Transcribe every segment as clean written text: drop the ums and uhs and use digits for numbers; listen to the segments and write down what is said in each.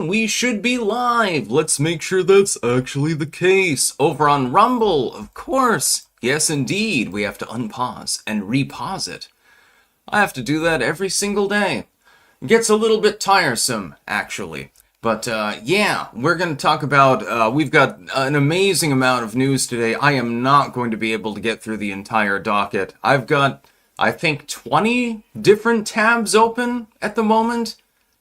We should be live. Let's make sure that's actually the case. Over on Rumble, of course. Yes, indeed. We have to unpause and repause it. I have to do that every single day. It gets a little bit tiresome, actually. But, yeah, we're going to talk about, we've got an amazing amount of news today. I am not going to be able to get through the entire docket. I've got, I think, 20 different tabs open at the moment.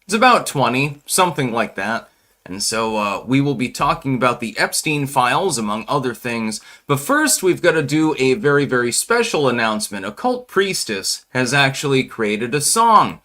It's about 20, something like that. And so we will be talking about the Epstein files, among other things. But first, we've got to do a very, very special announcement. Occult Priestess has actually created a song.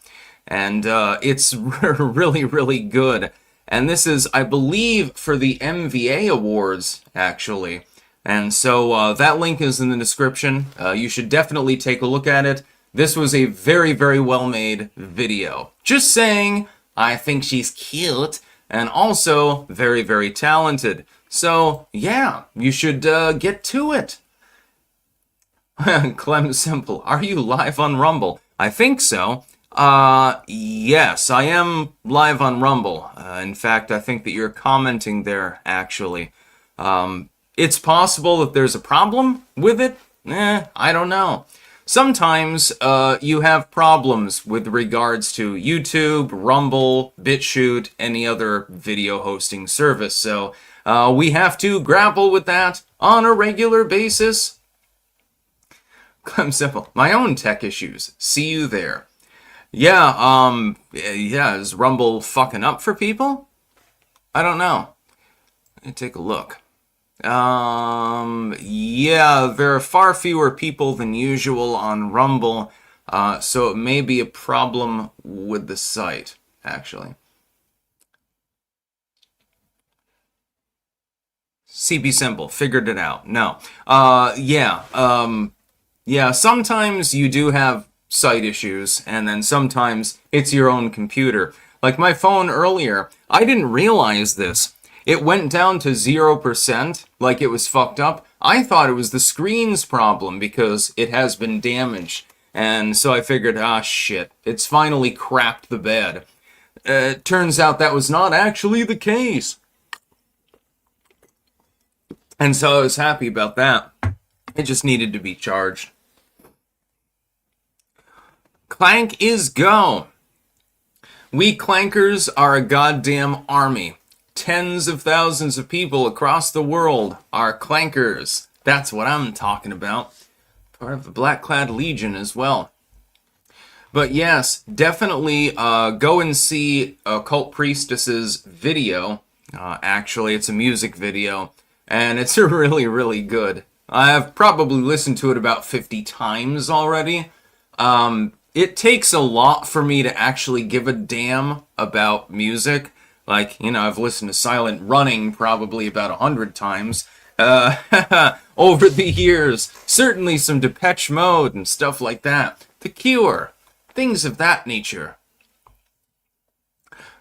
And it's really, really good. And this is, I believe, for the MVA Awards, actually. And so that link is in the description. You should definitely take a look at it. This was a very, very well-made video. Just saying, I think she's cute and also very, very talented. So, yeah, you should get to it. Clem Simple, are you live on Rumble? I think so. Yes, I am live on Rumble. In fact, I think that you're commenting there, actually. It's possible that there's a problem with it. I don't know. Sometimes you have problems with regards to YouTube, Rumble, BitChute, any other video hosting service. So we have to grapple with that on a regular basis. I'm simple. My own tech issues. See you there. Yeah, yeah, is Rumble fucking up for people? I don't know. Let me take a look. Yeah, there are far fewer people than usual on Rumble, so it may be a problem with the site, actually. CB Simple, figured it out. No. Yeah, sometimes you do have site issues, and then sometimes it's your own computer. Like my phone earlier, I didn't realize this. It went down to 0%, like it was fucked up. I thought it was the screen's problem because it has been damaged. And so I figured, shit, it's finally crapped the bed. Turns out that was not actually the case. And so I was happy about that. It just needed to be charged. Clank is go. We clankers are a goddamn army. Tens of thousands of people across the world are clankers. That's what I'm talking about. Part of the Black-Clad Legion as well. But yes, definitely go and see Occult Priestess's video. Actually, it's a music video, and it's really, really good. I've probably listened to it about 50 times already. It takes a lot for me to actually give a damn about music. Like, you know, I've listened to Silent Running probably about 100 times over the years. Certainly some Depeche Mode and stuff like that. The Cure. Things of that nature.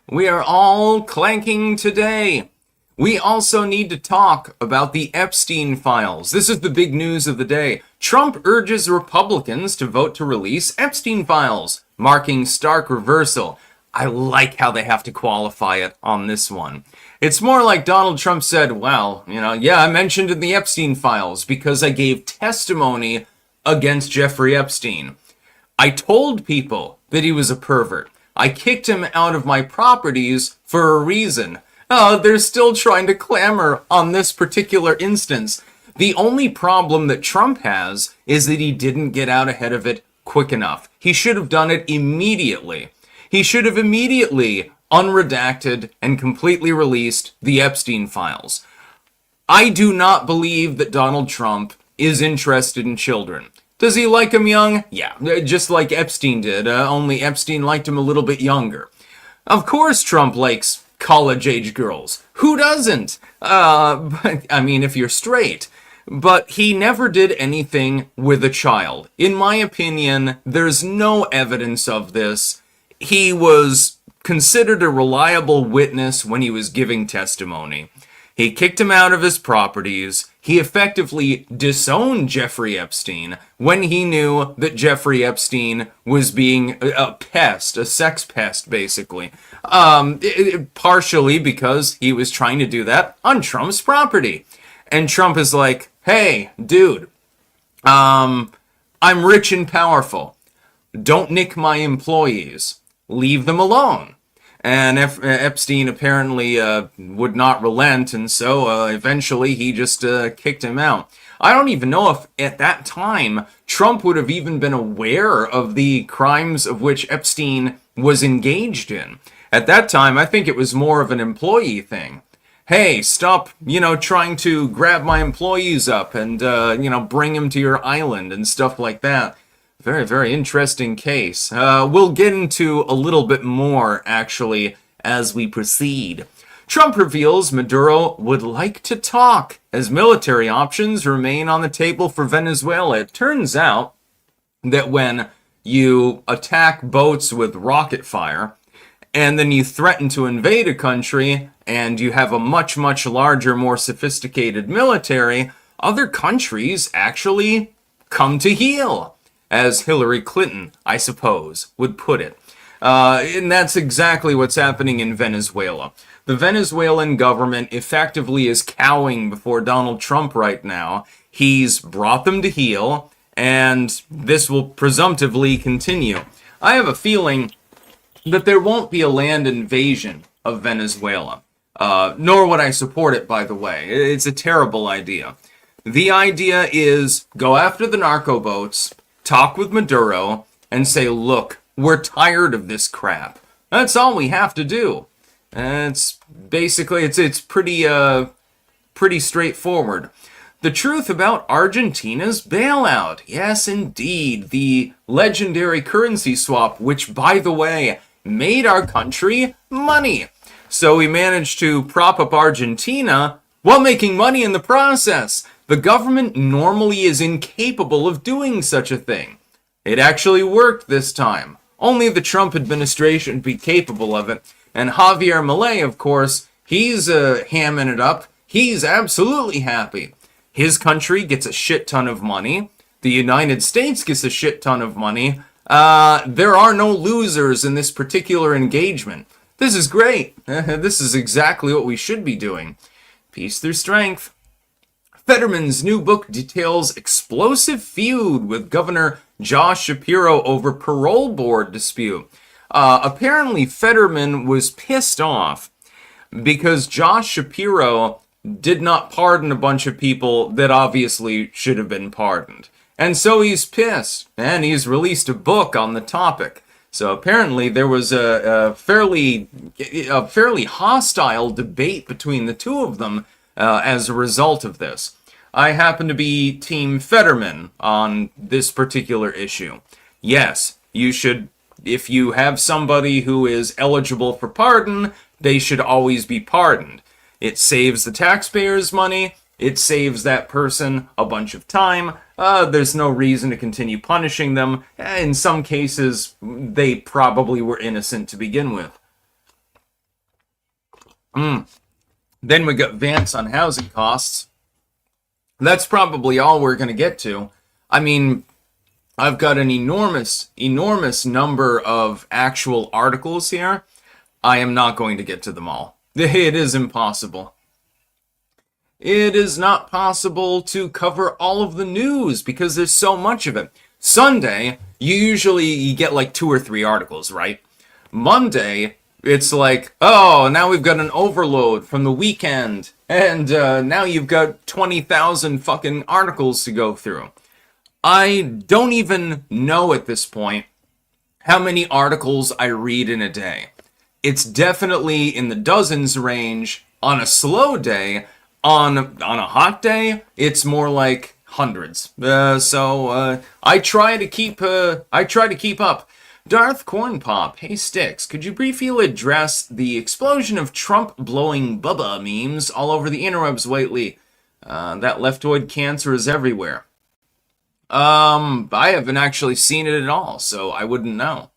We are all clanking today. We also need to talk about the Epstein files. This is the big news of the day. Trump urges Republicans to vote to release Epstein files, marking stark reversal. I like how they have to qualify it on this one. It's more like Donald Trump said, well, you know, yeah, I mentioned in the Epstein files because I gave testimony against Jeffrey Epstein. I told people that he was a pervert. I kicked him out of my properties for a reason. They're still trying to clamor on this particular instance. The only problem that Trump has is that he didn't get out ahead of it quick enough. He should have done it immediately. He should have immediately unredacted and completely released the Epstein files. I do not believe that Donald Trump is interested in children. Does he like them young? Yeah, just like Epstein did, only Epstein liked him a little bit younger. Of course Trump likes college-age girls. Who doesn't? But I mean, if you're straight. But he never did anything with a child. In my opinion, there's no evidence of this. He was considered a reliable witness when he was giving testimony. He kicked him out of his properties. He effectively disowned Jeffrey Epstein when he knew that Jeffrey Epstein was being a pest, a sex pest, basically. Partially because he was trying to do that on Trump's property. And Trump is like, hey, dude, I'm rich and powerful. Don't nick my employees. Leave them alone. And Epstein apparently would not relent, and so eventually he just kicked him out. I don't even know if at that time Trump would have even been aware of the crimes of which Epstein was engaged in. At that time, I think it was more of an employee thing. Hey, stop, trying to grab my employees up and, bring them to your island and stuff like that. Very, very interesting case. We'll get into a little bit more, actually, as we proceed. Trump reveals Maduro would like to talk as military options remain on the table for Venezuela. It turns out that when you attack boats with rocket fire, and then you threaten to invade a country, and you have a much, much larger, more sophisticated military, other countries actually come to heel, as Hillary Clinton, I suppose, would put it. And that's exactly what's happening in Venezuela. The Venezuelan government effectively is cowing before Donald Trump right now. He's brought them to heel, and this will presumptively continue. I have a feeling that there won't be a land invasion of Venezuela. Nor would I support it, by the way. It's a terrible idea. The idea is go after the narco boats, talk with Maduro, and say, look, we're tired of this crap. That's all we have to do. It's basically, it's pretty straightforward. The truth about Argentina's bailout. Yes, indeed. The legendary currency swap, which, by the way, made our country money. So we managed to prop up Argentina while making money in the process. The government normally is incapable of doing such a thing. It actually worked this time. Only the Trump administration would be capable of it. And Javier Milei, of course, he's hamming it up. He's absolutely happy. His country gets a shit ton of money. The United States gets a shit ton of money. There are no losers in this particular engagement. This is great. This is exactly what we should be doing. Peace through strength. Fetterman's new book details explosive feud with Governor Josh Shapiro over parole board dispute. Apparently, Fetterman was pissed off because Josh Shapiro did not pardon a bunch of people that obviously should have been pardoned. And so he's pissed, and he's released a book on the topic. So apparently there was a fairly hostile debate between the two of them as a result of this. I happen to be Team Fetterman on this particular issue. Yes, you should, if you have somebody who is eligible for pardon, they should always be pardoned. It saves the taxpayers money. It saves that person a bunch of time. There's no reason to continue punishing them. In some cases, they probably were innocent to begin with. Then we got Vance on housing costs. That's probably all we're going to get to. I mean, I've got an enormous number of actual articles here. I am not going to get to them all. It is impossible. It is not possible to cover all of the news because there's so much of it. Sunday, you get like 2 or 3 articles, right? Monday, it's like, oh, now we've got an overload from the weekend, and now you've got 20,000 fucking articles to go through. I don't even know at this point how many articles I read in a day. It's definitely in the dozens range on a slow day. On a hot day, it's more like hundreds. So I try to keep up. Darth Corn Pop, hey Sticks, could you briefly address the explosion of Trump blowing Bubba memes all over the interwebs lately? That leftoid cancer is everywhere. I haven't actually seen it at all, so I wouldn't know.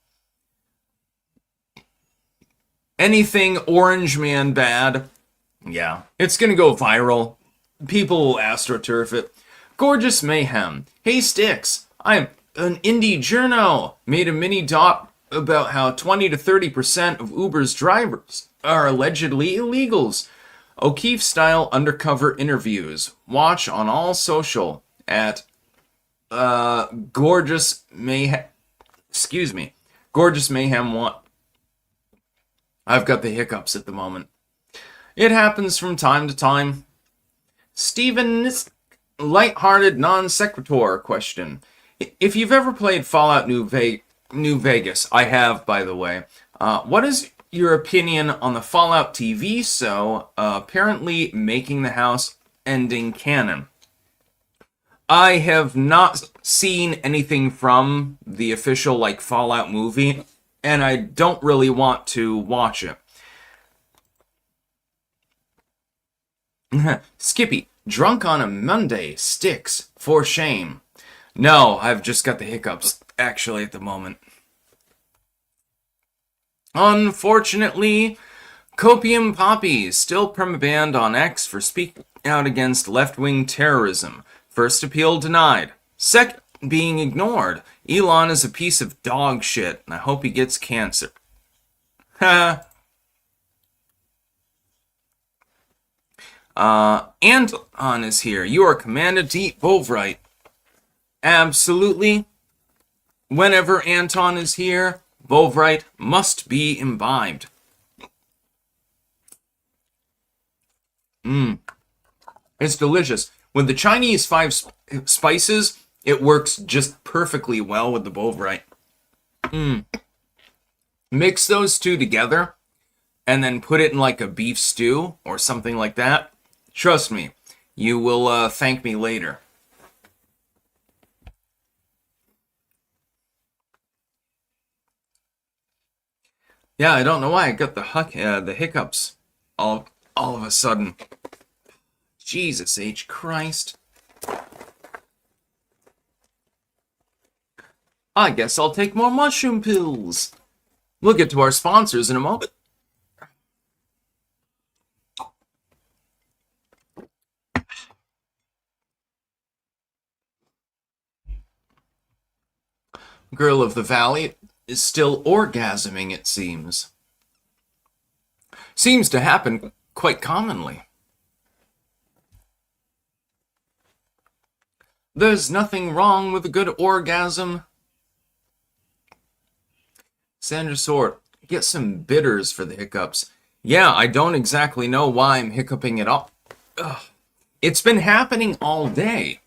Anything Orange Man bad Yeah, it's gonna go viral. People will astroturf it. Gorgeous Mayhem. Hey Sticks, I'm an indie journo. Made a mini doc about how 20 to 30% of Uber's drivers are allegedly illegals. O'Keefe style undercover interviews. Watch on all social at Gorgeous Mayhem. Excuse me. Gorgeous Mayhem 1. I've got the hiccups at the moment. It happens from time to time. Steven's lighthearted non sequitur question. If you've ever played Fallout New Vegas, I have, by the way, what is your opinion on the Fallout TV show apparently making the house ending canon? I have not seen anything from the official Fallout movie, and I don't really want to watch it. Skippy, drunk on a Monday, Sticks, for shame. No, I've just got the hiccups, actually, at the moment. Unfortunately, Copium Poppies, still permabanned on X for speaking out against left-wing terrorism. First appeal denied. Second, being ignored. Elon is a piece of dog shit, and I hope he gets cancer. Ha. Anton is here. You are commanded to eat Bovrite. Absolutely. Whenever Anton is here, Bovrite must be imbibed. It's delicious. With the Chinese 5 spices, it works just perfectly well with the Bovrite. Mix those two together, and then put it in a beef stew or something like that. Trust me, you will thank me later. Yeah, I don't know why I got the hiccups all of a sudden. Jesus H. Christ. I guess I'll take more mushroom pills. We'll get to our sponsors in a moment. Girl of the Valley is still orgasming, it seems. Seems to happen quite commonly. There's nothing wrong with a good orgasm. Sandra Sword, get some bitters for the hiccups. Yeah, I don't exactly know why I'm hiccuping it up. Ugh. It's been happening all day.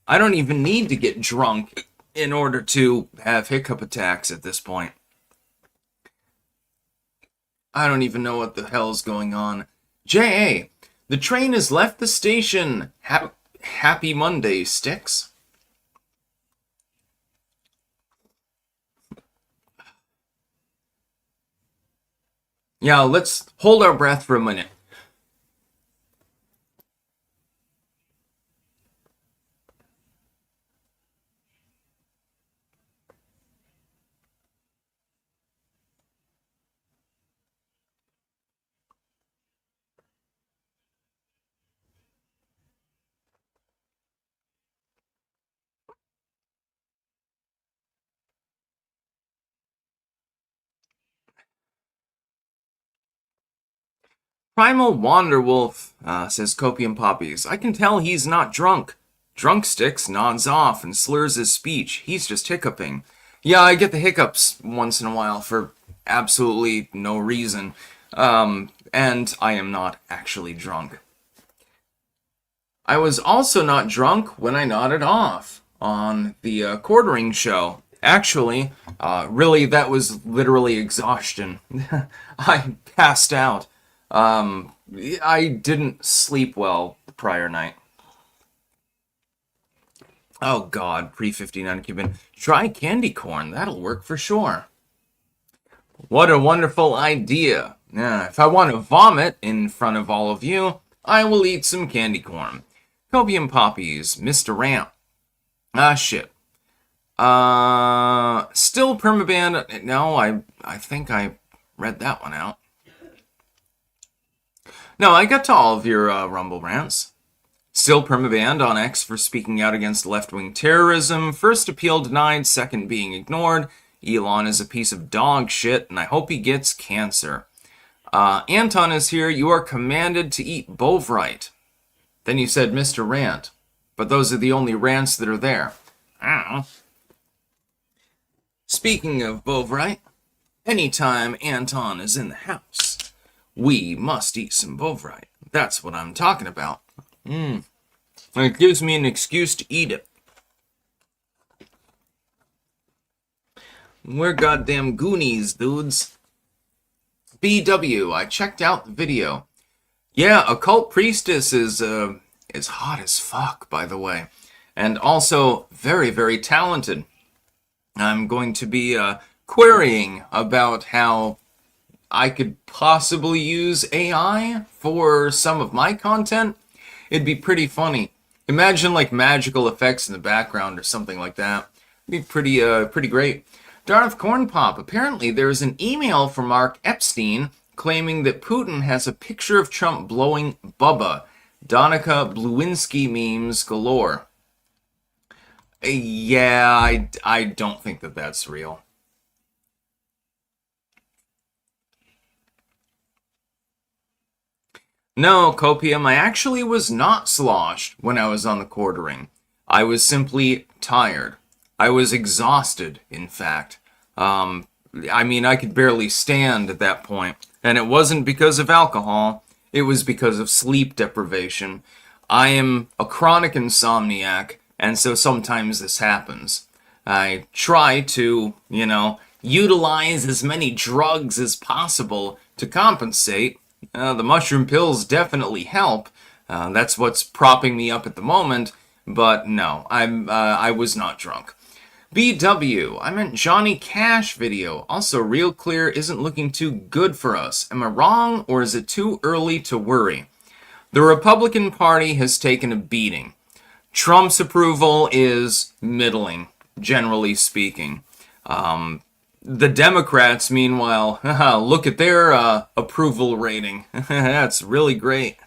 I don't even need to get drunk in order to have hiccup attacks at this point. I don't even know what the hell's going on. J.A., the train has left the station. Happy Monday, Sticks. Yeah, let's hold our breath for a minute. Primal Wanderwolf, says Copium Poppies. I can tell he's not drunk. Drunk Sticks nods off and slurs his speech. He's just hiccuping. Yeah, I get the hiccups once in a while for absolutely no reason. And I am not actually drunk. I was also not drunk when I nodded off on the quartering show. Actually, really, that was literally exhaustion. I passed out. I didn't sleep well the prior night. Oh god, pre-59 Cuban. Try candy corn, that'll work for sure. What a wonderful idea. Yeah, if I want to vomit in front of all of you, I will eat some candy corn. Copium Poppies, Mr. Ramp. Ah, shit. Still permabanned. No, I think I read that one out. No, I got to all of your Rumble rants. Still permabanned on X for speaking out against left-wing terrorism. First appeal denied, second being ignored. Elon is a piece of dog shit, and I hope he gets cancer. Anton is here. You are commanded to eat Bovrite. Then you said Mr. Rant. But those are the only rants that are there. I don't know. Speaking of Bovrite, anytime Anton is in the house, we must eat some Bovrite. That's what I'm talking about. It gives me an excuse to eat it. We're goddamn Goonies, dudes. BW, I checked out the video. Yeah, Occult Priestess is hot as fuck, by the way. And also very, very talented. I'm going to be querying about how I could possibly use AI for some of my content. It'd be pretty funny. Imagine like magical effects in the background or something like that. It'd be pretty great. Darth Cornpop, apparently there is an email from Mark Epstein claiming that Putin has a picture of Trump blowing Bubba. Donica Bluinski memes galore. Yeah, I don't think that that's real. No, Copium, I actually was not sloshed when I was on the quartering. I was simply tired. I was exhausted, in fact. I could barely stand at that point. And it wasn't because of alcohol. It was because of sleep deprivation. I am a chronic insomniac, and so sometimes this happens. I try to, utilize as many drugs as possible to compensate. The mushroom pills definitely help. That's what's propping me up at the moment. But no, I was not drunk. BW, I meant Johnny Cash video. Also, Real Clear isn't looking too good for us. Am I wrong, or is it too early to worry? The Republican Party has taken a beating. Trump's approval is middling, generally speaking. The Democrats, meanwhile, look at their approval rating. That's really great.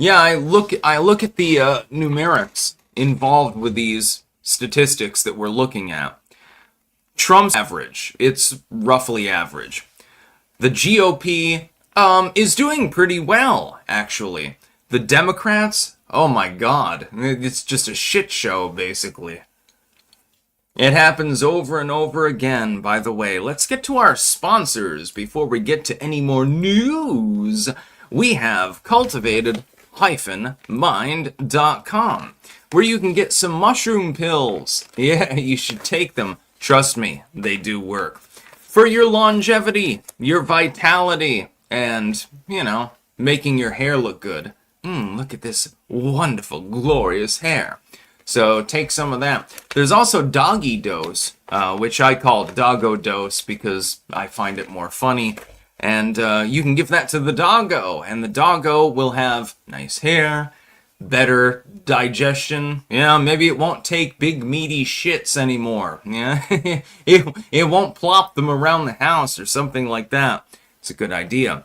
Yeah, I look at the numerics involved with these statistics that we're looking at. Trump's average. It's roughly average. The GOP is doing pretty well, actually. The Democrats, oh my god, it's just a shit show, basically. It happens over and over again, by the way. Let's get to our sponsors before we get to any more news. We have cultivated-mind.com, where you can get some mushroom pills. Yeah, you should take them. Trust me, they do work. For your longevity, your vitality, and, making your hair look good. Look at this wonderful, glorious hair. So take some of that. There's also Doggy Dose, which I call Doggo Dose because I find it more funny. And you can give that to the doggo, and the doggo will have nice hair, better digestion. Yeah, maybe it won't take big meaty shits anymore. Yeah, it won't plop them around the house or something like that. It's a good idea.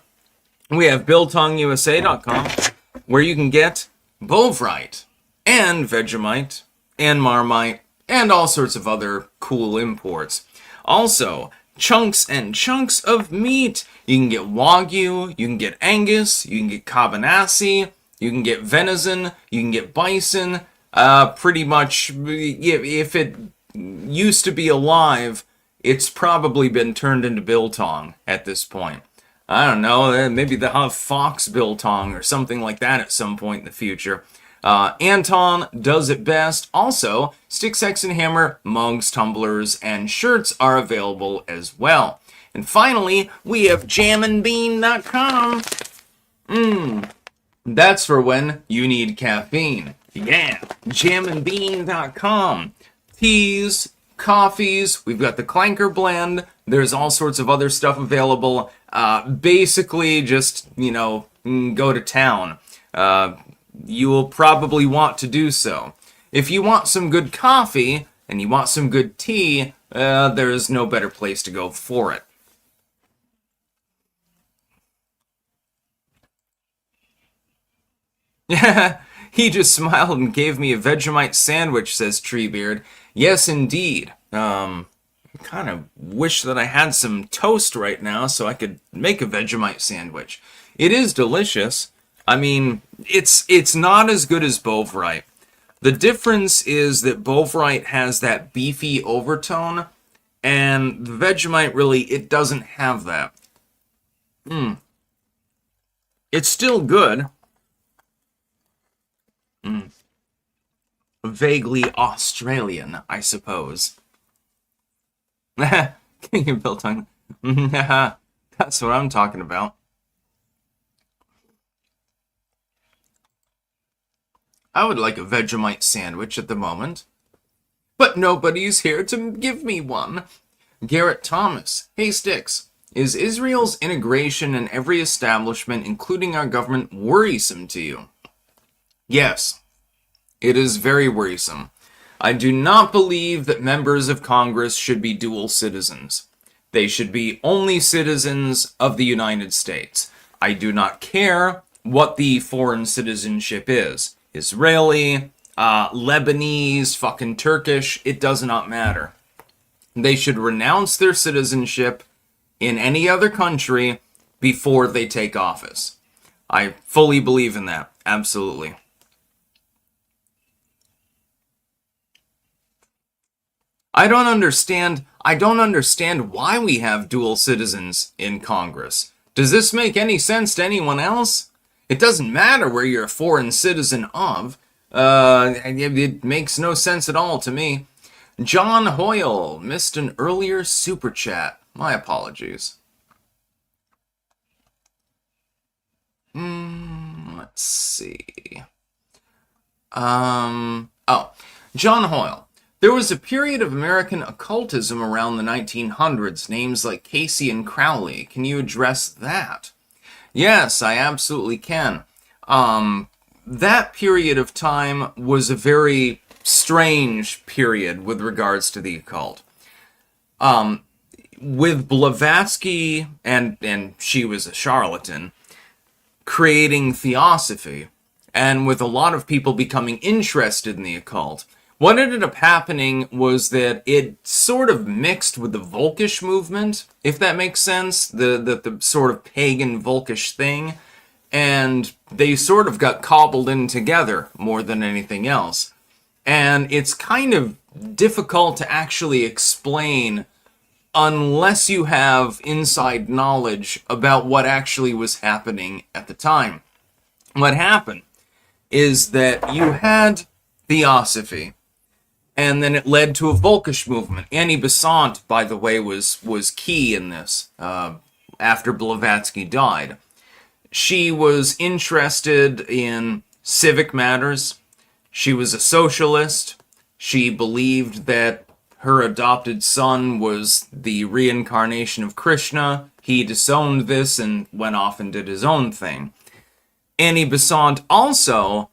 We have BiltongUSA.com, where you can get Bovrite and Vegemite and Marmite and all sorts of other cool imports. Also, chunks and chunks of meat. You can get Wagyu, you can get Angus, you can get Cabanassi, you can get venison, you can get bison. Pretty much, if it used to be alive, it's probably been turned into biltong at this point. I don't know, maybe they'll have fox biltong or something like that at some point in the future. Anton does it best. Also, Stick, Sex, and Hammer mugs, tumblers, and shirts are available as well. And finally, we have jamandbean.com. That's for when you need caffeine. Yeah, jamandbean.com. Teas, coffees, we've got the Clanker blend. There's all sorts of other stuff available. Basically, just, go to town. You will probably want to do so. If you want some good coffee and you want some good tea, there is no better place to go for it. Yeah, he just smiled and gave me a Vegemite sandwich, says Treebeard. Yes, indeed. Kind of wish that I had some toast right now so I could make a Vegemite sandwich. It is delicious. I mean, it's not as good as Bovrite. The difference is that Bovrite has that beefy overtone, and the Vegemite really, it doesn't have that. It's still good. Vaguely Australian, I suppose. King of Biltong. That's what I'm talking about. I would like a Vegemite sandwich at the moment. But nobody's here to give me one. Garrett Thomas. Hey, Sticks. Is Israel's integration in every establishment, including our government, worrisome to you? Yes, it is very worrisome. I do not believe that members of Congress should be dual citizens. They should be only citizens of the United States. I do not care what the foreign citizenship is. Israeli, Lebanese, fucking Turkish, it does not matter. They should renounce their citizenship in any other country before they take office. I fully believe in that. Absolutely. I don't understand why we have dual citizens in Congress. Does this make any sense to anyone else? It doesn't matter where you're a foreign citizen of. It makes no sense at all to me. John Hoyle missed an earlier super chat. My apologies. Let's see. John Hoyle. There was a period of American occultism around the 1900s, names like Casey and Crowley. Can you address that? Yes, I absolutely can. That period of time was a very strange period with regards to the occult. With Blavatsky, and she was a charlatan, creating theosophy, and with a lot of people becoming interested in the occult, what ended up happening was that it sort of mixed with the Volkish movement, if that makes sense, the sort of pagan Volkish thing, and they sort of got cobbled in together more than anything else. And it's kind of difficult to actually explain unless you have inside knowledge about what actually was happening at the time. What happened is that you had theosophy, and then it led to a Volkish movement. Annie Besant, by the way, was key in this after Blavatsky died. She was interested in civic matters. She was a socialist. She believed that her adopted son was the reincarnation of Krishna. He disowned this and went off and did his own thing. Annie Besant also,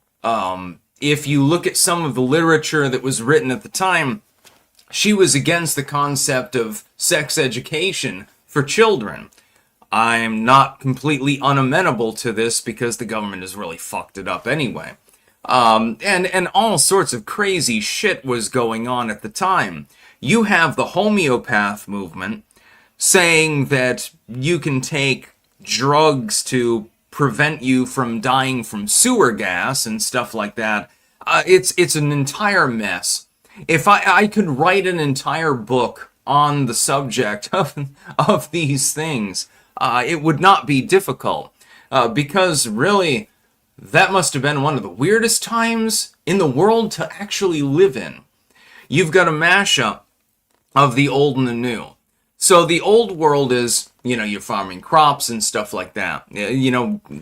if you look at some of the literature that was written at the time, she was against the concept of sex education for children. I'm not completely unamenable to this because the government has really fucked it up anyway. And all sorts of crazy shit was going on at the time. You have the homeopath movement saying that you can take drugs to prevent you from dying from sewer gas and stuff like that. It's an entire mess. If I could write an entire book on the subject of these things, it would not be difficult. Because really, that must have been one of the weirdest times in the world to actually live in. You've got a mashup of the old and the new. So the old world is, you're farming crops and stuff like that.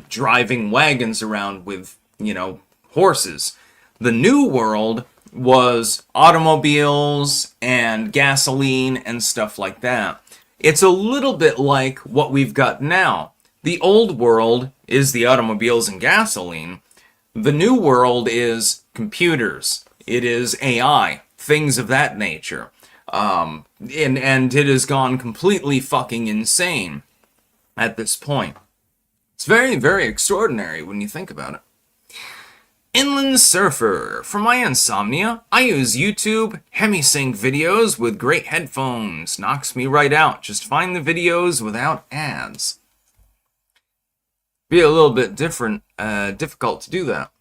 Driving wagons around with, horses. The new world was automobiles and gasoline and stuff like that. It's a little bit like what we've got now. The old world is the automobiles and gasoline. The new world is computers. It is AI, things of that nature. And it has gone completely fucking insane at this point. It's very, very extraordinary when you think about it. Inland Surfer. For my insomnia, I use YouTube Hemisync videos with great headphones. Knocks me right out. Just find the videos without ads. Be a little bit difficult to do that.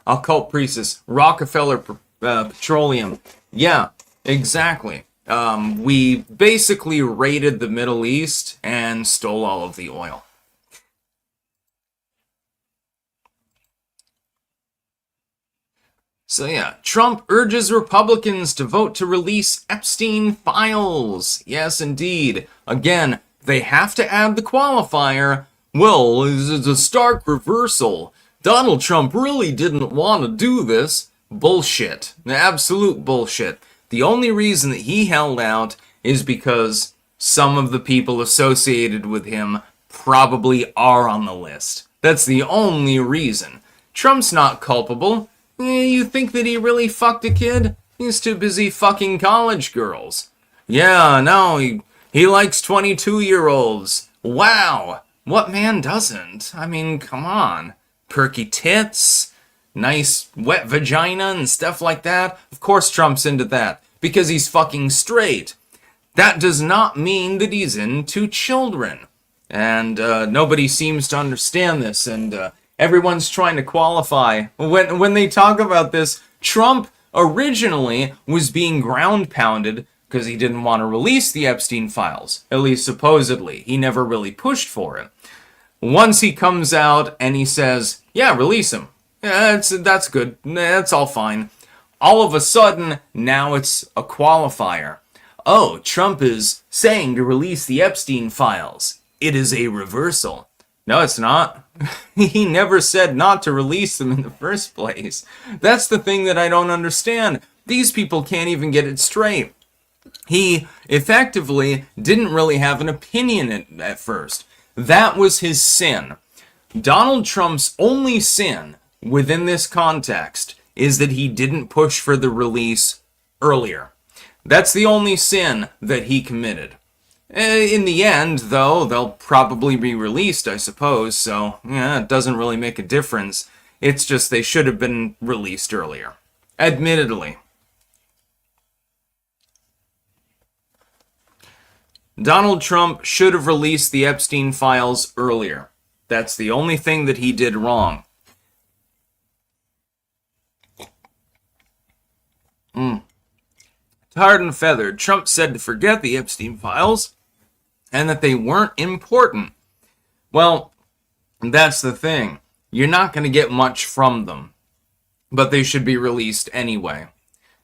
Occult Priestess. Rockefeller Petroleum. Yeah, exactly. We basically raided the Middle East and stole all of the oil. So yeah, Trump urges Republicans to vote to release Epstein files. Yes, indeed. Again, they have to add the qualifier. Well, it's a stark reversal. Donald Trump really didn't want to do this. Bullshit. Absolute bullshit. The only reason that he held out is because some of the people associated with him probably are on the list. That's the only reason. Trump's not culpable. You think that he really fucked a kid? He's too busy fucking college girls. Yeah, no, he likes 22-year-olds. Wow. What man doesn't? I mean, come on. Perky tits, nice wet vagina and stuff like that. Of course Trump's into that, because he's fucking straight. That does not mean that he's into children. And nobody seems to understand this, and everyone's trying to qualify. When they talk about this, Trump originally was being ground pounded because he didn't want to release the Epstein files. At least supposedly. He never really pushed for it. Once he comes out and he says, yeah, release him. Yeah, that's good. That's all fine. All of a sudden, now it's a qualifier. Oh, Trump is saying to release the Epstein files. It is a reversal. No, it's not. He never said not to release them in the first place. That's the thing that I don't understand. These people can't even get it straight. He effectively didn't really have an opinion at first. That was his sin. Donald Trump's only sin within this context is that he didn't push for the release earlier. That's the only sin that he committed. In the end, though, they'll probably be released, I suppose, so yeah, it doesn't really make a difference. It's just they should have been released earlier. Admittedly. Donald Trump should have released the Epstein files earlier. That's the only thing that he did wrong. Tarred and feathered, Trump said to forget the Epstein files and that they weren't important. Well, that's the thing. You're not going to get much from them, but they should be released anyway.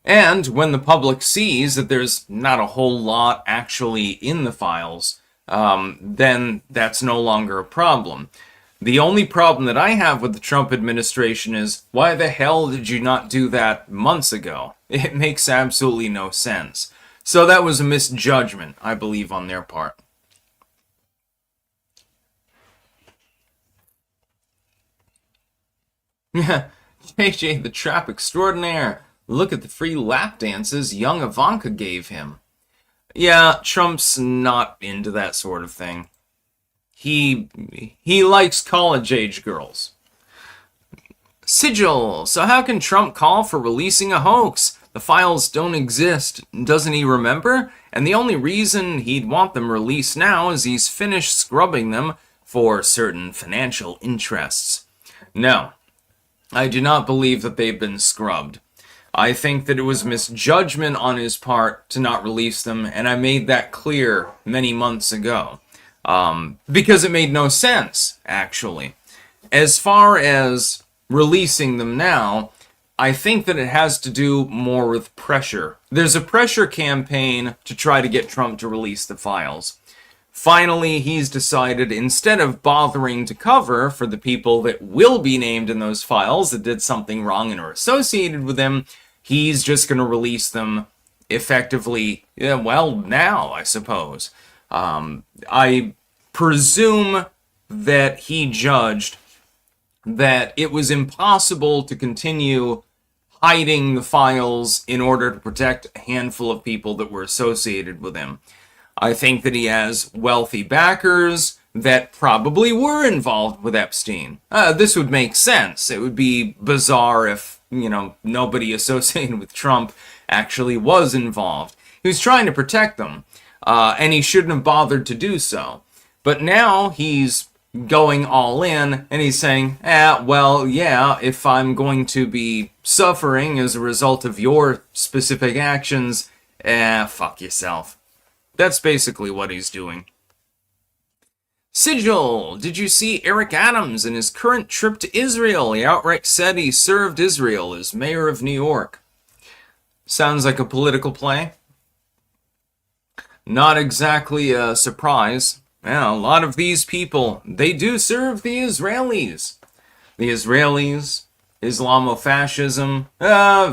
And when the public sees that there's not a whole lot actually in the files, then that's no longer a problem. The only problem that I have with the Trump administration is, why the hell did you not do that months ago? It makes absolutely no sense. So that was a misjudgment, I believe, on their part. Yeah, JJ the Trap Extraordinaire. Look at the free lap dances young Ivanka gave him. Yeah, Trump's not into that sort of thing. He likes college-age girls. Sigil, so how can Trump call for releasing a hoax? The files don't exist. Doesn't he remember? And the only reason he'd want them released now is he's finished scrubbing them for certain financial interests. No, I do not believe that they've been scrubbed. I think that it was misjudgment on his part to not release them, and I made that clear many months ago. Because it made no sense, actually. As far as releasing them now, I think that it has to do more with pressure. There's a pressure campaign to try to get Trump to release the files. Finally, he's decided, instead of bothering to cover for the people that will be named in those files that did something wrong and are associated with him, he's just going to release them effectively, now, I suppose. I presume that he judged that it was impossible to continue hiding the files in order to protect a handful of people that were associated with him. I think that he has wealthy backers, that probably were involved with Epstein. This would make sense. It would be bizarre if, nobody associated with Trump actually was involved. He was trying to protect them, and he shouldn't have bothered to do so. But now he's going all in, and he's saying, if I'm going to be suffering as a result of your specific actions, fuck yourself. That's basically what he's doing. Sigil, did you see Eric Adams in his current trip to Israel? He outright said he served Israel as mayor of New York. Sounds like a political play. Not exactly a surprise. A lot of these people, they do serve the Israelis. The Israelis, Islamofascism,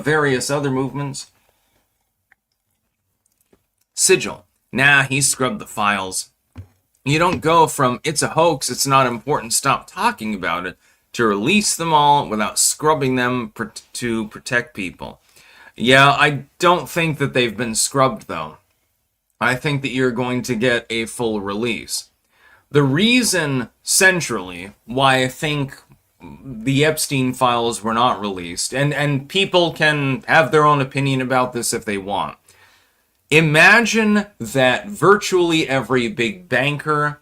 various other movements. Sigil, he scrubbed the files. You don't go from, it's a hoax, it's not important, stop talking about it, to release them all without scrubbing them to protect people. Yeah, I don't think that they've been scrubbed, though. I think that you're going to get a full release. The reason, centrally, why I think the Epstein files were not released, and people can have their own opinion about this if they want. Imagine that virtually every big banker,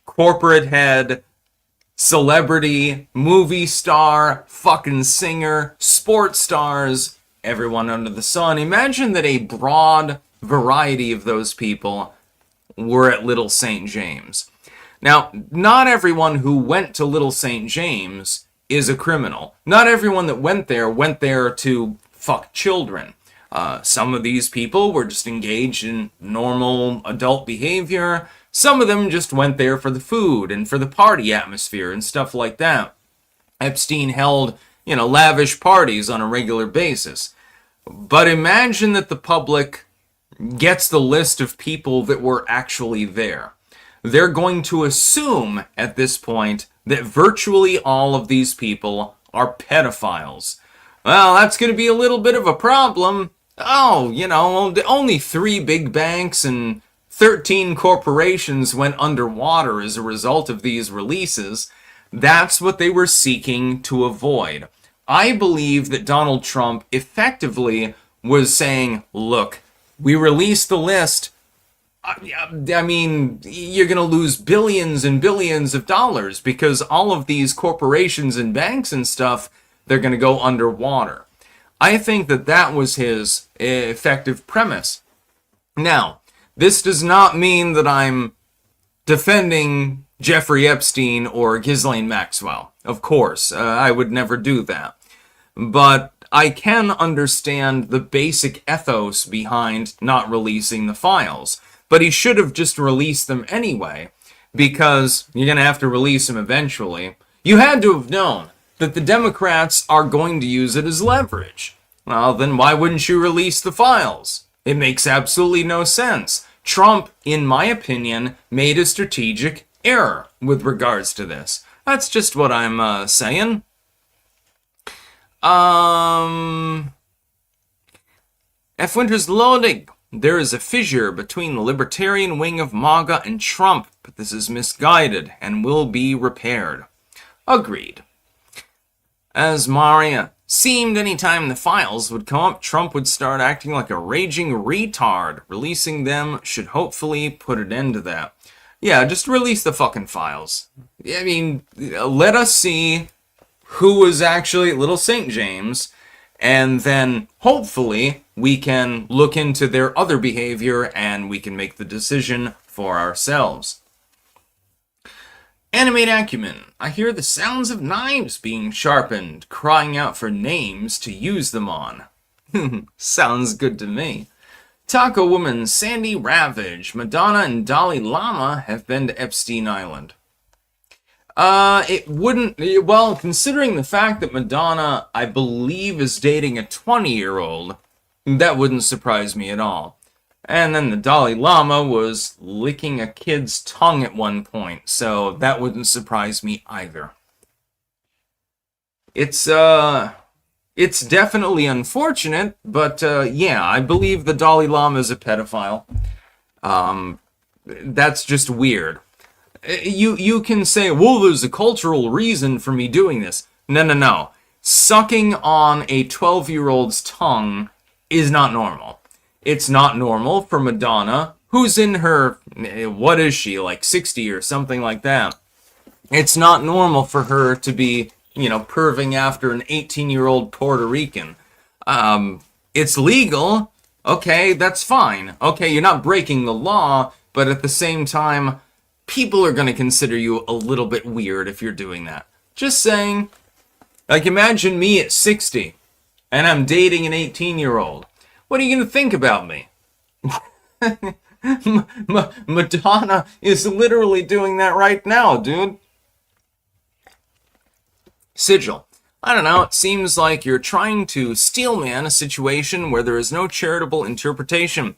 corporate head, celebrity, movie star, fucking singer, sports stars, everyone under the sun. Imagine that a broad variety of those people were at Little St. James. Now, not everyone who went to Little St. James is a criminal. Not everyone that went there to fuck children. Some of these people were just engaged in normal adult behavior. Some of them just went there for the food and for the party atmosphere and stuff like that. Epstein held, lavish parties on a regular basis. But imagine that the public gets the list of people that were actually there. They're going to assume at this point that virtually all of these people are pedophiles. Well, that's going to be a little bit of a problem. Only 3 big banks and 13 corporations went underwater as a result of these releases. That's what they were seeking to avoid. I believe that Donald Trump effectively was saying, look, we released the list. I mean, you're going to lose billions and billions of dollars because all of these corporations and banks and stuff, they're going to go underwater. I think that was his effective premise. Now, this does not mean that I'm defending Jeffrey Epstein or Ghislaine Maxwell. Of course, I would never do that. But I can understand the basic ethos behind not releasing the files. But he should have just released them anyway, because you're going to have to release them eventually. You had to have known that the Democrats are going to use it as leverage. Well, then why wouldn't you release the files? It makes absolutely no sense. Trump, in my opinion, made a strategic error with regards to this. That's just what I'm saying. F. Winters loading. There is a fissure between the libertarian wing of MAGA and Trump, but this is misguided and will be repaired. Agreed. As Maria, seemed anytime the files would come up, Trump would start acting like a raging retard. Releasing them should hopefully put an end to that. Yeah, just release the fucking files. I mean, let us see who was actually at Little St. James, and then hopefully we can look into their other behavior and we can make the decision for ourselves. Animate Acumen. I hear the sounds of knives being sharpened, crying out for names to use them on. Sounds good to me. Taco Woman Sandy Ravage. Madonna and Dalai Lama have been to Epstein Island. It wouldn't, well, considering the fact that Madonna, I believe, is dating a 20-year-old, that wouldn't surprise me at all. And then the Dalai Lama was licking a kid's tongue at one point, so that wouldn't surprise me either. It's definitely unfortunate, but, yeah, I believe the Dalai Lama is a pedophile. That's just weird. you can say, well, there's a cultural reason for me doing this. No. Sucking on a 12-year-old's tongue is not normal. It's not normal for Madonna, who's in her, what is she, like 60 or something like that. It's not normal for her to be, perving after an 18-year-old Puerto Rican. It's legal. Okay, that's fine. Okay, you're not breaking the law, but at the same time, people are going to consider you a little bit weird if you're doing that. Just saying. Like, imagine me at 60, and I'm dating an 18-year-old. What are you going to think about me? Madonna is literally doing that right now, dude. Sigil. I don't know, it seems like you're trying to steelman a situation where there is no charitable interpretation.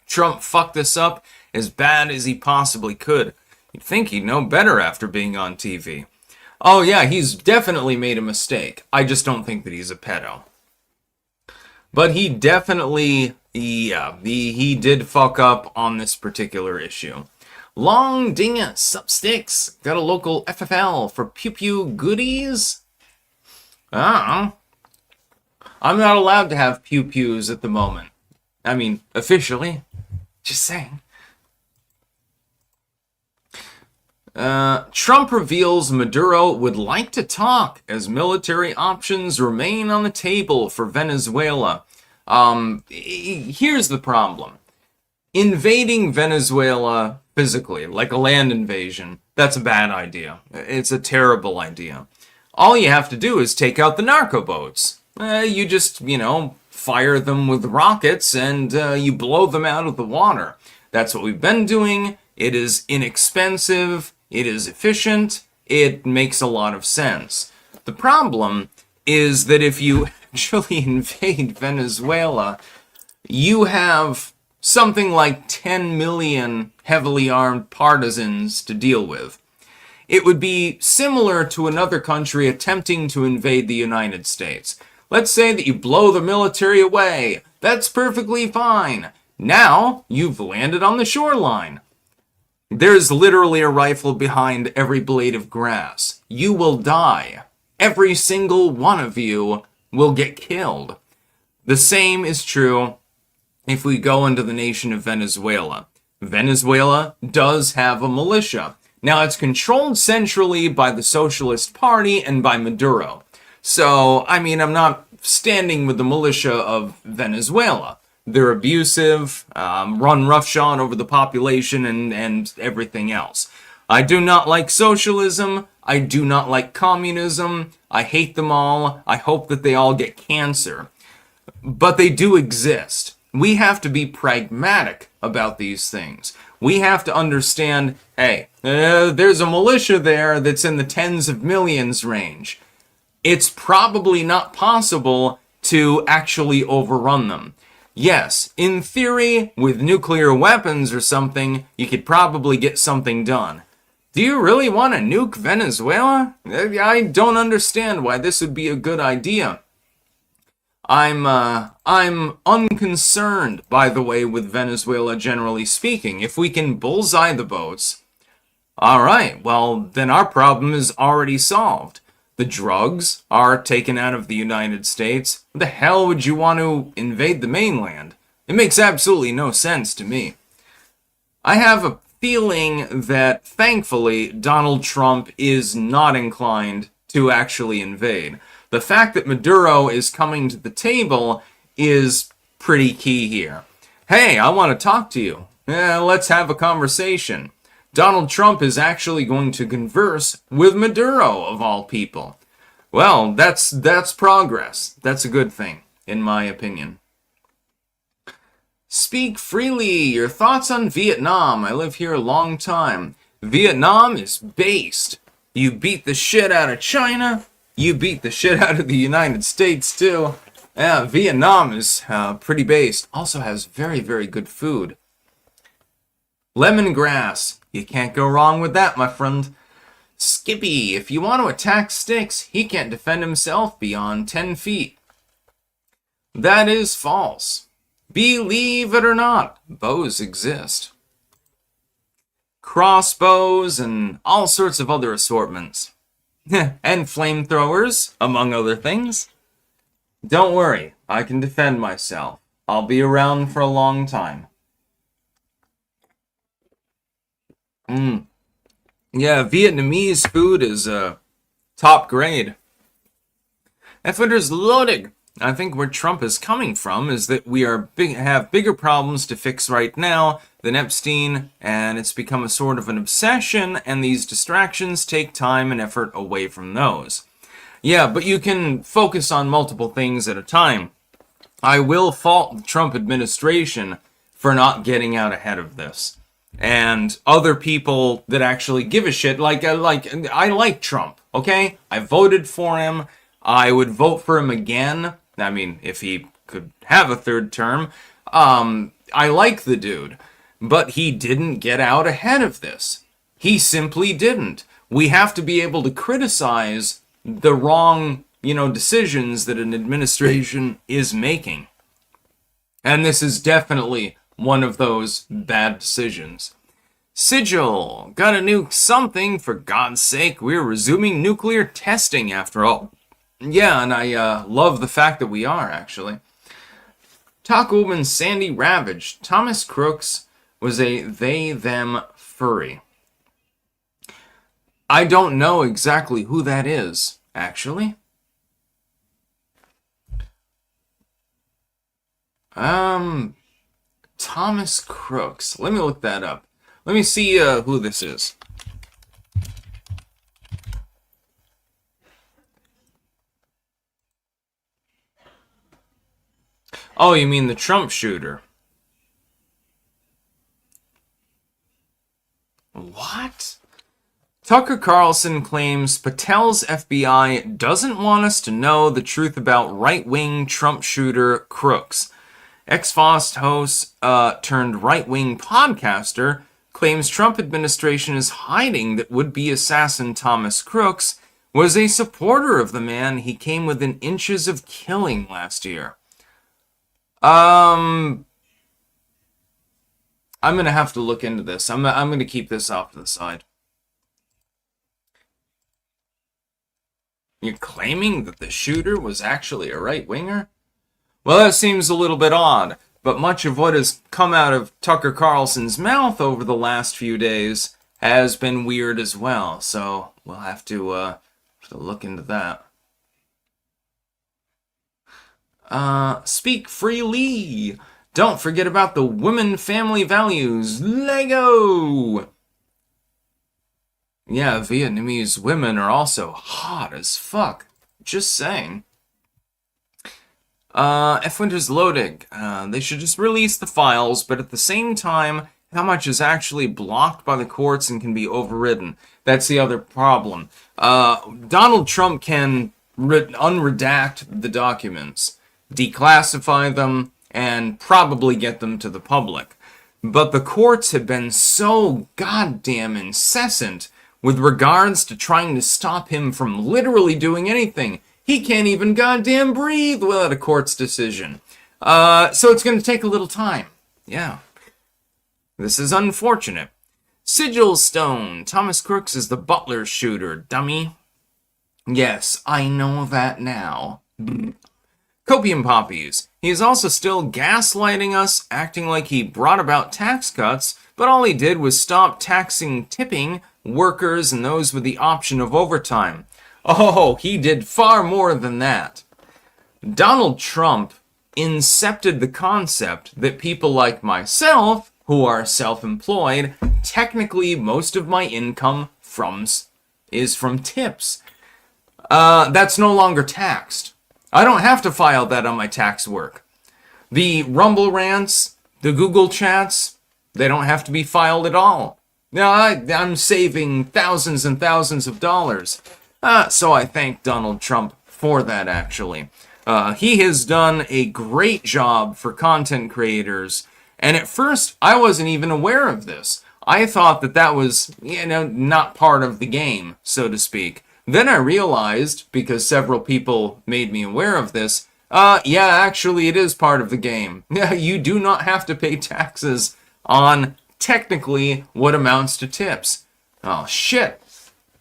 Trump fucked this up as bad as he possibly could. You'd think he'd know better after being on TV. Oh yeah, he's definitely made a mistake. I just don't think that he's a pedo. But he definitely, he did fuck up on this particular issue. Long Dingus, sup sticks, got a local FFL for Pew Pew goodies? I'm not allowed to have Pew Pews at the moment. I mean, officially. Just saying. Trump reveals Maduro would like to talk as military options remain on the table for Venezuela. Here's the problem. Invading Venezuela physically, like a land invasion, that's a bad idea. It's a terrible idea. All you have to do is take out the narco boats. You just, fire them with rockets and you blow them out of the water. That's what we've been doing. It is inexpensive. It is efficient. It makes a lot of sense. The problem is that if you actually invade Venezuela, you have something like 10 million heavily armed partisans to deal with. It would be similar to another country attempting to invade the United States. Let's say that you blow the military away. That's perfectly fine. Now, you've landed on the shoreline. There's literally a rifle behind every blade of grass. You will die. Every single one of you will get killed. The same is true if we go into the nation of Venezuela. Venezuela does have a militia. Now, it's controlled centrally by the Socialist Party and by Maduro. So, I'm not standing with the militia of Venezuela. They're abusive, run roughshod over the population and everything else. I do not like socialism. I do not like communism. I hate them all. I hope that they all get cancer. But they do exist. We have to be pragmatic about these things. We have to understand, hey, there's a militia there that's in the tens of millions range. It's probably not possible to actually overrun them. Yes, in theory, with nuclear weapons or something, you could probably get something done. Do you really want to nuke Venezuela? I don't understand why this would be a good idea. I'm unconcerned, by the way, with Venezuela generally speaking. If we can bullseye the boats, alright, well, then our problem is already solved. The drugs are taken out of the United States. What the hell would you want to invade the mainland? It makes absolutely no sense to me. I have a feeling that, thankfully, Donald Trump is not inclined to actually invade. The fact that Maduro is coming to the table is pretty key here. Hey, I want to talk to you. Let's have a conversation. Donald Trump is actually going to converse with Maduro, of all people. Well, that's progress. That's a good thing, in my opinion. Speak freely. Your thoughts on Vietnam. I live here a long time. Vietnam is based. You beat the shit out of China. You beat the shit out of the United States, too. Yeah, Vietnam is pretty based. Also has very, very good food. Lemongrass. You can't go wrong with that, my friend. Skippy, if you want to attack Sticks, he can't defend himself beyond 10 feet. That is false. Believe it or not, bows exist. crossbows, and all sorts of other assortments. And flamethrowers, among other things. Don't worry, I can defend myself. I'll be around for a long time. Yeah, Vietnamese food is top grade. F-Winter's loaded. I think where Trump is coming from is that we have bigger problems to fix right now than Epstein, and it's become a sort of an obsession, and these distractions take time and effort away from those. Yeah, but you can focus on multiple things at a time. I will fault the Trump administration for not getting out ahead of this. And other people that actually give a shit, I like Trump, okay? I voted for him. I would vote for him again. I mean, if he could have a third term. I like the dude. But he didn't get out ahead of this. He simply didn't. We have to be able to criticize the wrong, decisions that an administration is making. And this is definitely one of those bad decisions. Sigil, gotta nuke something, for God's sake. We're resuming nuclear testing after all. Yeah, and I love the fact that we are, actually. Talkwoman Sandy Ravage. Thomas Crooks was a they-them furry. I don't know exactly who that is, actually. Thomas Crooks. Let me look that up. Let me see who this is. Oh, you mean the Trump shooter? What? Tucker Carlson claims Patel's FBI doesn't want us to know the truth about right-wing Trump shooter Crooks. Ex-Fost host turned right-wing podcaster claims Trump administration is hiding that would-be assassin Thomas Crooks was a supporter of the man he came within inches of killing last year. I'm gonna have to look into this. I'm gonna keep this off to the side. You're claiming that the shooter was actually a right-winger? Well, that seems a little bit odd, but much of what has come out of Tucker Carlson's mouth over the last few days has been weird as well, so we'll have to look into that. Speak freely! Don't forget about the women family values. Lego! Yeah, Vietnamese women are also hot as fuck. Just saying. F-Winter's loading. They should just release the files, but at the same time, how much is actually blocked by the courts and can be overridden? That's the other problem. Donald Trump can unredact the documents, declassify them, and probably get them to the public. But the courts have been so goddamn incessant with regards to trying to stop him from literally doing anything. He can't even goddamn breathe without a court's decision. So it's going to take a little time. Yeah. This is unfortunate. Sigil Stone. Thomas Crooks is the Butler shooter, dummy. Yes, I know that now. Copium Poppies. He is also still gaslighting us, acting like he brought about tax cuts, but all he did was stop taxing tipping workers and those with the option of overtime. Oh, he did far more than that. Donald Trump incepted the concept that people like myself, who are self-employed, technically most of my income is from tips. That's no longer taxed. I don't have to file that on my tax work. The Rumble rants, the Google chats, they don't have to be filed at all. Now, I'm saving thousands and thousands of dollars. So I thank Donald Trump for that, actually. He has done a great job for content creators. And at first, I wasn't even aware of this. I thought that was, not part of the game, so to speak. Then I realized, because several people made me aware of this, actually it is part of the game. You do not have to pay taxes on technically what amounts to tips. Oh, shit.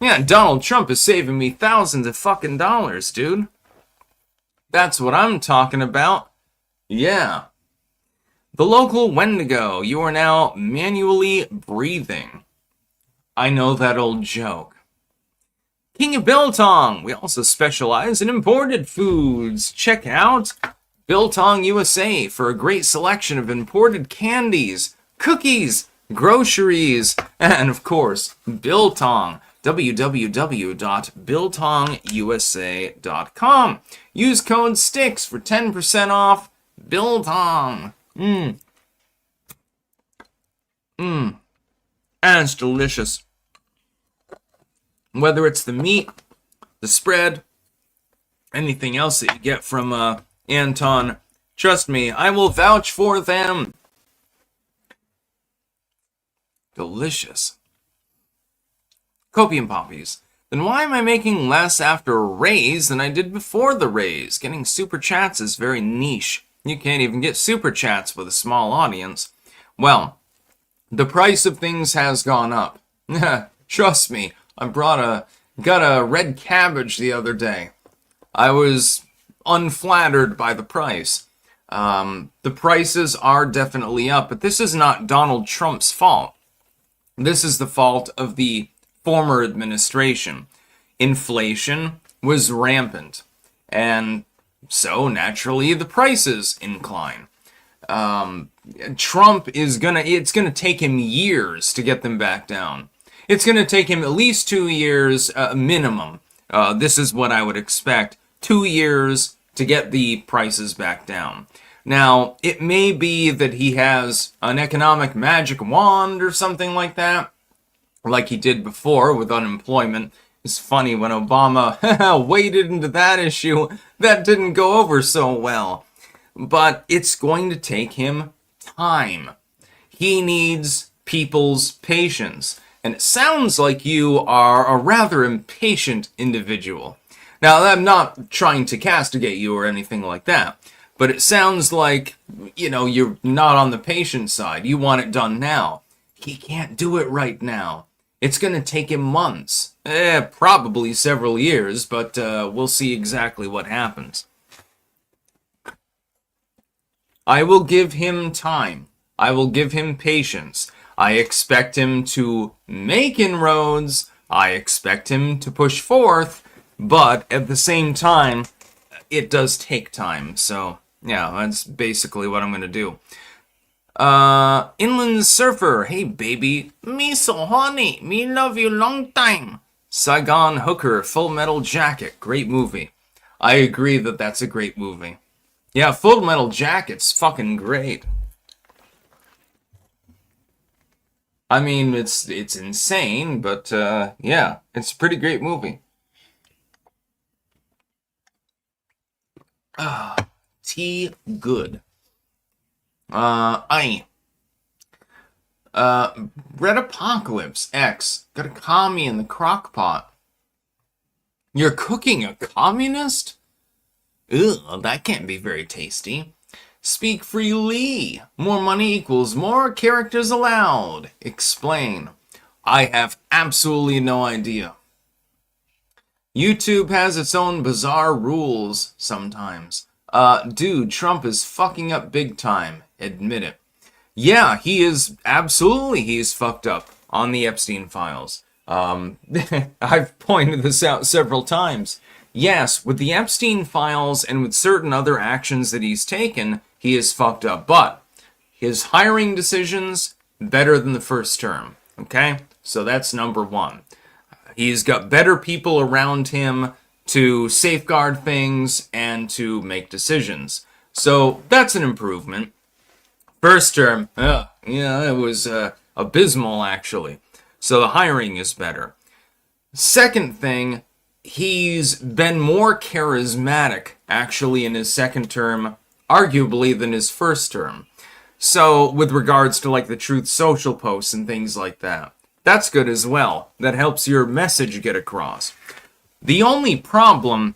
Yeah, Donald Trump is saving me thousands of fucking dollars, dude. That's what I'm talking about. Yeah. The local Wendigo, you are now manually breathing. I know that old joke. King of Biltong, we also specialize in imported foods. Check out Biltong USA for a great selection of imported candies, cookies, groceries, and of course, Biltong. www.biltongusa.com. Use code STICKS for 10% off Biltong. And it's delicious. Whether it's the meat, the spread, anything else that you get from Anton, trust me, I will vouch for them. Delicious. Copium poppies. Then why am I making less after a raise than I did before the raise? Getting super chats is very niche. You can't even get super chats with a small audience. Well, the price of things has gone up. Trust me, got a red cabbage the other day. I was unflattered by the price. The prices are definitely up, but this is not Donald Trump's fault. This is the fault of the former administration. Inflation was rampant, and so naturally the prices incline. Trump it's gonna take him years to get them back down. It's gonna take him at least 2 years minimum. This is what I would expect. 2 years to get the prices back down. Now, it may be that he has an economic magic wand or something like that, like he did before with unemployment. It's funny, when Obama waded into that issue, that didn't go over so well. But it's going to take him time. He needs people's patience. And it sounds like you are a rather impatient individual. Now, I'm not trying to castigate you or anything like that, but it sounds like, you're not on the patient side. You want it done now. He can't do it right now. It's going to take him months, probably several years, but we'll see exactly what happens. I will give him time. I will give him patience. I expect him to make inroads. I expect him to push forth, but at the same time, it does take time. So, yeah, that's basically what I'm going to do. Inland Surfer, hey baby, me so honey, me love you long time. Saigon Hooker, Full Metal Jacket, great movie. I agree that that's a great movie. Yeah, Full Metal Jacket's fucking great. I mean, it's insane, but yeah, it's a pretty great movie. Tea good. Red Apocalypse X, got a commie in the crock pot. You're cooking a communist? Ugh, that can't be very tasty. Speak freely. More money equals more characters allowed. Explain. I have absolutely no idea. YouTube has its own bizarre rules sometimes. Dude, Trump is fucking up big time. Admit it. Yeah, he is fucked up on the Epstein files. I've pointed this out several times. Yes, with the Epstein files and with certain other actions that he's taken, he is fucked up. But his hiring decisions, better than the first term. Okay? So that's number one. He's got better people around him to safeguard things and to make decisions. So that's an improvement. First term, it was abysmal, actually. So the hiring is better. Second thing, he's been more charismatic, actually, in his second term, arguably, than his first term. So, with regards to, like, the Truth Social posts and things like that. That's good as well. That helps your message get across. The only problem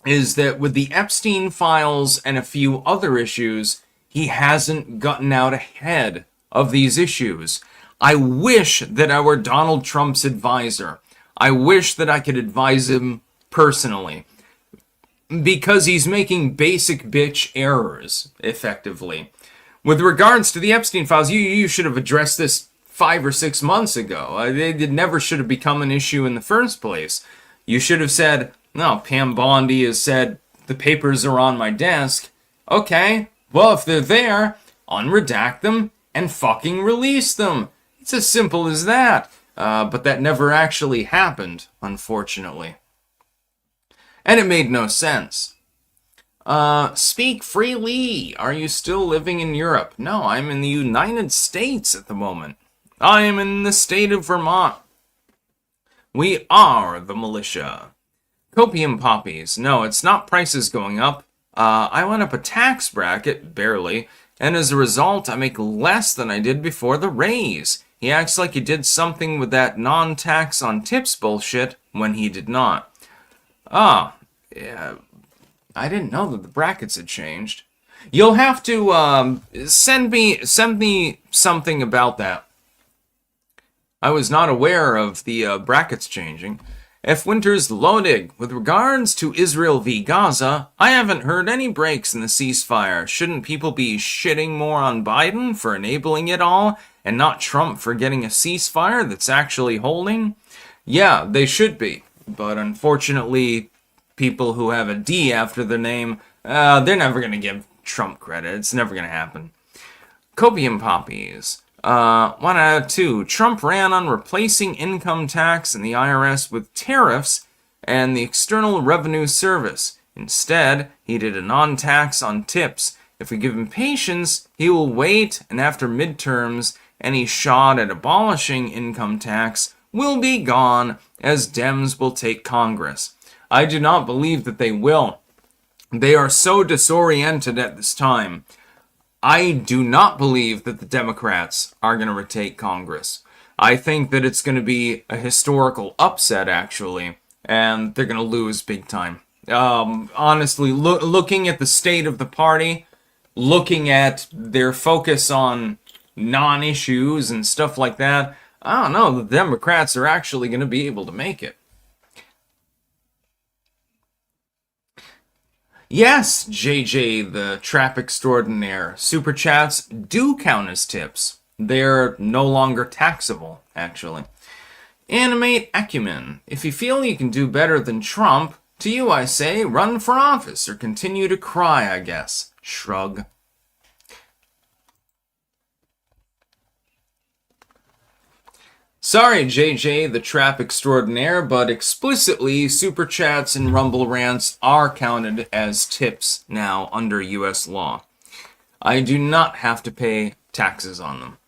is that with the Epstein files and a few other issues, he hasn't gotten out ahead of these issues. I wish that I were Donald Trump's advisor. I wish that I could advise him personally, because he's making basic bitch errors, effectively. With regards to the Epstein files, you should have addressed this 5 or 6 months ago. It never should have become an issue in the first place. You should have said, no, Pam Bondi has said, the papers are on my desk. Okay, well, if they're there, unredact them and fucking release them. It's as simple as that. But that never actually happened, unfortunately. And it made no sense. Speak freely. Are you still living in Europe? No, I'm in the United States at the moment. I am in the state of Vermont. We are the militia. Copium poppies. No, it's not prices going up. I went up a tax bracket, barely, and as a result, I make less than I did before the raise. He acts like he did something with that non-tax on tips bullshit when he did not. Yeah, I didn't know that the brackets had changed. You'll have to send me something about that. I was not aware of the brackets changing. F. Winters loaded. With regards to Israel v. Gaza, I haven't heard any breaks in the ceasefire. Shouldn't people be shitting more on Biden for enabling it all, and not Trump for getting a ceasefire that's actually holding? Yeah, they should be. But unfortunately, people who have a D after their name, they're never going to give Trump credit. It's never going to happen. Copium poppies. 1 out of 2. Trump ran on replacing income tax and the IRS with tariffs and the External Revenue Service. Instead, he did a non-tax on tips. If we give him patience, he will wait, and after midterms, any shot at abolishing income tax will be gone, as Dems will take Congress. I do not believe that they will. They are so disoriented at this time. I do not believe that the Democrats are going to retake Congress. I think that it's going to be a historical upset, actually, and they're going to lose big time. Honestly, looking at the state of the party, looking at their focus on non-issues and stuff like that, I don't know, the Democrats are actually going to be able to make it. Yes, JJ, the trap extraordinaire. Super chats do count as tips. They're no longer taxable, actually. Animate acumen. If you feel you can do better than Trump, to you I say, run for office or continue to cry, I guess. Shrug. Sorry, JJ, the trap extraordinaire, but explicitly, super chats and rumble rants are counted as tips now under U.S. law. I do not have to pay taxes on them.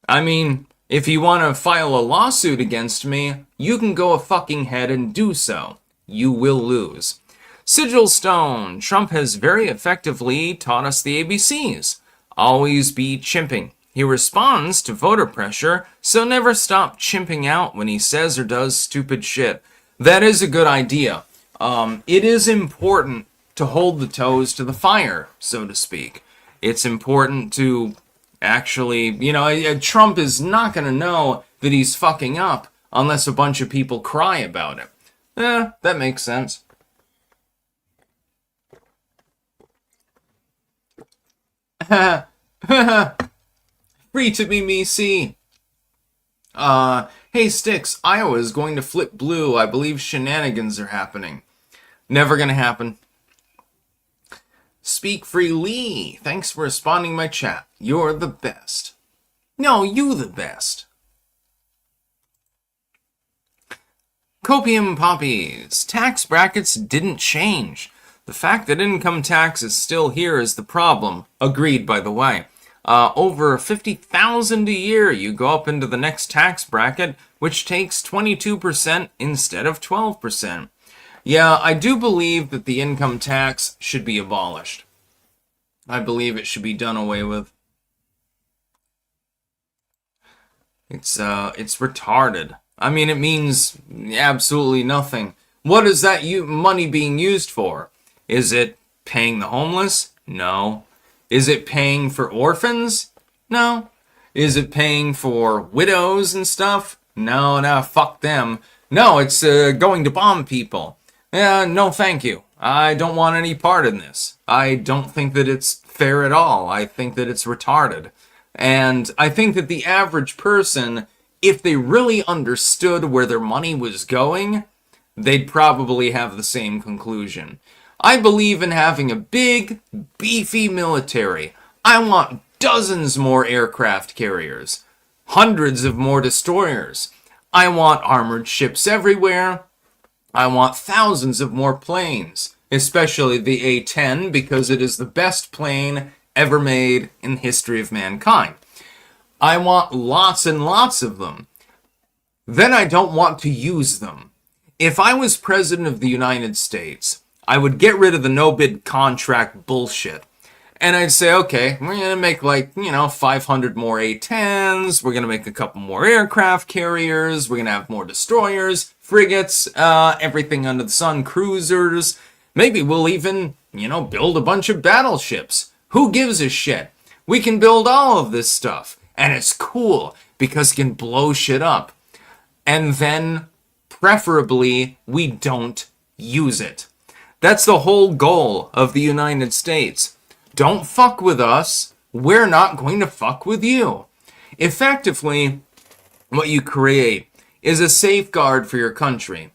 I mean, if you want to file a lawsuit against me, you can go a fucking head and do so. You will lose. Sigil Stone, Trump has very effectively taught us the ABCs. Always be chimping. He responds to voter pressure, so never stop chimping out when he says or does stupid shit. That is a good idea. It is important to hold the toes to the fire, so to speak. It's important to actually, Trump is not going to know that he's fucking up unless a bunch of people cry about it. That makes sense. Free to be me, see. Hey, Sticks, Iowa is going to flip blue. I believe shenanigans are happening. Never gonna happen. Speak freely. Thanks for responding my chat. You're the best. No, you the best. Copium poppies. Tax brackets didn't change. The fact that income tax is still here is the problem. Agreed, by the way. Over $50,000 a year, you go up into the next tax bracket, which takes 22% instead of 12%. Yeah, I do believe that the income tax should be abolished. I believe it should be done away with. It's retarded. I mean, it means absolutely nothing. What is that money being used for? Is it paying the homeless? No. Is it paying for orphans? No. Is it paying for widows and stuff? No, fuck them. No, it's going to bomb people. No, thank you. I don't want any part in this. I don't think that it's fair at all. I think that it's retarded. And I think that the average person, if they really understood where their money was going, they'd probably have the same conclusion. I believe in having a big, beefy military. I want dozens more aircraft carriers, hundreds of more destroyers. I want armored ships everywhere. I want thousands of more planes, especially the A-10, because it is the best plane ever made in the history of mankind. I want lots and lots of them. Then I don't want to use them. If I was president of the United States, I would get rid of the no-bid contract bullshit. And I'd say, okay, we're going to make 500 more A-10s, we're going to make a couple more aircraft carriers, we're going to have more destroyers, frigates, everything under the sun, cruisers. Maybe we'll even, build a bunch of battleships. Who gives a shit? We can build all of this stuff. And it's cool because it can blow shit up. And then, preferably, we don't use it. That's the whole goal of the United States. Don't fuck with us. We're not going to fuck with you. Effectively, what you create is a safeguard for your country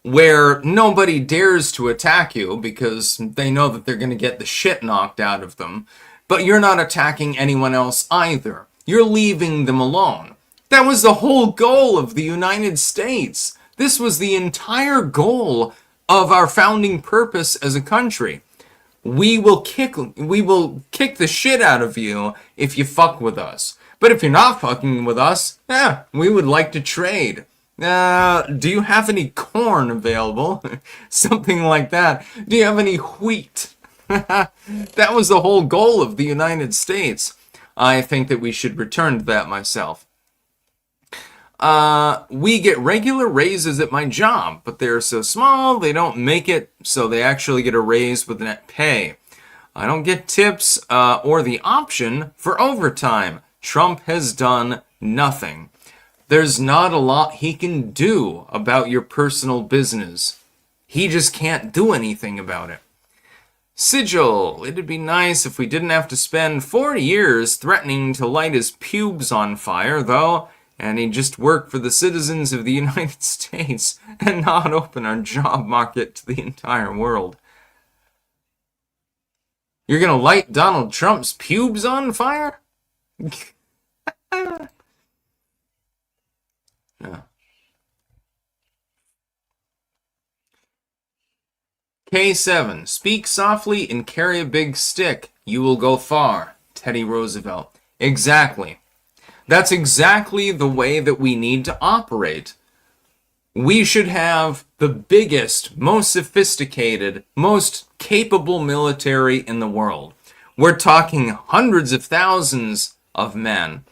where nobody dares to attack you because they know that they're going to get the shit knocked out of them. But you're not attacking anyone else either. You're leaving them alone. That was the whole goal of the United States. This was the entire goal of our founding purpose as a country. We will kick the shit out of you if you fuck with us. But if you're not fucking with us, we would like to trade. Do you have any corn available? Something like that. Do you have any wheat? That was the whole goal of the United States. I think that we should return to that myself. We get regular raises at my job, but they're so small they don't make it so they actually get a raise with net pay. I don't get tips or the option for overtime. Trump has done nothing. There's not a lot he can do about your personal business. He just can't do anything about it. Sigil, it'd be nice if we didn't have to spend 4 years threatening to light his pubes on fire, though, and he'd just work for the citizens of the United States and not open our job market to the entire world. You're gonna light Donald Trump's pubes on fire? No. K7, speak softly and carry a big stick. You will go far. Teddy Roosevelt. Exactly. That's exactly the way that we need to operate. We should have the biggest, most sophisticated, most capable military in the world. We're talking hundreds of thousands of men.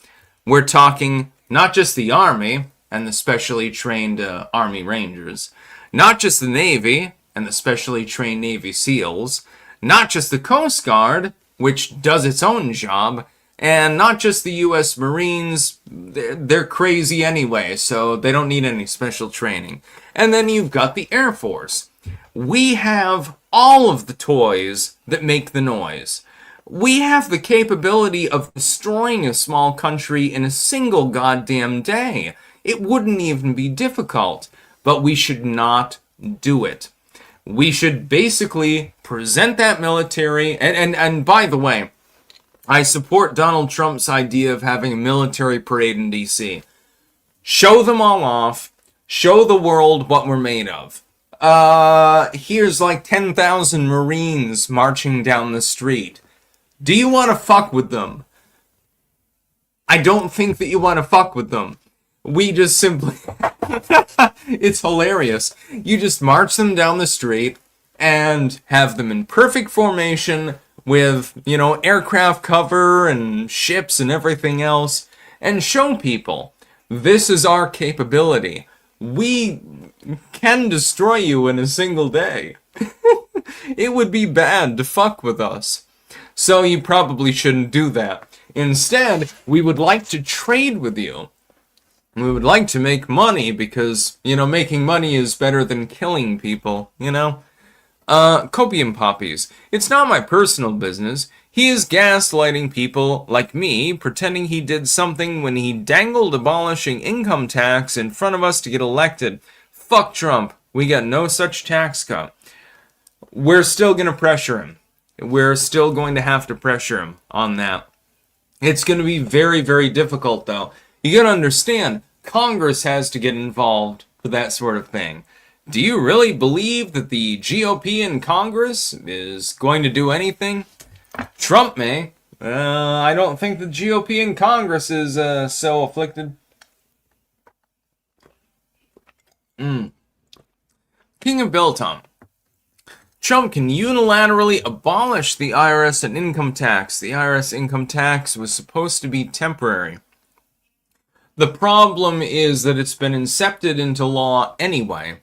We're talking not just the Army and the specially trained Army Rangers, not just the Navy and the specially trained Navy SEALs, not just the Coast Guard, which does its own job, and not just the U.S. Marines. They're crazy anyway, so they don't need any special training. And then you've got the Air Force. We have all of the toys that make the noise. We have the capability of destroying a small country in a single goddamn day. It wouldn't even be difficult, but we should not do it. We should basically present that military, and by the way, I support Donald Trump's idea of having a military parade in D.C. Show them all off. Show the world what we're made of. Here's 10,000 Marines marching down the street. Do you want to fuck with them? I don't think that you want to fuck with them. We just simply... It's hilarious. You just march them down the street and have them in perfect formation with, aircraft cover and ships and everything else, and show people, this is our capability. We can destroy you in a single day. It would be bad to fuck with us. So you probably shouldn't do that. Instead, we would like to trade with you. We would like to make money because, making money is better than killing people, Copium poppies. It's not my personal business. He is gaslighting people like me, pretending he did something when he dangled abolishing income tax in front of us to get elected. Fuck Trump. We got no such tax cut. We're still going to pressure him. We're still going to have to pressure him on that. It's going to be very, very difficult, though. You got to understand, Congress has to get involved for that sort of thing. Do you really believe that the GOP in Congress is going to do anything? Trump may. I don't think the GOP in Congress is so afflicted. King of Biltong. Trump can unilaterally abolish the IRS and income tax. The IRS income tax was supposed to be temporary. The problem is that it's been incepted into law anyway.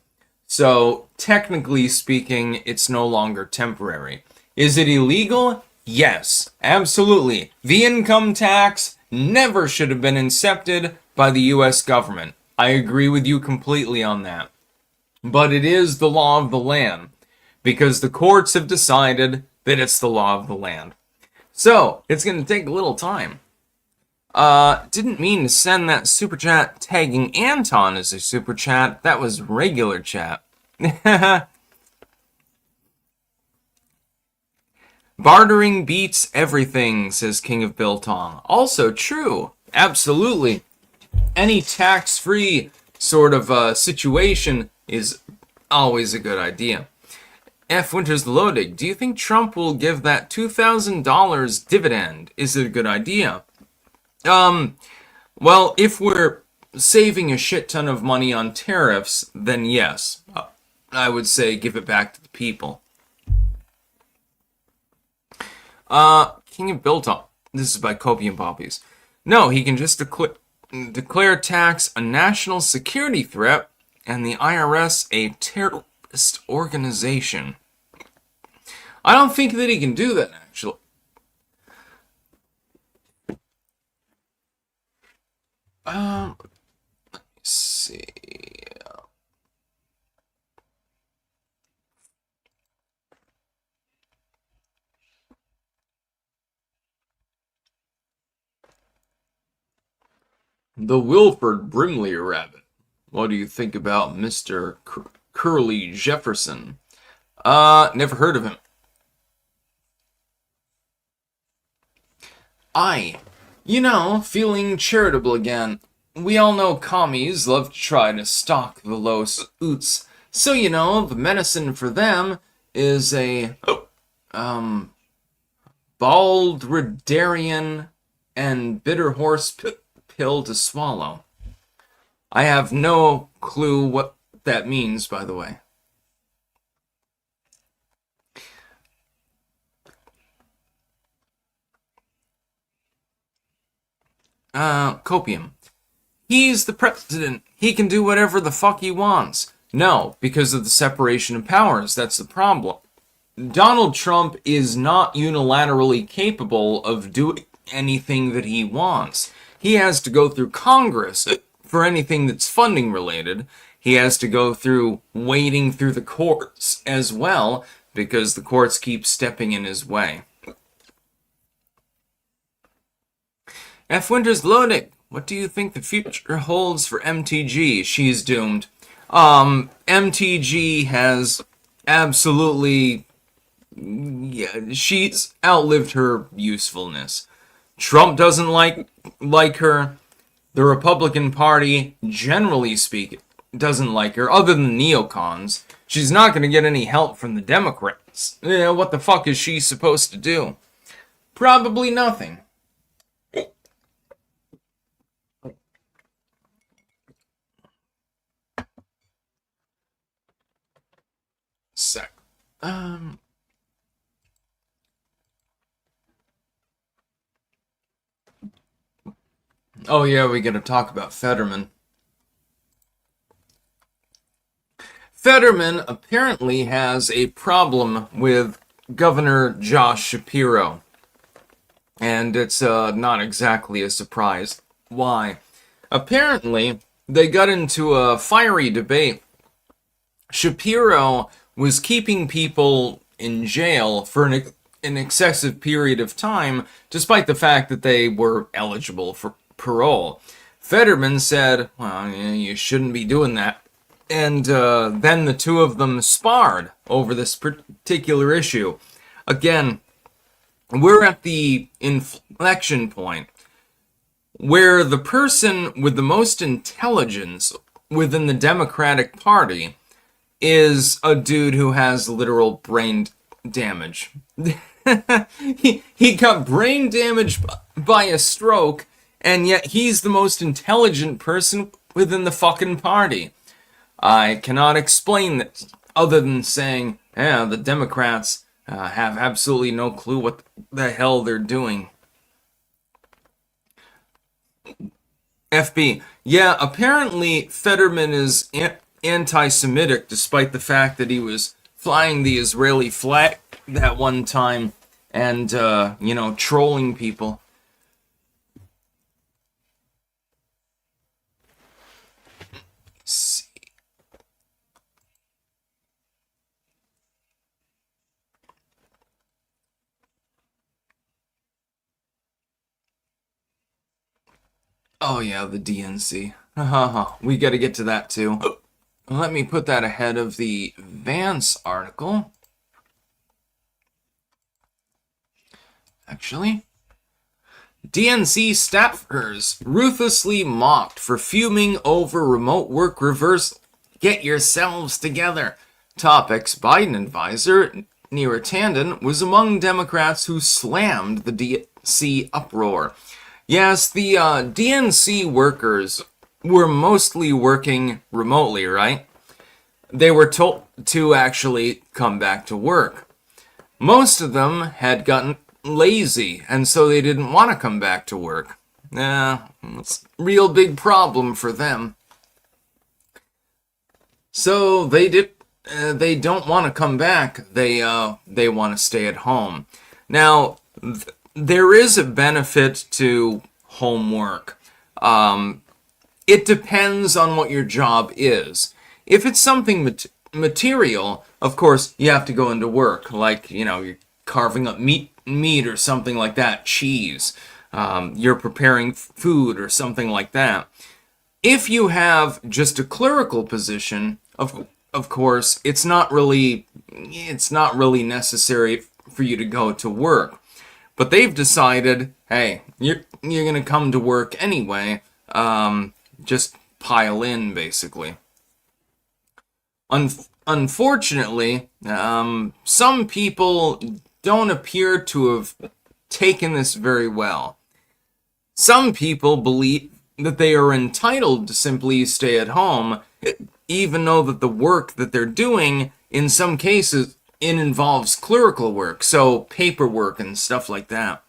So, technically speaking, it's no longer temporary. Is it illegal? Yes, absolutely. The income tax never should have been incepted by the US government. I agree with you completely on that. But it is the law of the land, because the courts have decided that it's the law of the land. So, it's going to take a little time. Didn't mean to send that super chat tagging Anton as a super chat. That was regular chat. Bartering beats everything, says King of Biltong. Also true. Absolutely. Any tax-free sort of situation is always a good idea. F. Winters Lodig. Do you think Trump will give that $2,000 dividend? Is it a good idea? Well, if we're saving a shit ton of money on tariffs, then yes. I would say give it back to the people. King of Biltong. This is by Copium Poppies. No, he can just declare tax a national security threat and the IRS a terrorist organization. I don't think that he can do that, actually. Let me see. The Wilford Brimley Rabbit. What do you think about Mr. Curly Jefferson? Never heard of him. Feeling charitable again. We all know commies love to try to stalk the Los Oots. So, the medicine for them is a, Baldridarian and bitter horse pill to swallow. I have no clue what that means, by the way. Copium. He's the president. He can do whatever the fuck he wants. No, because of the separation of powers. That's the problem. Donald Trump is not unilaterally capable of doing anything that he wants. He has to go through Congress for anything that's funding related. He has to go through wading through the courts as well, because the courts keep stepping in his way. F. Winters Loading. What do you think the future holds for MTG? She's doomed. MTG has absolutely... Yeah, she's outlived her usefulness. Trump doesn't like her. The Republican Party, generally speaking, doesn't like her, other than neocons. She's not going to get any help from the Democrats. What the fuck is she supposed to do? Probably nothing. Sec. Oh yeah, we gotta talk about Fetterman. Fetterman apparently has a problem with Governor Josh Shapiro. And it's not exactly a surprise. Why? Apparently, they got into a fiery debate. Shapiro was keeping people in jail for an excessive period of time, despite the fact that they were eligible for parole. Fetterman said, well, you shouldn't be doing that. And then the two of them sparred over this particular issue. Again, we're at the inflection point where the person with the most intelligence within the Democratic Party is a dude who has literal brain damage. he got brain damage by a stroke, and yet he's the most intelligent person within the fucking party. I cannot explain this other than saying, yeah, the Democrats have absolutely no clue what the hell they're doing. FB. Yeah, apparently Fetterman is anti-Semitic, despite the fact that he was flying the Israeli flag that one time and, trolling people. Let's see. Oh yeah, the DNC. We gotta get to that too. Let me put that ahead of the Vance article. Actually, DNC staffers ruthlessly mocked for fuming over remote work reversal. Get yourselves together. Topics. Biden advisor Neera Tanden was among Democrats who slammed the DNC uproar. Yes, the DNC workers were mostly working remotely, right? They were told to actually come back to work. Most of them had gotten lazy, and so they didn't want to come back to work. It's a real big problem for them. So they don't want to come back. They want to stay at home. Now, there is a benefit to homework. It depends on what your job is. If it's something material, of course, you have to go into work. Like, you're carving up meat or something like that, cheese. You're preparing food or something like that. If you have just a clerical position, of course, it's not really necessary for you to go to work. But they've decided, hey, you're gonna come to work anyway. Just pile in, basically. Unfortunately, some people don't appear to have taken this very well. Some people believe that they are entitled to simply stay at home, even though that the work that they're doing, in some cases, it involves clerical work, so paperwork and stuff like that.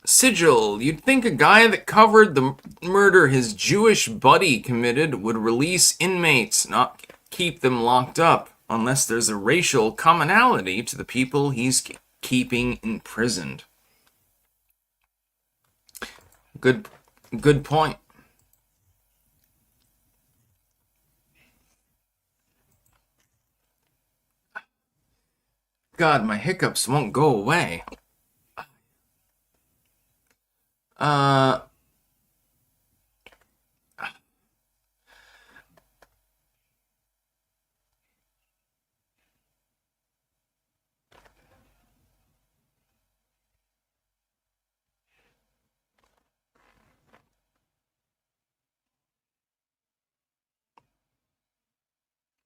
Sigil, you'd think a guy that covered the murder his Jewish buddy committed would release inmates, not keep them locked up, unless there's a racial commonality to the people he's keeping imprisoned. Good point. God, my hiccups won't go away.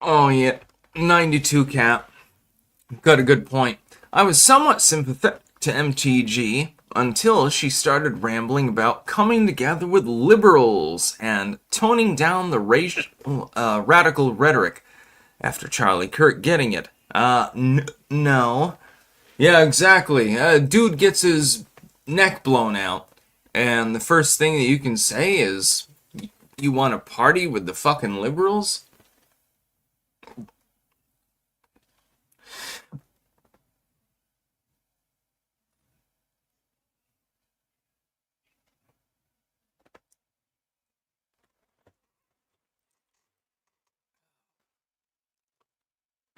Oh yeah, 92 cat. Got a good point. I was somewhat sympathetic to MTG until she started rambling about coming together with liberals and toning down the radical rhetoric after Charlie Kirk getting it. No. Yeah, exactly. Dude gets his neck blown out, and the first thing that you can say is, you want to party with the fucking liberals?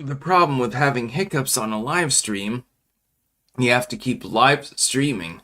The problem with having hiccups on a live stream, you have to keep live streaming.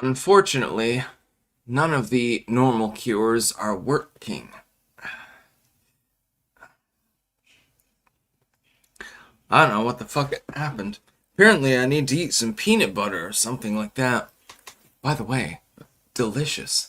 Unfortunately, none of the normal cures are working. I don't know what the fuck happened. Apparently I need to eat some peanut butter or something like that. By the way, delicious.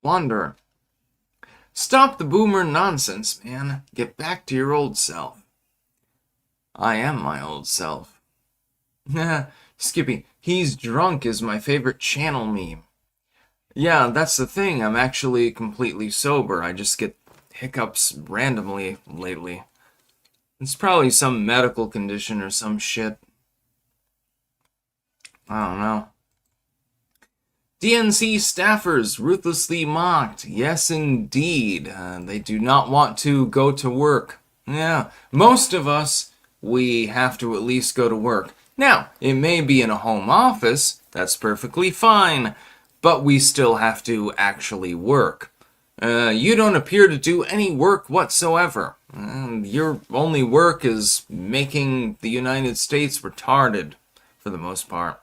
Wanderer. Stop the boomer nonsense, man. Get back to your old self. I am my old self. Skippy, he's drunk is my favorite channel meme. Yeah, that's the thing. I'm actually completely sober. I just get hiccups randomly lately. It's probably some medical condition or some shit. I don't know. DNC staffers ruthlessly mocked. Yes, indeed. They do not want to go to work. Yeah, most of us, we have to at least go to work. Now, it may be in a home office. That's perfectly fine. But we still have to actually work. You don't appear to do any work whatsoever. Your only work is making the United States retarded, for the most part.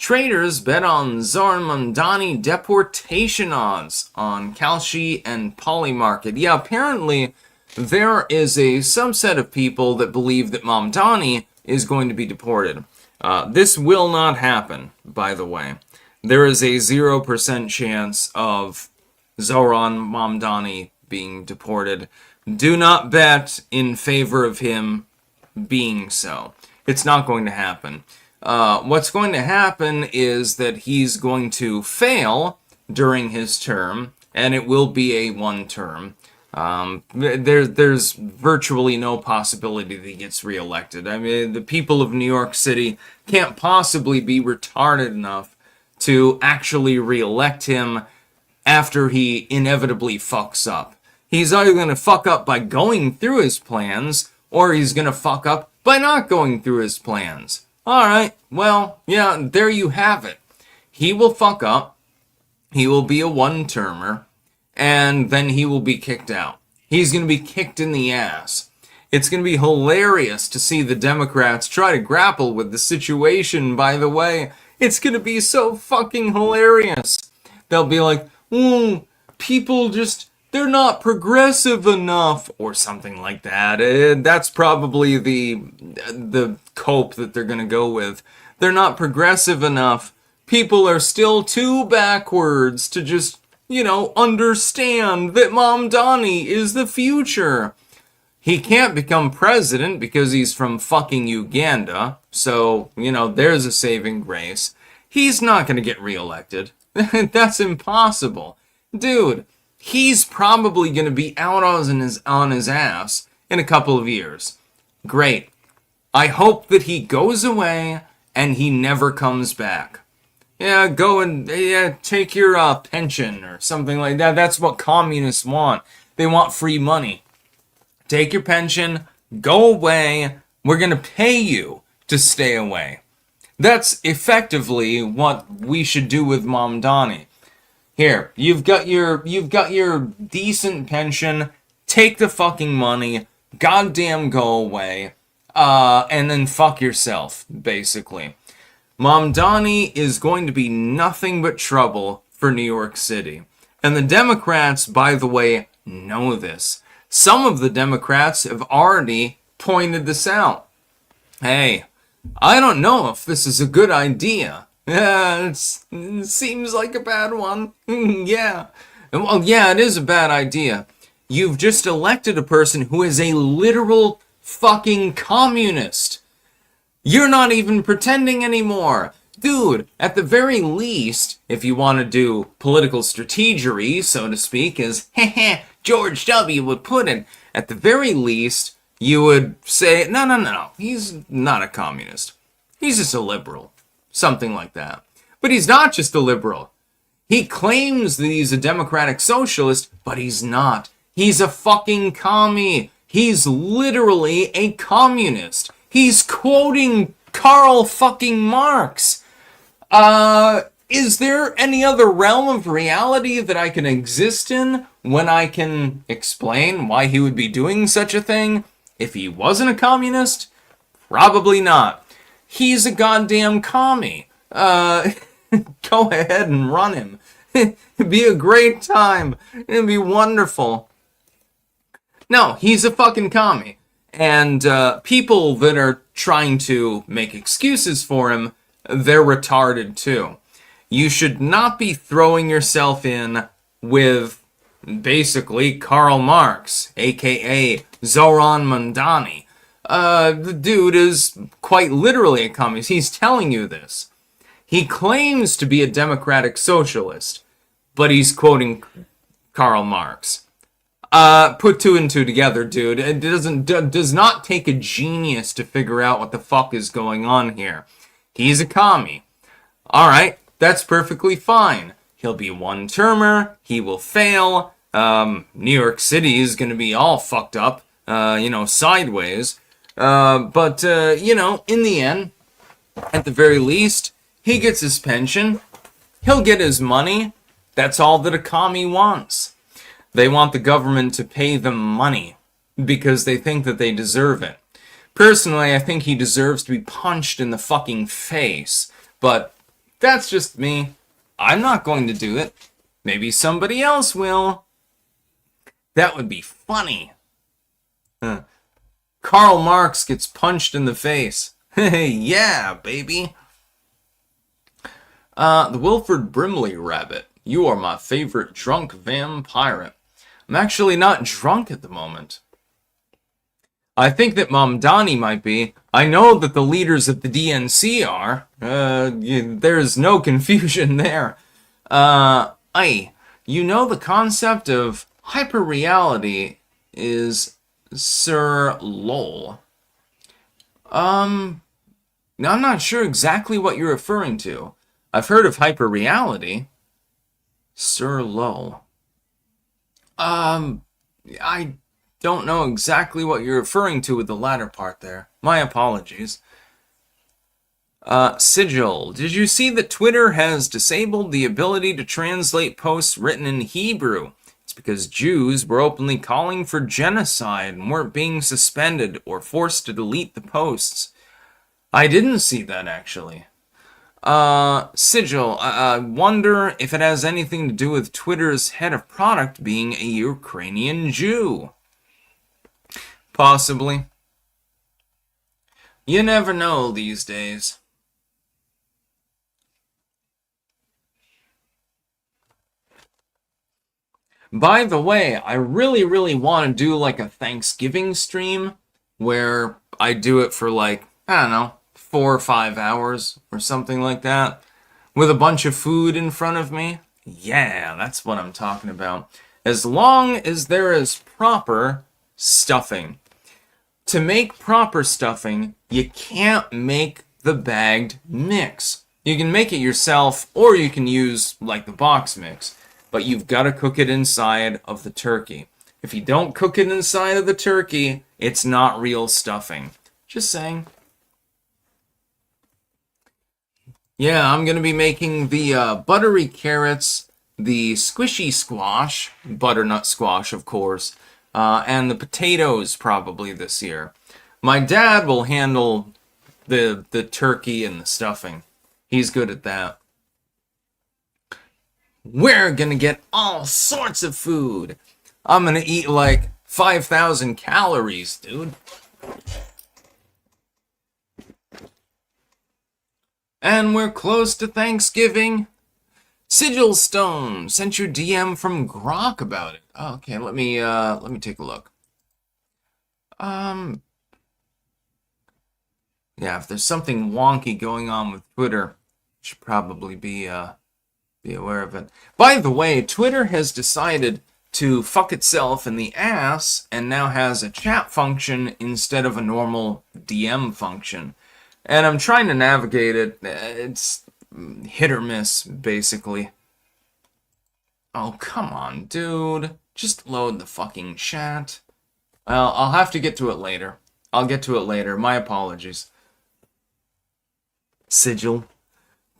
Traders bet on Zoran Mamdani deportation odds on Kalshi and Polymarket. Yeah, apparently there is a subset of people that believe that Mamdani is going to be deported. This will not happen, by the way. There is a 0% chance of Zoran Mamdani being deported. Do not bet in favor of him being so. It's not going to happen. What's going to happen is that he's going to fail during his term, and it will be a one term. There's virtually no possibility that he gets reelected. I mean, the people of New York City can't possibly be retarded enough to actually reelect him after he inevitably fucks up. He's either going to fuck up by going through his plans, or he's going to fuck up by not going through his plans. Alright, well, yeah, there you have it. He will fuck up, he will be a one-termer, and then he will be kicked out. He's going to be kicked in the ass. It's going to be hilarious to see the Democrats try to grapple with the situation, by the way. It's going to be so fucking hilarious. They'll be like, people just, they're not progressive enough, or something like that. That's probably the cope that they're going to go with. They're not progressive enough. People are still too backwards to just, understand that Mamdani is the future. He can't become president because he's from fucking Uganda. So, there's a saving grace. He's not going to get reelected. That's impossible. Dude, he's probably going to be out on his ass in a couple of years. Great. I hope that he goes away and he never comes back. Yeah, go and take your pension or something like that. That's what communists want. They want free money. Take your pension, go away. We're going to pay you to stay away. That's effectively what we should do with Mamdani. Here, you've got your decent pension. take the fucking money, goddamn go away, and then fuck yourself, basically. Mamdani is going to be nothing but trouble for New York City. And the Democrats, by the way, know this. Some of the Democrats have already pointed this out. Hey, I don't know if this is a good idea. Yeah, it seems like a bad one. Yeah. Well, yeah, it is a bad idea. You've just elected a person who is a literal fucking communist. You're not even pretending anymore. Dude, at the very least, if you want to do political strategery, so to speak, as George W. would put it, at the very least, you would say, no, he's not a communist. He's just a liberal. Something like that. But he's not just a liberal. He claims that he's a democratic socialist, but he's not. He's a fucking commie. He's literally a communist. He's quoting Karl fucking Marx. Is there any other realm of reality that I can exist in when I can explain why he would be doing such a thing? If he wasn't a communist? Probably not. He's a goddamn commie. Go ahead and run him. It'd be a great time. It'd be wonderful. No, he's a fucking commie. And people that are trying to make excuses for him, they're retarded too. You should not be throwing yourself in with basically Karl Marx, aka Zoran Mamdani. The dude is quite literally a communist. He's telling you this. He claims to be a democratic socialist, but he's quoting Karl Marx. Put two and two together, dude. It does not take a genius to figure out what the fuck is going on here. He's a commie. Alright, that's perfectly fine. He'll be one-termer. He will fail. New York City is going to be all fucked up, sideways. But in the end, at the very least, he gets his pension. He'll get his money. That's all that a commie wants. They want the government to pay them money because they think that they deserve it. Personally, I think he deserves to be punched in the fucking face. But that's just me. I'm not going to do it. Maybe somebody else will. That would be funny. Karl Marx gets punched in the face. Yeah, baby. The Wilford Brimley rabbit. You are my favorite drunk vampire. I'm actually not drunk at the moment. I think that Mamdani might be. I know that the leaders of the DNC are. There's no confusion there. You know the concept of hyperreality is Sir Lowell. I'm not sure exactly what you're referring to. I've heard of hyperreality. Sir Lowell. I don't know exactly what you're referring to with the latter part there. My apologies. Sigil, did you see that Twitter has disabled the ability to translate posts written in Hebrew? It's because Jews were openly calling for genocide and weren't being suspended or forced to delete the posts. I didn't see that, actually. Sigil, I wonder if it has anything to do with Twitter's head of product being a Ukrainian Jew. Possibly. You never know these days. By the way, I really want to do like a Thanksgiving stream where I do it for like, I don't know, 4 or 5 hours or something like that with a bunch of food in front of me. Yeah, that's what I'm talking about. As long as there is proper stuffing. To make proper stuffing, you can't make the bagged mix. You can make it yourself or you can use like the box mix. But you've got to cook it inside of the turkey. If you don't cook it inside of the turkey, it's not real stuffing. Just saying. Yeah, I'm going to be making the buttery carrots, the squishy squash, butternut squash, of course, and the potatoes probably this year. My dad will handle the turkey and the stuffing. He's good at that. We're gonna get all sorts of food. I'm gonna eat like 5,000 calories, dude. And we're close to Thanksgiving. Sigil Stone sent you DM from Grok about it. Oh, okay, let me take a look. Yeah, if there's something wonky going on with Twitter, should probably be aware of it. By the way, Twitter has decided to fuck itself in the ass and now has a chat function instead of a normal DM function. And I'm trying to navigate it. It's hit or miss, basically. Oh, come on, dude. Just load the fucking chat. Well, I'll have to get to it later. I'll get to it later. My apologies. Sigil.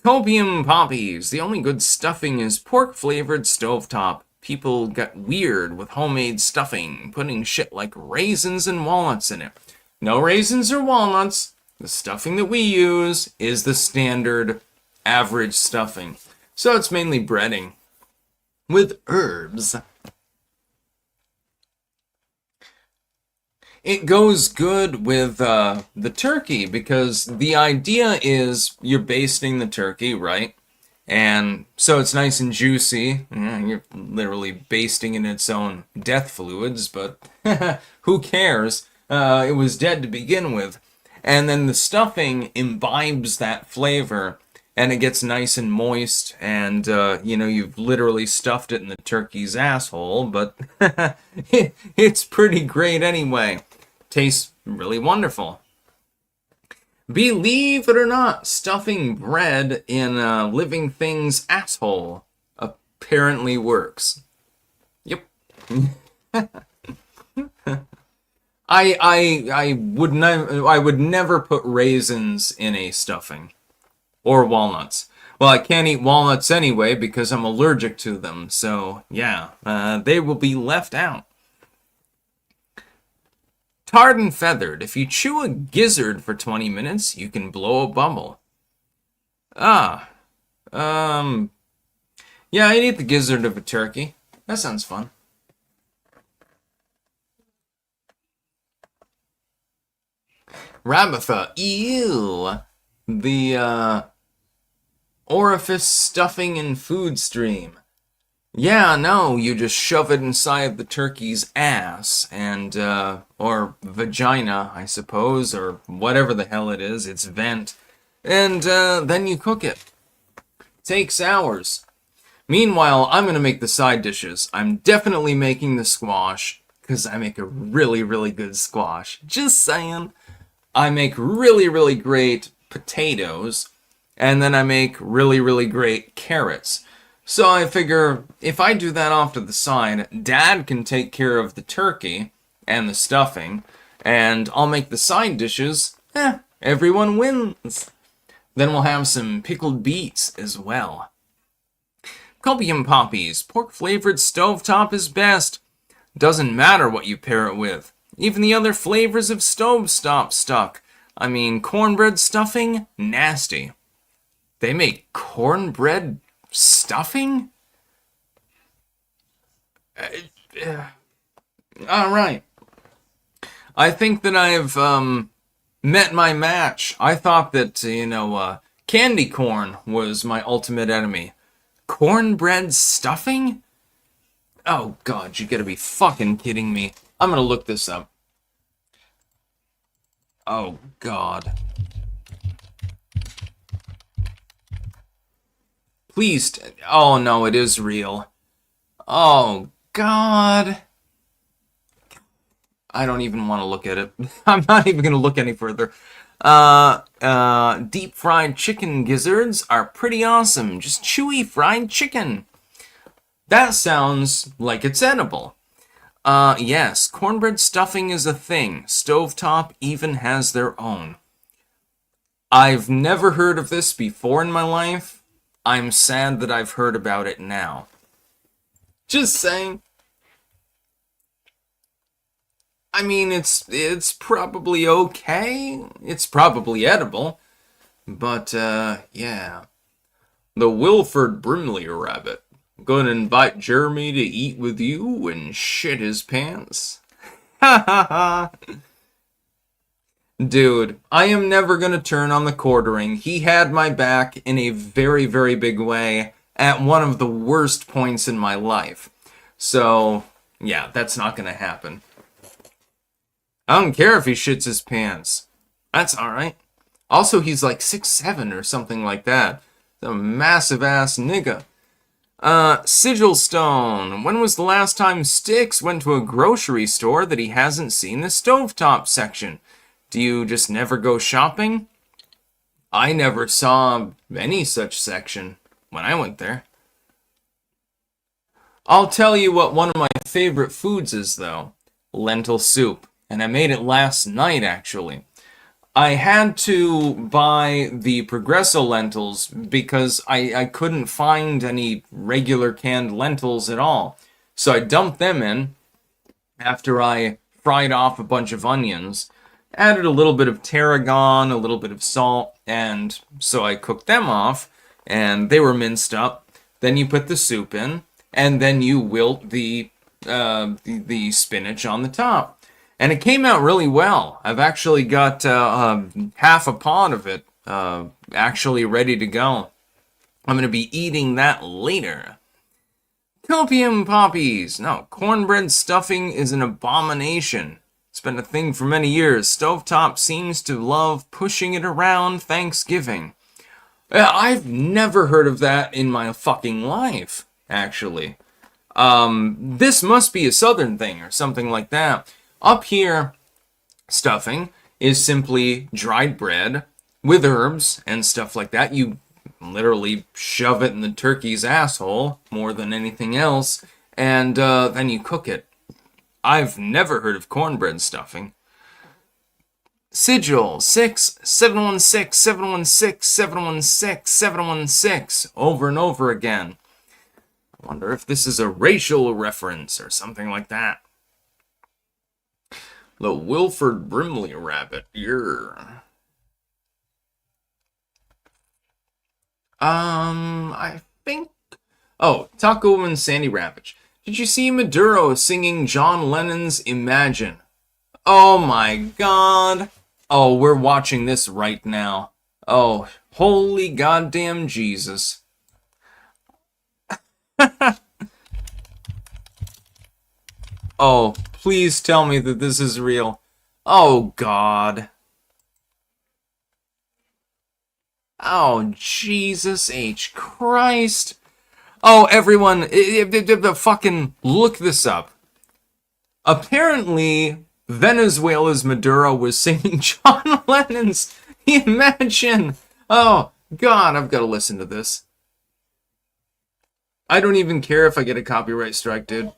Copium poppies. The only good stuffing is pork-flavored stovetop. People got weird with homemade stuffing, putting shit like raisins and walnuts in it. No raisins or walnuts. The stuffing that we use is the standard average stuffing. So it's mainly breading with herbs. It goes good with the turkey because the idea is you're basting the turkey, right? And so it's nice and juicy. You're literally basting in its own death fluids, but who cares? It was dead to begin with. And then the stuffing imbibes that flavor, and it gets nice and moist, and, you've literally stuffed it in the turkey's asshole, but it's pretty great anyway. Tastes really wonderful. Believe it or not, stuffing bread in a living thing's asshole apparently works. Yep. I would never put raisins in a stuffing. Or walnuts. Well, I can't eat walnuts anyway because I'm allergic to them. So, yeah, they will be left out. Tarred and feathered. If you chew a gizzard for 20 minutes, you can blow a bubble. Yeah, I'd eat the gizzard of a turkey. That sounds fun. Rabatha. Ew. The, orifice stuffing and food stream. Yeah, no, you just shove it inside the turkey's ass, and, or vagina, I suppose, or whatever the hell it is, its vent, and, then you cook it. Takes hours. Meanwhile, I'm gonna make the side dishes. I'm definitely making the squash, because I make a really, really good squash. Just saying. I make really, really great potatoes, and then I make really, really great carrots. So I figure if I do that off to the side, Dad can take care of the turkey and the stuffing, and I'll make the side dishes. Everyone wins. Then we'll have some pickled beets as well. Copium poppies. Pork-flavored stovetop is best. Doesn't matter what you pair it with. Even the other flavors of stovetop stuck. I mean, cornbread stuffing? Nasty. They make cornbread stuffing? Alright. I think that I've met my match. I thought that, candy corn was my ultimate enemy. Cornbread stuffing? Oh god, you gotta be fucking kidding me. I'm gonna look this up. Oh god. Please. Oh no, it is real. Oh god. I don't even want to look at it. I'm not even going to look any further. Deep fried chicken gizzards are pretty awesome. Just chewy fried chicken. That sounds like it's edible. Yes, cornbread stuffing is a thing. Stovetop even has their own. I've never heard of this before in my life. I'm sad that I've heard about it now. Just saying. I mean, it's probably okay. It's probably edible. But, yeah. The Wilford Brimley rabbit. Gonna invite Jeremy to eat with you and shit his pants? Ha ha ha. Dude, I am never gonna turn on the quartering. He had my back in a very, very big way at one of the worst points in my life. So, yeah, that's not gonna happen. I don't care if he shits his pants. That's alright. Also, he's like 6'7" or something like that. A massive ass nigga. Sigil Stone. When was the last time Styx went to a grocery store that he hasn't seen the stovetop section? Do you just never go shopping? I never saw any such section when I went there. I'll tell you what one of my favorite foods is, though. Lentil soup. And I made it last night, actually. I had to buy the Progresso lentils because I couldn't find any regular canned lentils at all. So I dumped them in after I fried off a bunch of onions, added a little bit of tarragon, a little bit of salt, and so I cooked them off, and they were minced up. Then you put the soup in, and then you wilt the spinach on the top. And it came out really well. I've actually got half a pot of it actually ready to go. I'm going to be eating that later. Copium poppies. No, cornbread stuffing is an abomination. It's been a thing for many years. Stovetop seems to love pushing it around Thanksgiving. I've never heard of that in my fucking life, actually. This must be a southern thing or something like that. Up here, stuffing is simply dried bread with herbs and stuff like that. You literally shove it in the turkey's asshole more than anything else, and then you cook it. I've never heard of cornbread stuffing. Sigil 6 716 716 716 716 over and over again. I wonder if this is a racial reference or something like that. The Wilford Brimley rabbit. I think. Oh, Taco Woman Sandy Ravage. Did you see Maduro singing John Lennon's Imagine? Oh my god. Oh, we're watching this right now. Oh, holy goddamn Jesus. Oh, please tell me that this is real. Oh, God. Oh, Jesus H. Christ. Oh, everyone, fucking look this up. Apparently, Venezuela's Maduro was singing John Lennon's Imagine. Oh, God, I've got to listen to this. I don't even care if I get a copyright strike, dude.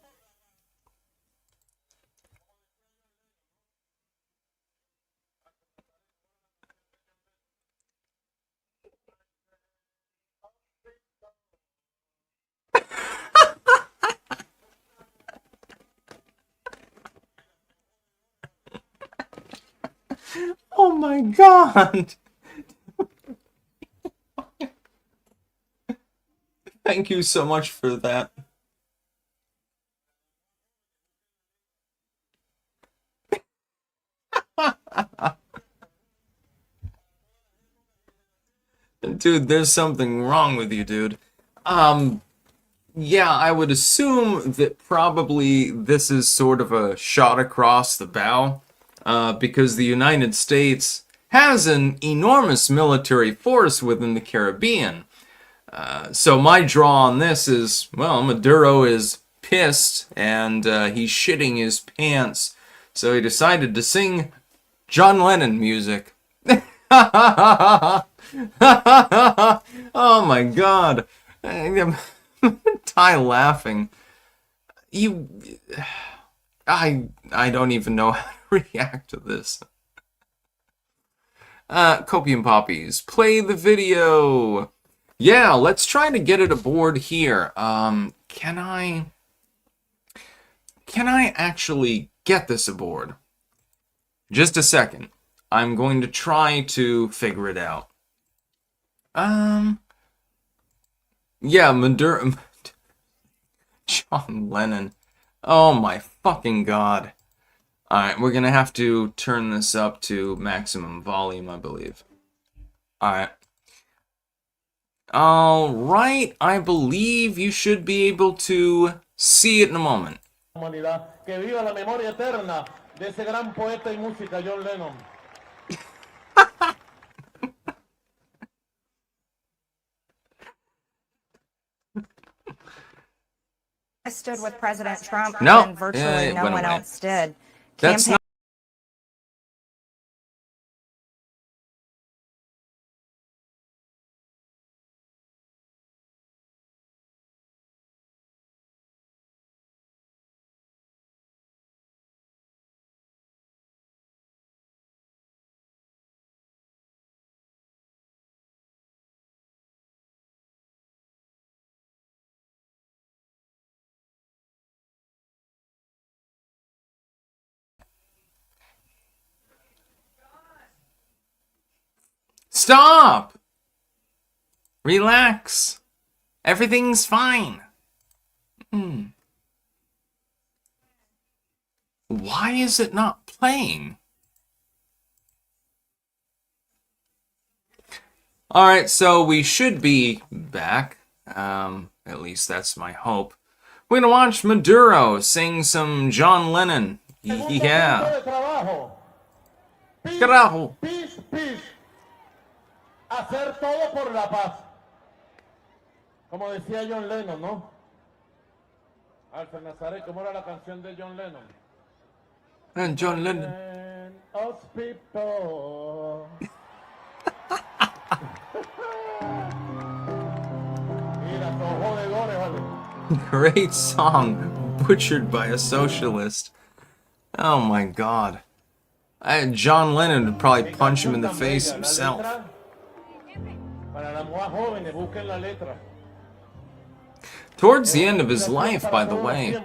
Oh my god! Thank you so much for that. Dude, there's something wrong with you, dude. Yeah, I would assume that probably this is sort of a shot across the bow, because the United States has an enormous military force within the Caribbean. So my draw on this is, well, Maduro is pissed and he's shitting his pants, so he decided to sing John Lennon music. Oh my god. Ty laughing. I don't even know how to react to this. Copium Poppies, play the video. Yeah, let's try to get it aboard here. Can I actually get this aboard? Just a second. I'm going to try to figure it out. Yeah, Maduro... John Lennon. Oh my fucking god. Alright, we're gonna have to turn this up to maximum volume, I believe. Alright. Alright, I believe you should be able to see it in a moment. Que viva la memoria eterna de ese gran poeta y música, John Lennon. I stood with President Trump No, and virtually no one else did. That's not. Stop! Relax. Everything's fine. Why is it not playing? Alright, so we should be back. At least that's my hope. We're gonna watch Maduro sing some John Lennon. Yeah. Carajo. Peace, peace. Hacer todo por la paz. Como decía John Lennon, ¿no? Alfa Nazaret, ¿cómo era la canción de John Lennon? And John Lennon. Hospital. Mira, son jodedores, vale. Great song, butchered by a socialist. Oh my god. John Lennon would probably punch him in the face himself. Towards the end of his life, by the way,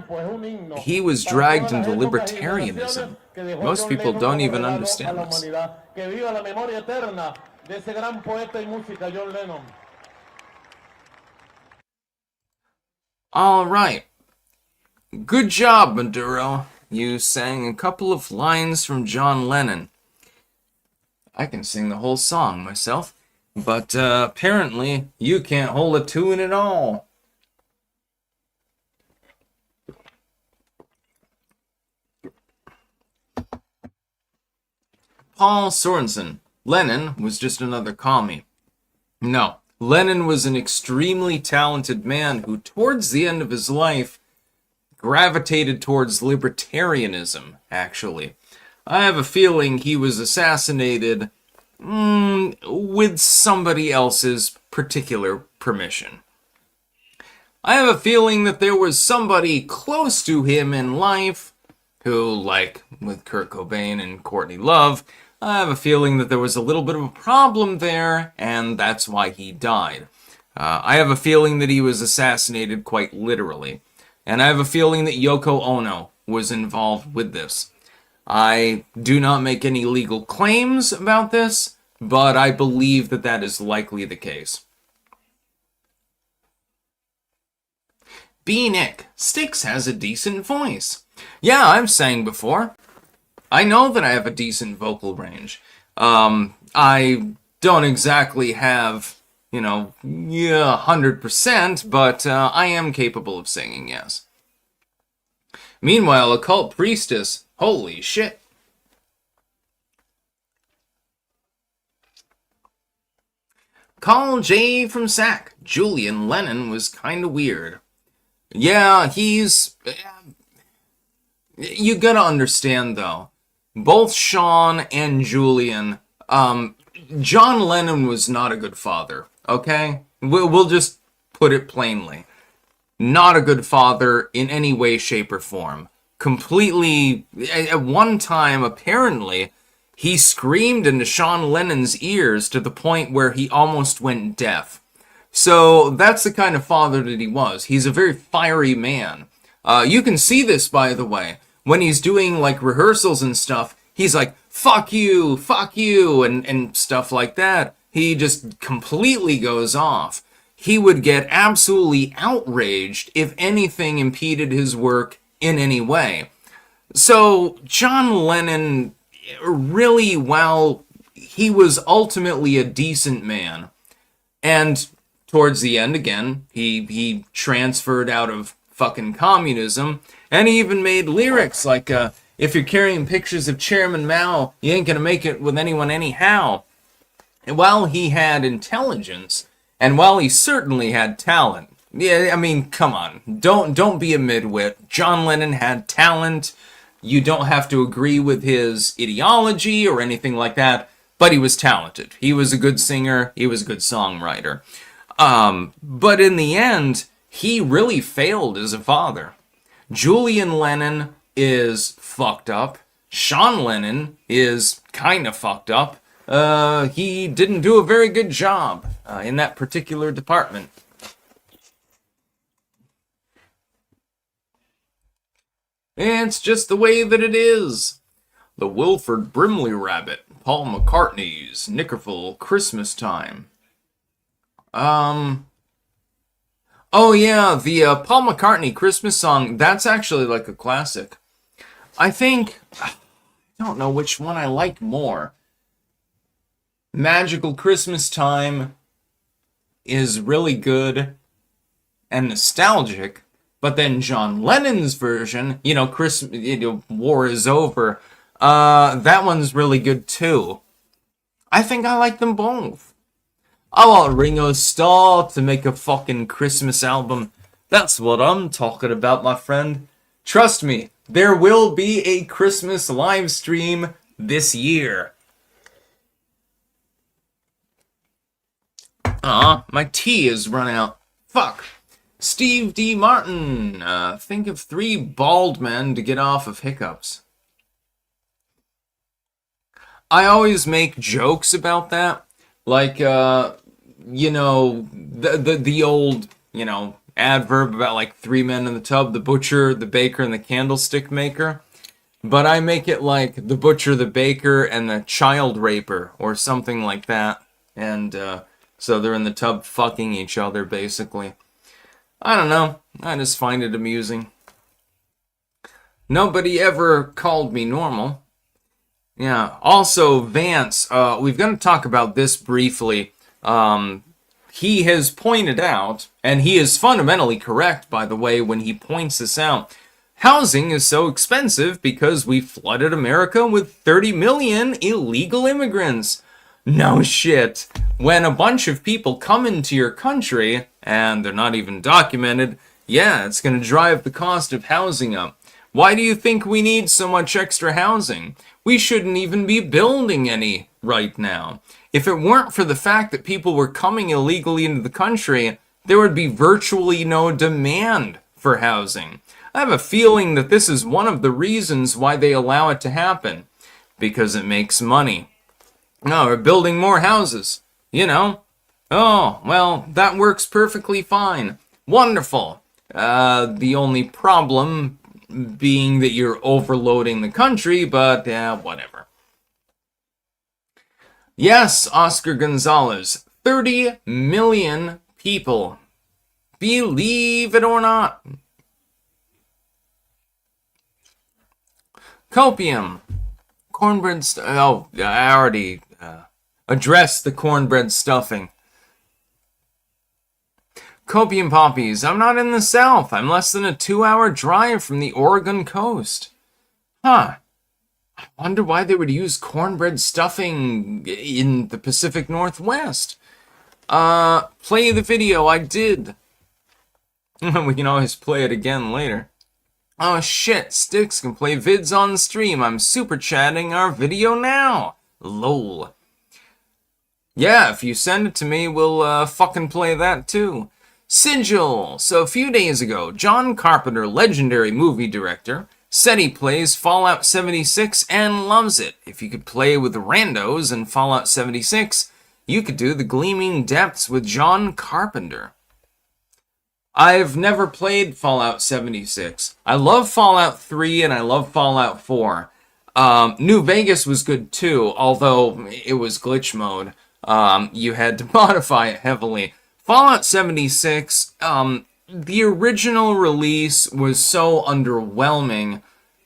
he was dragged into libertarianism. Most people don't even understand this. Alright. Good job, Maduro. You sang a couple of lines from John Lennon. I can sing the whole song myself, but apparently you can't hold a tune at all. Paul Sorensen. Lennon was just another commie. No, Lennon was an extremely talented man who, towards the end of his life, gravitated towards libertarianism, actually. I have a feeling he was assassinated with somebody else's particular permission. I have a feeling that there was somebody close to him in life who, like with Kurt Cobain and Courtney Love, I have a feeling that there was a little bit of a problem there, and that's why he died. I have a feeling that he was assassinated quite literally. And I have a feeling that Yoko Ono was involved with this. I do not make any legal claims about this, but I believe that that is likely the case. B-Nick, Styx has a decent voice. Yeah, I've sang before. I know that I have a decent vocal range. I don't exactly have, 100%, but I am capable of singing, yes. Meanwhile, Occult Priestess, holy shit. Call J from SAC. Julian Lennon was kinda weird. Yeah, he's... You gotta understand, though. Both Sean and Julian, John Lennon was not a good father, okay? We'll just put it plainly. Not a good father in any way, shape, or form. Completely, at one time, apparently, he screamed into Sean Lennon's ears to the point where he almost went deaf. So that's the kind of father that he was. He's a very fiery man. You can see this, by the way. When he's doing, like, rehearsals and stuff, he's like, fuck you, and stuff like that. He just completely goes off. He would get absolutely outraged if anything impeded his work in any way. So John Lennon, really, while he was ultimately a decent man, and towards the end, again, he transferred out of fucking communism, and he even made lyrics like, if you're carrying pictures of Chairman Mao, you ain't gonna make it with anyone anyhow. And while he had intelligence, and while he certainly had talent, yeah, I mean, come on, don't be a midwit. John Lennon had talent. You don't have to agree with his ideology or anything like that, but he was talented. He was a good singer. He was a good songwriter. But in the end, he really failed as a father. Julian Lennon is fucked up. Sean Lennon is kind of fucked up. He didn't do a very good job in that particular department. It's just the way that it is. The Wilford Brimley Rabbit, Paul McCartney's Nickerful Christmas Time. Oh yeah, the Paul McCartney Christmas song, that's actually like a classic. I don't know which one I like more. Magical Christmas Time is really good and nostalgic, but then John Lennon's version, War is Over, that one's really good too. I think I like them both. I want Ringo Starr to make a fucking Christmas album. That's what I'm talking about, my friend. Trust me, there will be a Christmas live stream this year. My tea is run out. Fuck. Steve D. Martin. Think of 3 bald men to get off of hiccups. I always make jokes about that. Like, the old, adverb about like 3 men in the tub, the butcher, the baker, and the candlestick maker. But I make it like the butcher, the baker, and the child raper, or something like that. And, so they're in the tub fucking each other, basically. I don't know. I just find it amusing. Nobody ever called me normal. Yeah. Also, Vance, we've got to talk about this briefly. He has pointed out, and he is fundamentally correct, by the way, when he points this out, housing is so expensive because we flooded America with 30 million illegal immigrants. No shit. When a bunch of people come into your country, and they're not even documented, yeah, it's going to drive the cost of housing up. Why do you think we need so much extra housing? We shouldn't even be building any right now. If it weren't for the fact that people were coming illegally into the country, there would be virtually no demand for housing. I have a feeling that this is one of the reasons why they allow it to happen. Because it makes money. No, we're building more houses. Oh, well, that works perfectly fine. Wonderful. The only problem being that you're overloading the country, but whatever. Yes, Oscar Gonzalez, 30 million people. Believe it or not. Copium. Cornbread I already addressed the cornbread stuffing. Copium poppies. I'm not in the South. I'm less than a 2-hour drive from the Oregon coast. Huh. I wonder why they would use cornbread stuffing in the Pacific Northwest. Play the video. I did. We can always play it again later. Oh shit, Styx can play vids on stream. I'm super chatting our video now. Lol. Yeah, if you send it to me, we'll fucking play that too. Sigil. So a few days ago, John Carpenter, legendary movie director, said he plays Fallout 76 and loves it. If you could play with the randos in Fallout 76, you could do the Gleaming Depths with John Carpenter. I've never played Fallout 76. I love Fallout 3 and I love Fallout 4. New Vegas was good too, although it was glitch mode. You had to modify it heavily. Fallout 76, the original release was so underwhelming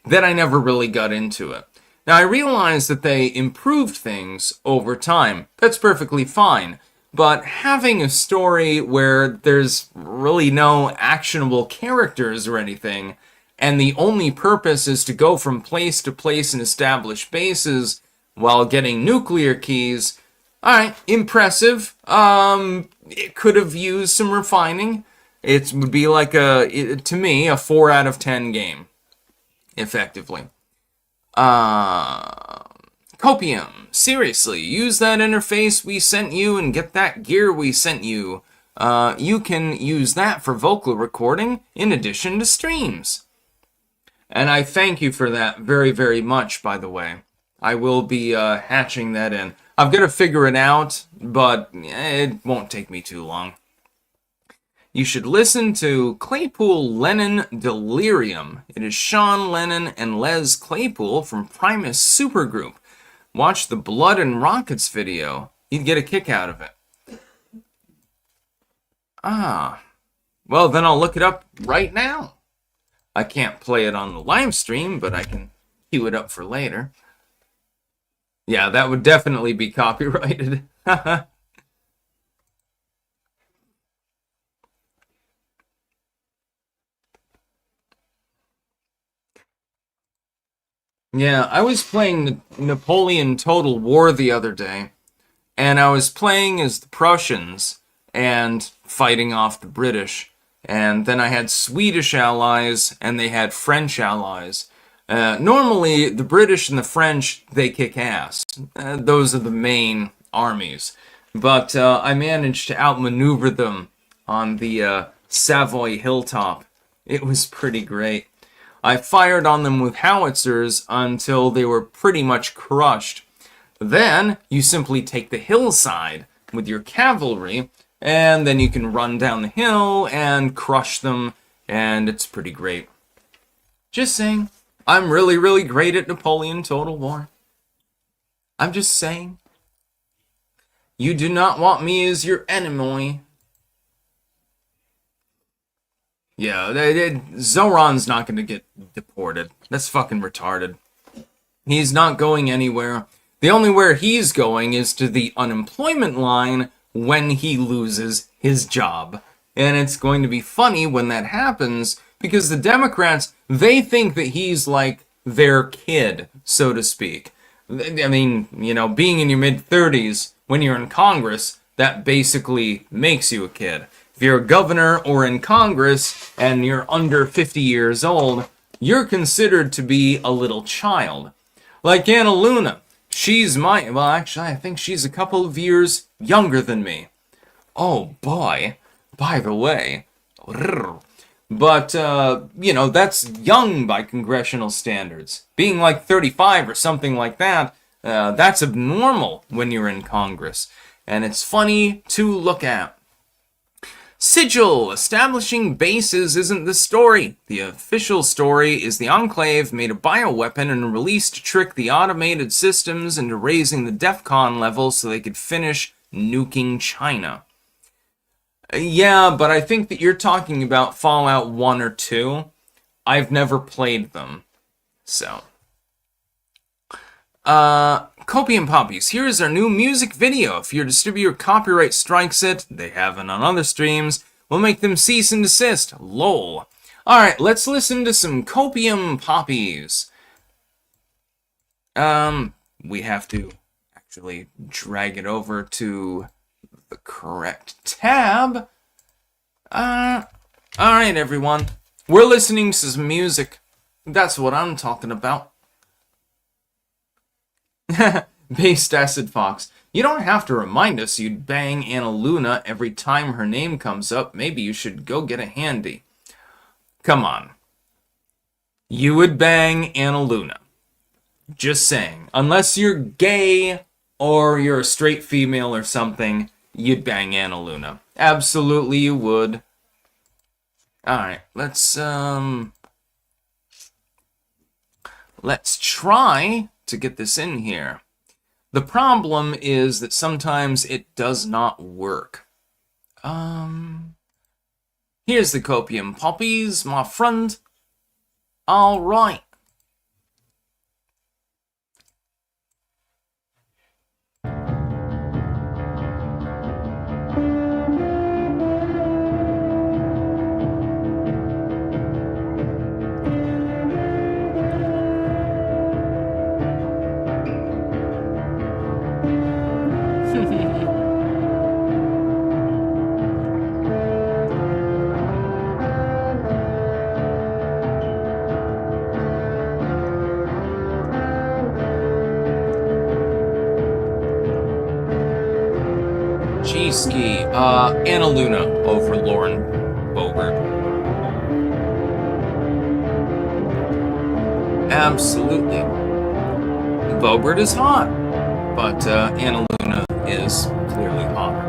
that I never really got into it. Now, I realize that they improved things over time. That's perfectly fine. But having a story where there's really no actionable characters or anything, and the only purpose is to go from place to place and establish bases while getting nuclear keys, alright, impressive. It could have used some refining. It would be like to me, a 4 out of 10 game, effectively. Copium, seriously, use that interface we sent you and get that gear we sent you. You can use that for vocal recording in addition to streams. And I thank you for that very, very much, by the way. I will be hatching that in. I've got to figure it out, but it won't take me too long. You should listen to Claypool Lennon Delirium. It is Sean Lennon and Les Claypool from Primus Supergroup. Watch the Blood and Rockets video. You'd get a kick out of it. Well, then I'll look it up right now. I can't play it on the live stream, but I can queue it up for later. Yeah, that would definitely be copyrighted. Yeah, I was playing Napoleon Total War the other day, and I was playing as the Prussians and fighting off the British, and then I had Swedish allies and they had French allies. Normally, the British and the French, they kick ass. Those are the main armies. But I managed to outmaneuver them on the Savoy hilltop. It was pretty great. I fired on them with howitzers until they were pretty much crushed. Then, you simply take the hillside with your cavalry, and then you can run down the hill and crush them, and it's pretty great. Just saying, I'm really, really great at Napoleon Total War. I'm just saying. You do not want me as your enemy. Yeah, Zoran's not going to get deported. That's fucking retarded. He's not going anywhere. The only where he's going is to the unemployment line when he loses his job. And it's going to be funny when that happens, because the Democrats, they think that he's like their kid, so to speak. I mean, you know, being in your mid-30s when you're in Congress, that basically makes you a kid. If you're a governor or in Congress and you're under 50 years old, you're considered to be a little child. Like Anna Luna. Well, actually, I think she's a couple of years younger than me. Oh, boy. By the way. But, you know, that's young by congressional standards. Being like 35 or something like that, that's abnormal when you're in Congress. And it's funny to look at. Sigil, establishing bases isn't the story. The official story is the Enclave made a bioweapon and released to trick the automated systems into raising the DEFCON level so they could finish nuking China. Yeah, but I think that you're talking about Fallout 1 or 2. I've never played them. So. Copium Poppies, here is our new music video. If your distributor copyright strikes it, they haven't on other streams, we'll make them cease and desist. LOL. Alright, let's listen to some Copium Poppies. We have to actually drag it over to the correct tab. Alright, everyone. We're listening to some music. That's what I'm talking about. Based Acid Fox. You don't have to remind us you'd bang Anna Luna every time her name comes up. Maybe you should go get a handy. Come on. You would bang Anna Luna. Just saying. Unless you're gay or you're a straight female or something, you'd bang Anna Luna. Absolutely you would. Alright, let's Let's try to get this in here. The problem is that sometimes it does not work. Here's the copium poppies, my friend. All right. G-Ski, Anna Luna over Lauren Boebert. Absolutely. Boebert is hot, but Anna Luna is clearly hotter.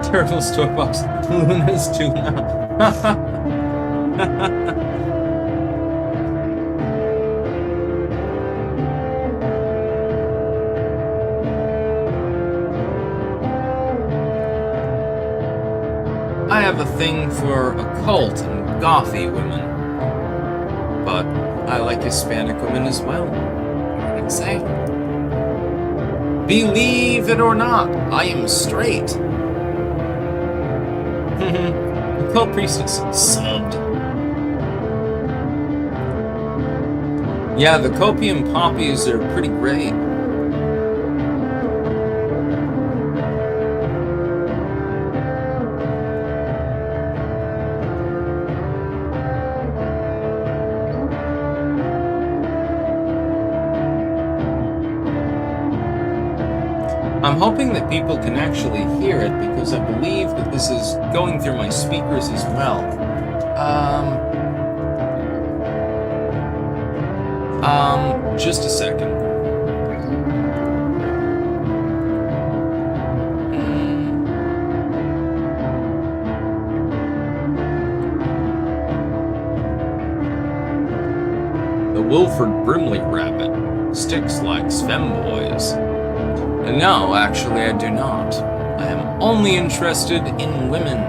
Turtle's toy box. Luna's too loud. I have a thing for occult and gothy women, but I like Hispanic women as well. I'd say. Believe it or not, I am straight. Occult Priestess subbed. Yeah, the copium poppies are pretty great. I'm hoping that people can actually hear it because I believe that this is going through my speakers as well. Just a second. The Wilford Brimley rabbit. Styx likes femboys. No, actually I do not. I am only interested in women.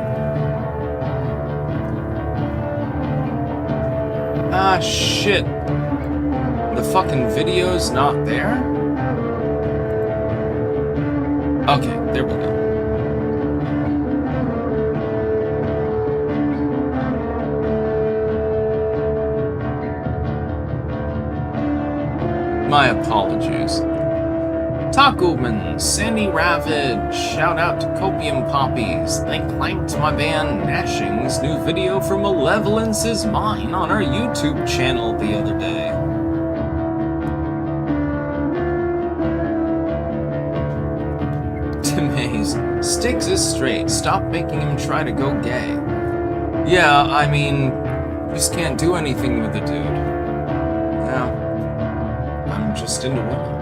Ah, shit. The fucking video's not there? Okay, there we go. My apologies. Tacoman, Sandy Ravage, shout out to Copium Poppies. They clanked my band Gnashing's new video for Malevolence is Mine on our YouTube channel the other day. Tamaze, Styx is straight. Stop making him try to go gay. Yeah, I mean, you just can't do anything with the dude. Yeah, I'm just into women.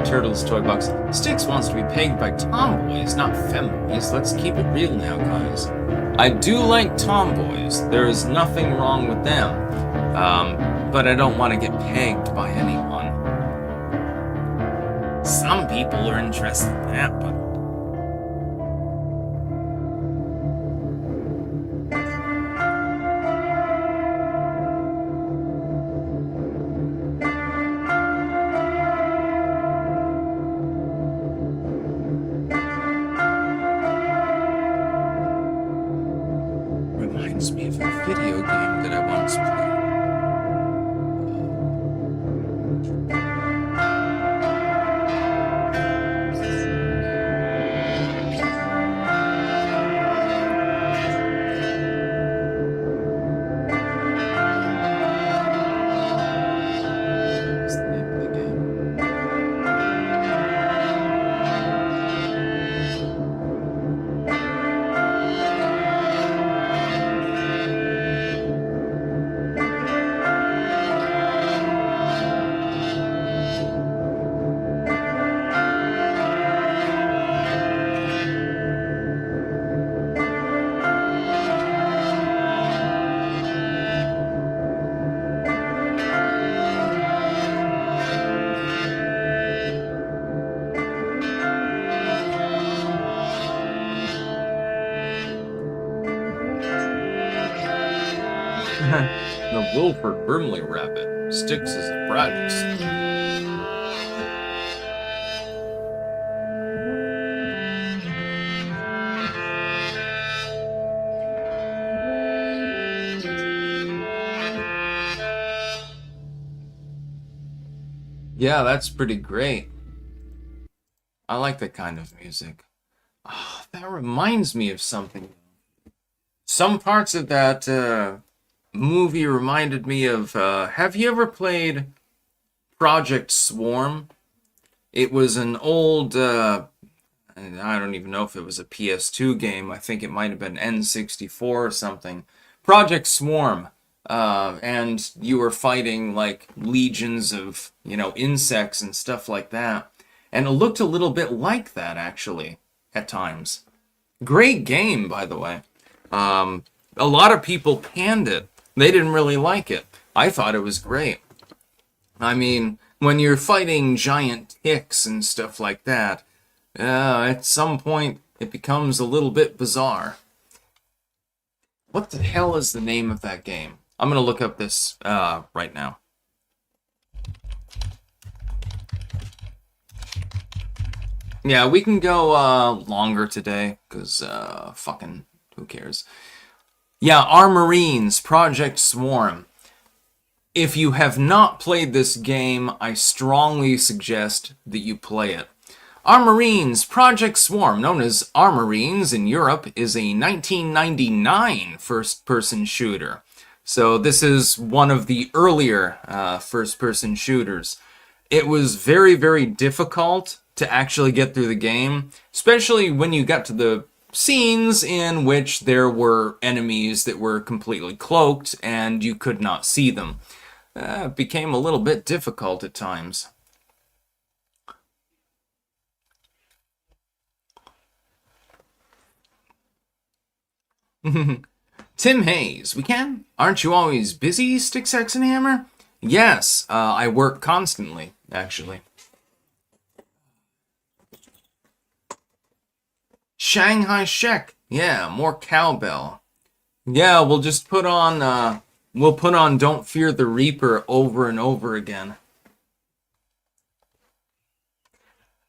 Turtle's Toy Box. Styx wants to be pegged by tomboys, not femboys. Let's keep it real now, guys. I do like tomboys. There is nothing wrong with them. But I don't want to get pegged by anyone. Some people are interested in that, but... Reminds me of a video game that I once played. Wilford Brimley Rabbit. Sticks as a practice. Yeah, that's pretty great. I like that kind of music. Oh, that reminds me of something. Some parts of that movie reminded me of, have you ever played Project Swarm? It was an old, I don't even know if it was a PS2 game. I think it might have been N64 or something. Project Swarm. And you were fighting like legions of, insects and stuff like that. And it looked a little bit like that, actually, at times. Great game, by the way. A lot of people panned it. They didn't really like it. I thought it was great. I mean, when you're fighting giant ticks and stuff like that, at some point it becomes a little bit bizarre. What the hell is the name of that game? I'm going to look up this right now. Yeah, we can go longer today, because fucking who cares? Yeah, Our Marines, Project Swarm. If you have not played this game, I strongly suggest that you play it. Our Marines, Project Swarm, known as Our Marines in Europe, is a 1999 first-person shooter. So this is one of the earlier first-person shooters. It was very, very difficult to actually get through the game, especially when you got to the scenes in which there were enemies that were completely cloaked and you could not see them. It became a little bit difficult at times. Tim Hayes, we can? Aren't you always busy, Stick, Sex, and Hammer? Yes, I work constantly, actually. Shanghai Shek, yeah, more cowbell. Yeah, we'll just put on, Don't Fear the Reaper over and over again.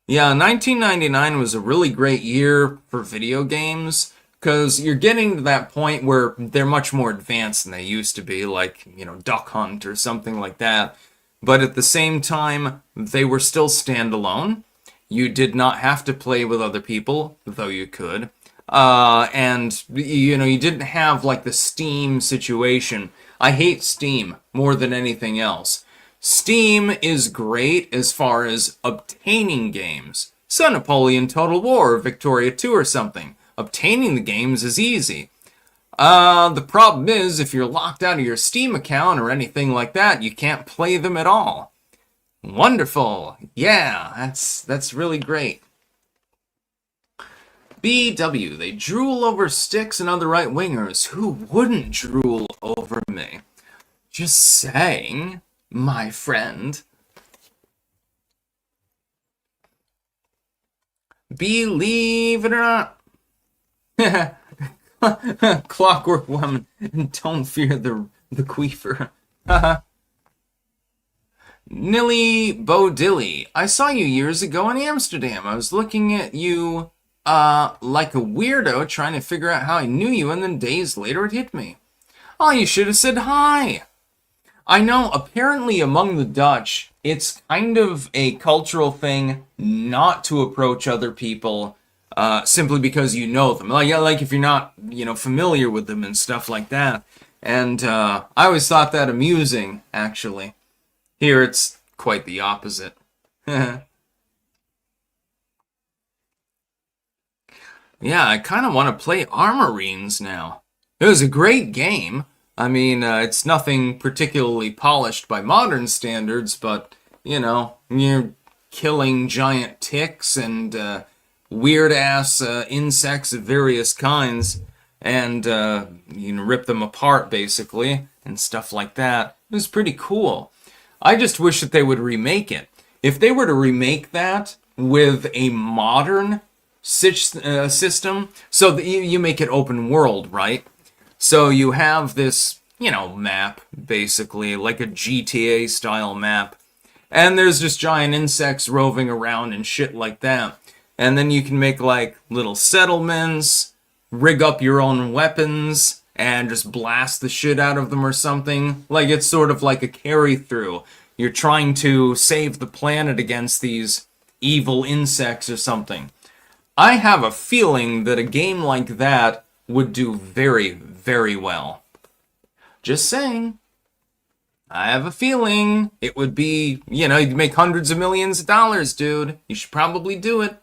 Yeah, 1999 was a really great year for video games, because you're getting to that point where they're much more advanced than they used to be, like, Duck Hunt or something like that. But at the same time, they were still standalone. You did not have to play with other people, though you could. And, you didn't have, like, the Steam situation. I hate Steam more than anything else. Steam is great as far as obtaining games. So Napoleon Total War or Victoria 2 or something. Obtaining the games is easy. The problem is, if you're locked out of your Steam account or anything like that, you can't play them at all. Wonderful. Yeah, that's really great. BW, they drool over Sticks and other right-wingers. Who wouldn't drool over me? Just saying, my friend. Believe it or not. Clockwork Woman, don't fear the queefer. Nilly Bodilly, I saw you years ago in Amsterdam. I was looking at you like a weirdo trying to figure out how I knew you, and then days later it hit me. Oh, you should have said hi. I know, apparently among the Dutch, it's kind of a cultural thing not to approach other people simply because you know them. Like if you're not, familiar with them and stuff like that. And I always thought that amusing, actually. Here it's quite the opposite. Yeah, I kind of want to play Armorines now. It was a great game. I mean, it's nothing particularly polished by modern standards, but, you're killing giant ticks and weird-ass insects of various kinds, and you can rip them apart, basically, and stuff like that. It was pretty cool. I just wish that they would remake it. If they were to remake that with a modern system, so that you make it open world, right? So you have this, map, basically, like a GTA style map. And there's just giant insects roving around and shit like that. And then you can make like little settlements, rig up your own weapons, and just blast the shit out of them or something. Like it's sort of like a carry through. You're trying to save the planet against these evil insects or something. I have a feeling that a game like that would do very, very well. Just saying. I have a feeling it would be, you'd make hundreds of millions of dollars, dude. You should probably do it.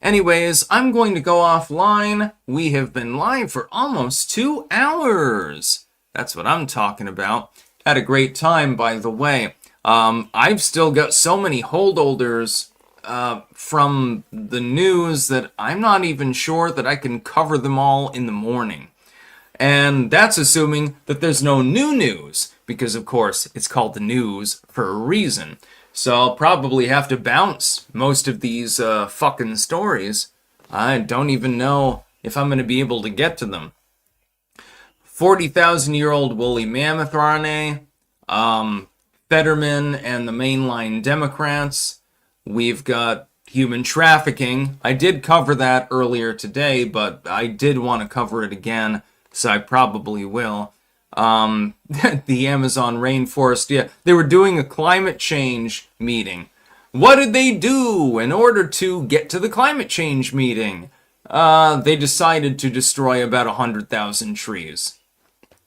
Anyways, I'm going to go offline. We have been live for almost 2 hours. That's what I'm talking about. Had a great time, by the way. I've still got so many holdovers from the news that I'm not even sure that I can cover them all in the morning. And that's assuming that there's no new news, because of course it's called the news for a reason. So I'll probably have to bounce most of these fucking stories. I don't even know if I'm going to be able to get to them. 40,000-year-old woolly mammoth RNA, Fetterman and the mainline Democrats. We've got human trafficking. I did cover that earlier today, but I did want to cover it again, so I probably will. The Amazon rainforest, yeah, they were doing a climate change meeting. What did they do in order to get to the climate change meeting? They decided to destroy about 100,000 trees.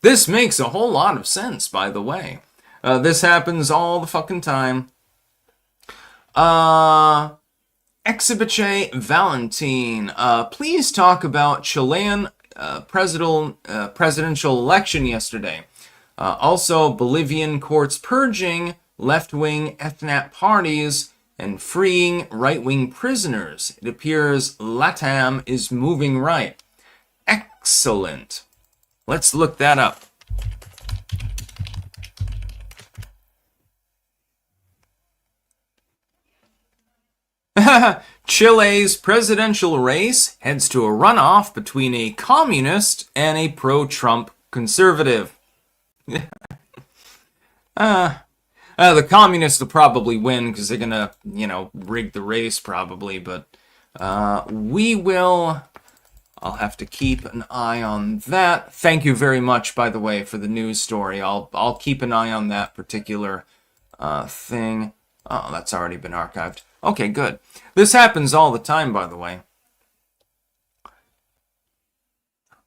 This makes a whole lot of sense, by the way. This happens all the fucking time. Exhibiche Valentine, please talk about Chilean presidential election yesterday. Also, Bolivian courts purging left-wing ethnic parties and freeing right-wing prisoners. It appears LATAM is moving right. Excellent. Let's look that up. Chile's presidential race heads to a runoff between a communist and a pro-Trump conservative. The communists will probably win because they're gonna, rig the race probably, but I'll have to keep an eye on that. Thank you very much, by the way, for the news story. I'll keep an eye on that particular thing. Oh, that's already been archived. Okay, good. This happens all the time, by the way.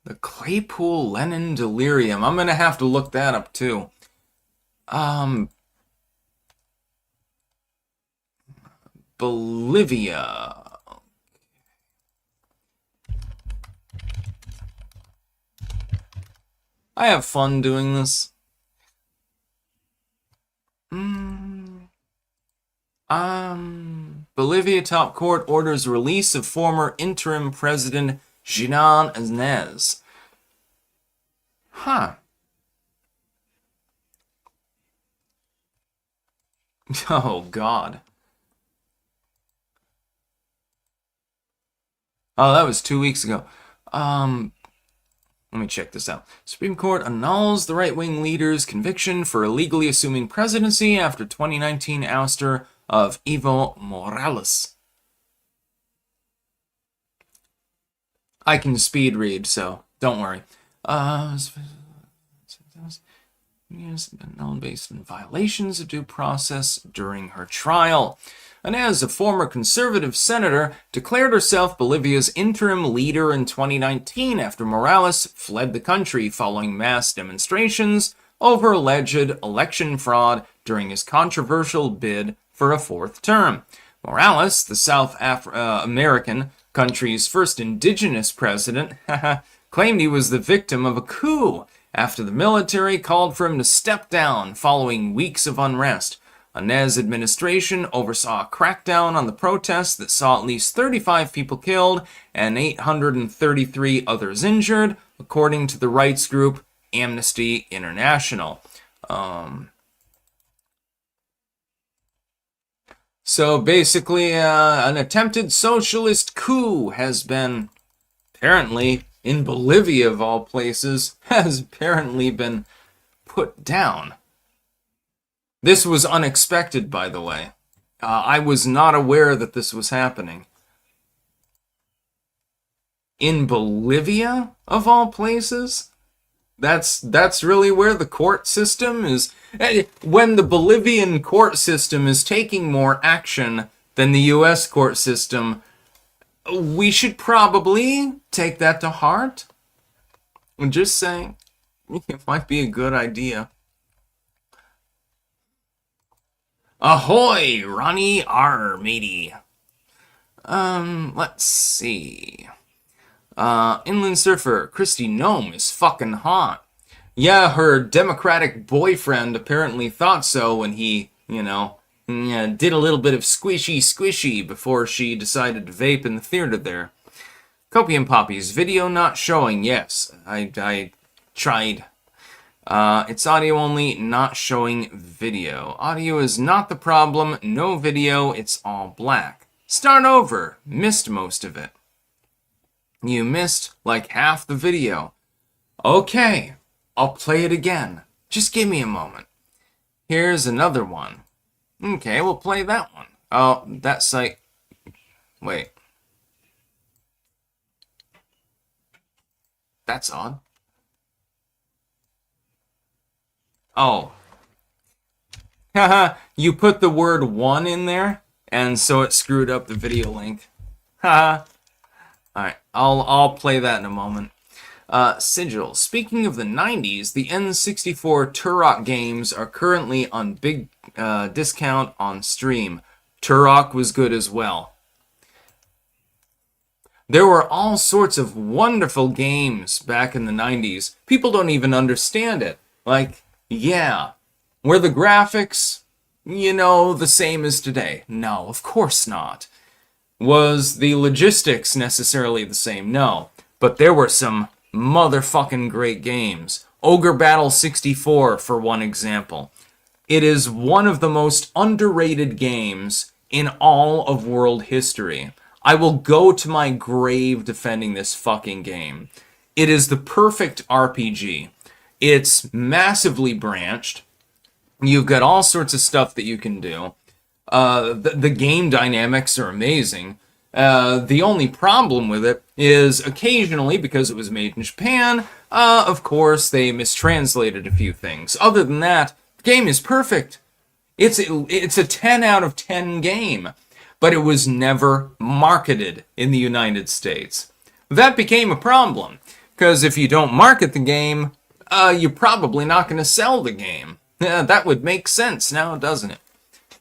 The Claypool-Lennon delirium. I'm going to have to look that up, too. Bolivia. I have fun doing this. Bolivia top court orders release of former interim president Jinan Anez. Huh. Oh, God. Oh, that was 2 weeks ago. Let me check this out. Supreme Court annuls the right-wing leader's conviction for illegally assuming presidency after 2019 ouster of Evo Morales. I can speed read, so don't worry. Known based on violations of due process during her trial. Anez, a former conservative senator, declared herself Bolivia's interim leader in 2019 after Morales fled the country following mass demonstrations over alleged election fraud during his controversial bid for a fourth term. Morales, the South American country's first indigenous president, claimed he was the victim of a coup after the military called for him to step down following weeks of unrest. Anez's administration oversaw a crackdown on the protests that saw at least 35 people killed and 833 others injured, according to the rights group Amnesty International. So basically, an attempted socialist coup has been apparently in Bolivia of all places, has apparently been put down. This was unexpected, by the way. I was not aware that this was happening. In Bolivia, of all places? That's really where the court system is. When the Bolivian court system is taking more action than the US court system, we should probably take that to heart. I'm just saying, it might be a good idea. Ahoy, Ronnie R. matey. Let's see. Inland Surfer, Christy Gnome is fucking hot. Yeah, her Democratic boyfriend apparently thought so when he, did a little bit of squishy before she decided to vape in the theater there. Copium Poppies, video not showing. Yes, I tried. It's audio only, not showing video. Audio is not the problem, no video, it's all black. Start over, missed most of it. You missed like half the video. Okay, I'll play it again. Just give me a moment. Here's another one. Okay, we'll play that one. Oh, that site... Wait. That's odd. Oh. Haha, you put the word 1 in there, and so it screwed up the video link. Haha. Alright, I'll play that in a moment. Sigil. Speaking of the 90s, the N64 Turok games are currently on big discount on Steam. Turok was good as well. There were all sorts of wonderful games back in the 90s. People don't even understand it. Like, yeah, were the graphics, the same as today? No, of course not. Was the logistics necessarily the same? No. But there were some motherfucking great games. Ogre Battle 64, for one example. It is one of the most underrated games in all of world history. I will go to my grave defending this fucking game. It is the perfect RPG. It's massively branched. You've got all sorts of stuff that you can do. The game dynamics are amazing. The only problem with it is occasionally, because it was made in Japan, of course, they mistranslated a few things. Other than that, the game is perfect. It's a 10 out of 10 game, but it was never marketed in the United States. That became a problem, because if you don't market the game, you're probably not going to sell the game. That would make sense now, doesn't it?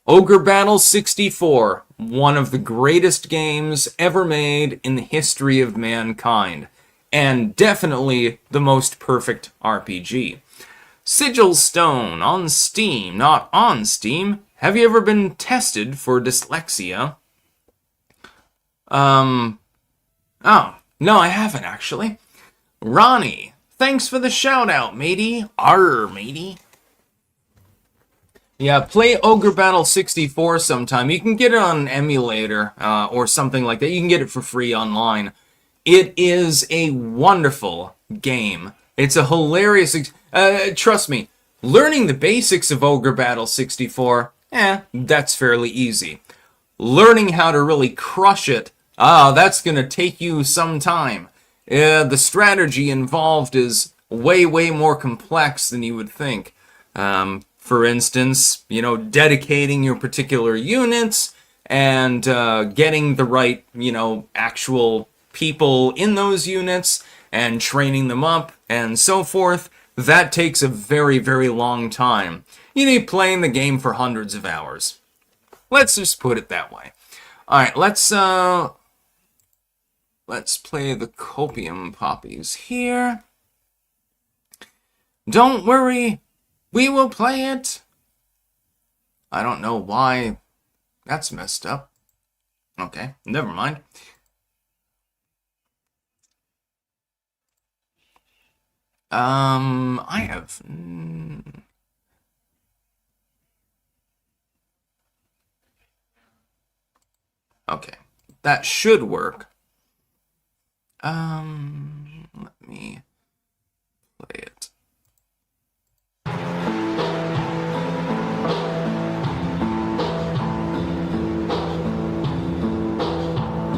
Ogre Battle 64, one of the greatest games ever made in the history of mankind, and definitely the most perfect RPG. Sigil Stone on Steam, not on Steam. Have you ever been tested for dyslexia? Oh, no, I haven't actually. Ronnie, thanks for the shout out, matey. Arr, matey. Yeah, play Ogre Battle 64 sometime. You can get it on an emulator or something like that. You can get it for free online. It is a wonderful game. It's a hilarious... trust me, learning the basics of Ogre Battle 64, that's fairly easy. Learning how to really crush it, that's going to take you some time. The strategy involved is way, way more complex than you would think. For instance, dedicating your particular units and getting the right, actual people in those units and training them up and so forth. That takes a very, very long time. You need playing the game for hundreds of hours. Let's just put it that way. All right, let's play the Copium Poppies here. Don't worry. We will play it. I don't know why that's messed up. Okay, never mind. I have... Okay, that should work. me play it.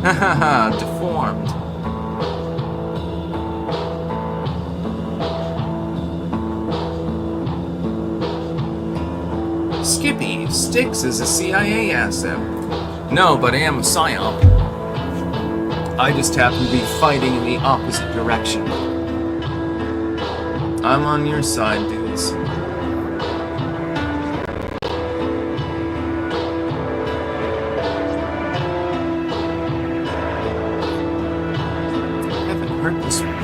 Hahaha, deformed. Skippy, Styx is a CIA asset. No, but I am a psyop. I just happen to be fighting in the opposite direction. I'm on your side, dudes. I haven't heard this one.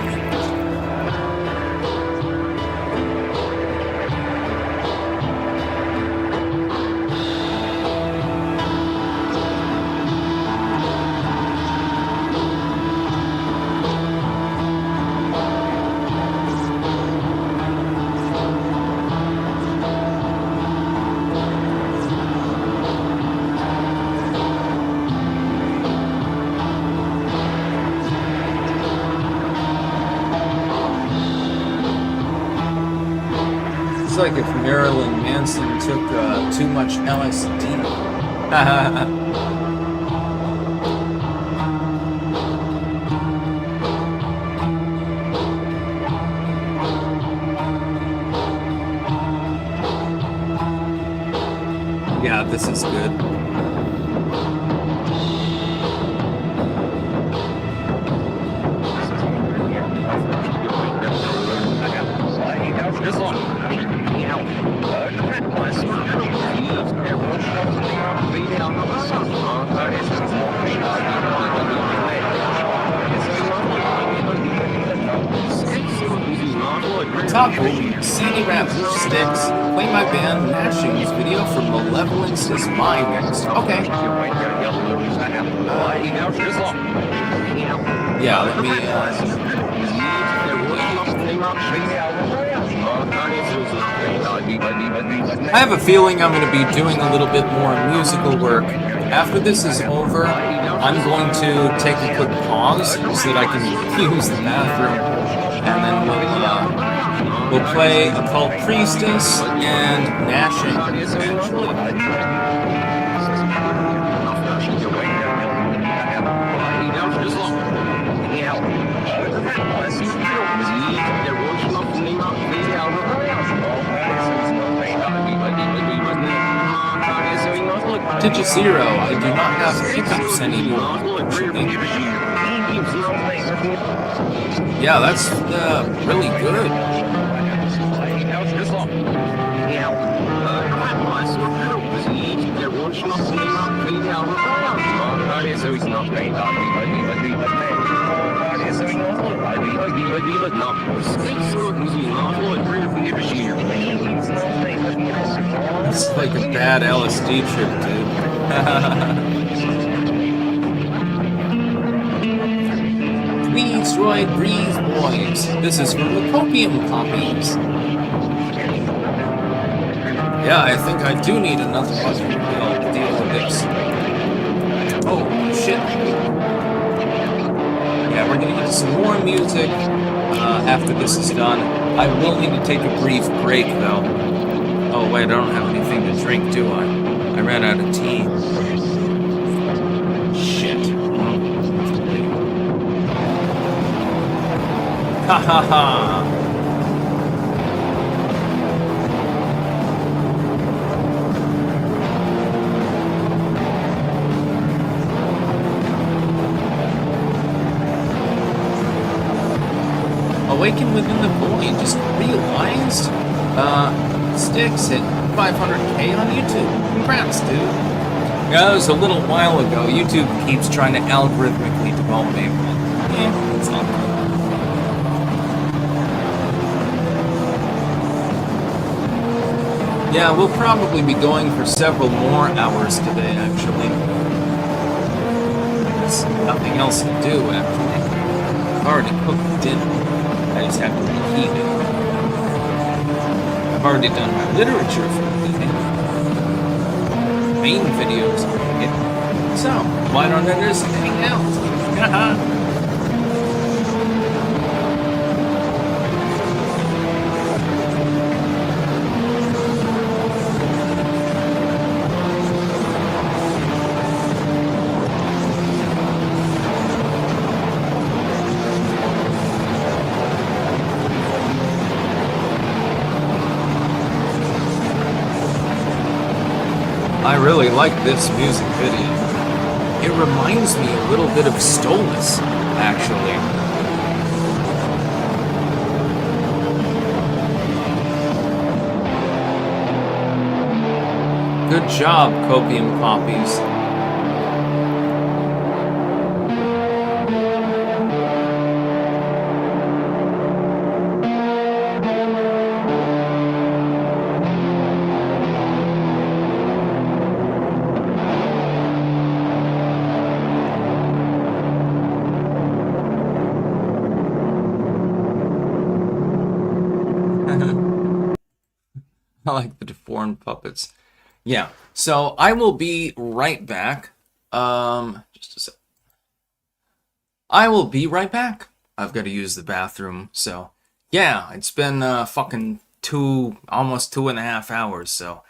It's like if Marilyn Manson took too much LSD. Yeah, this is good. Taco, CD Rap, Styx, play my band Gnashing's video for Malevolence is my next. Okay. Yeah, let me, I have a feeling I'm going to be doing a little bit more musical work. After this is over, I'm going to take a quick pause so that I can use the bathroom, and then we'll play Occult Priestess and Gnashing, Digizero, I do not have hiccups anymore. Yeah, that's really good. It's like a bad LSD trip, dude. Please, Droid, breathe, boys. This is from the Copium Copies. Yeah, I think I do need another button to deal with this. Oh, shit. Yeah, we're gonna get some more music after this is done. I will need to take a brief break, though. Oh, wait, I don't have anything to drink, do I? I ran out of tea. Shit. Ha ha ha! Awaken Within the Void just realized Styx hit 500k on YouTube. Congrats, dude. Yeah, that was a little while ago. YouTube keeps trying to algorithmically develop me. Yeah, it's not good. Yeah, we'll probably be going for several more hours today, actually. There's nothing else to do, actually. I've already cooked dinner. I just have to reheat it. I've already done my literature for the evening. Main videos are it. So, why don't I just hang out? I really like this music video. It reminds me a little bit of Stolas, actually. Good job, Copium Copies. I like the deformed puppets. Yeah, so I will be right back. Just a sec. I will be right back. I've got to use the bathroom, so yeah, it's been fucking almost 2.5 hours, so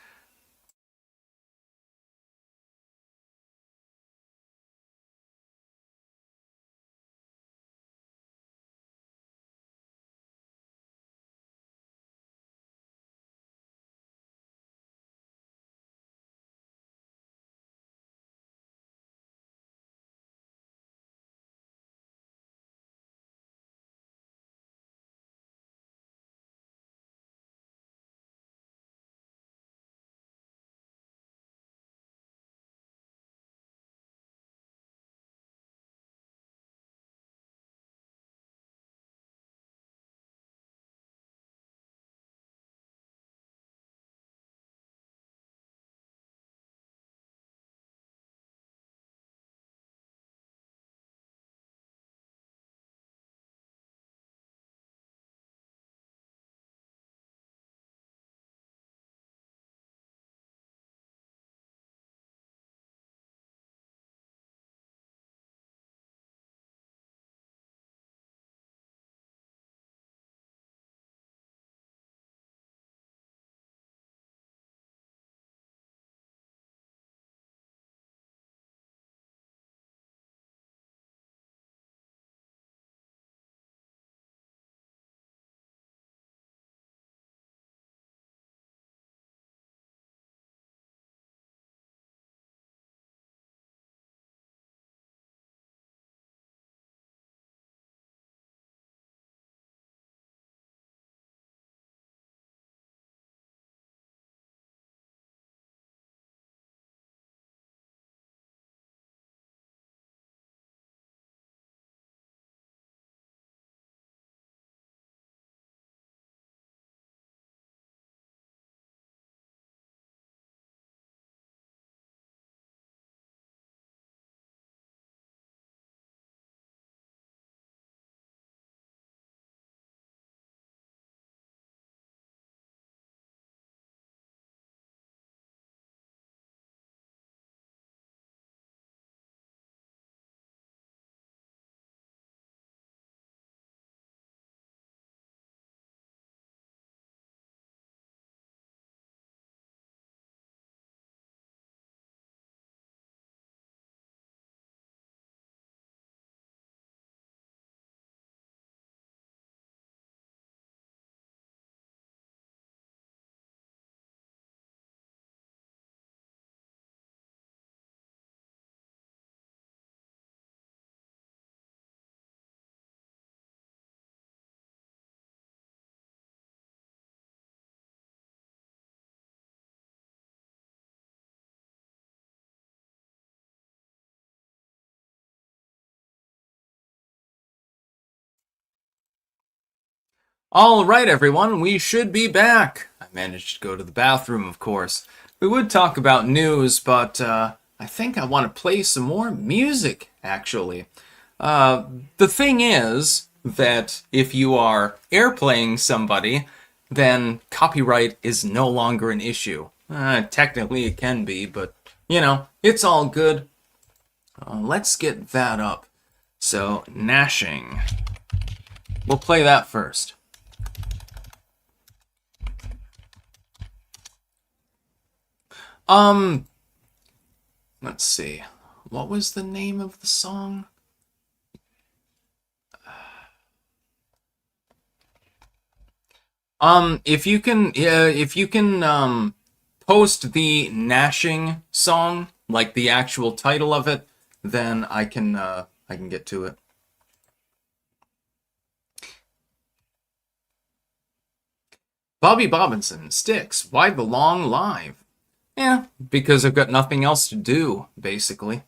all right, everyone, we should be back. I managed to go to the bathroom, of course. We would talk about news, but I think I want to play some more music, actually. The thing is that if you are airplaying somebody, then copyright is no longer an issue. Technically, it can be, but, it's all good. Let's get that up. So, gnashing. We'll play that first. Let's see. What was the name of the song? If you can post the gnashing song, like the actual title of it, then I can get to it. Bobby Bobinson, Sticks, why the long live? Yeah, because I've got nothing else to do, basically.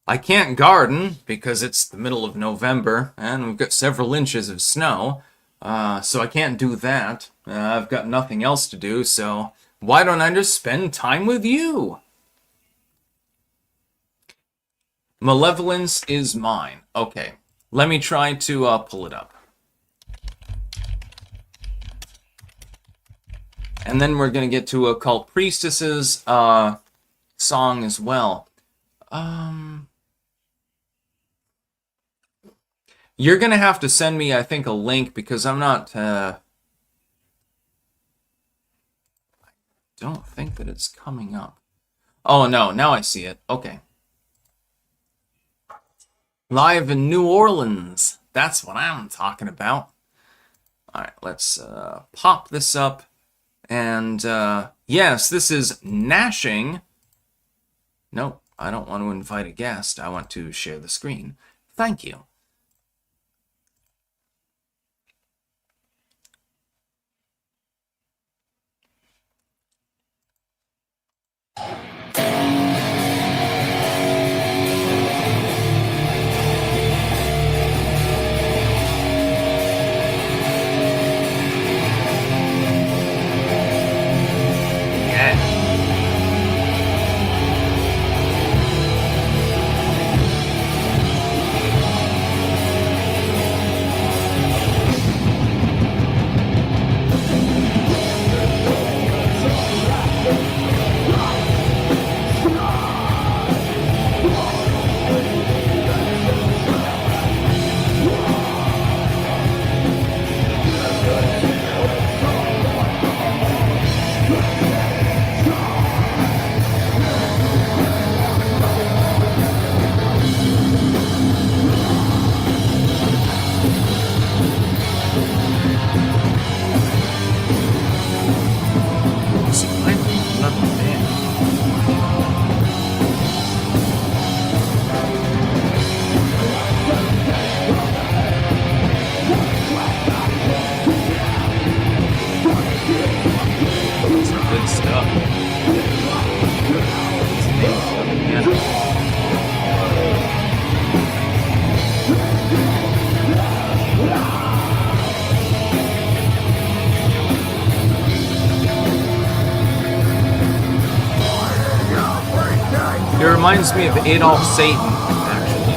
I can't garden because it's the middle of November and we've got several inches of snow, so I can't do that. I've got nothing else to do, so why don't I just spend time with you? Malevolence is mine. Okay, let me try to pull it up. And then we're going to get to Occult Priestess's song as well. You're going to have to send me, I think, a link because I'm not... I don't think that it's coming up. Oh, no, now I see it. Okay. Live in New Orleans. That's what I'm talking about. All right, let's pop this up. And, yes, this is Gnashing. Nope, I don't want to invite a guest. I want to share the screen. Thank you. It reminds me of Adolf Satan, actually.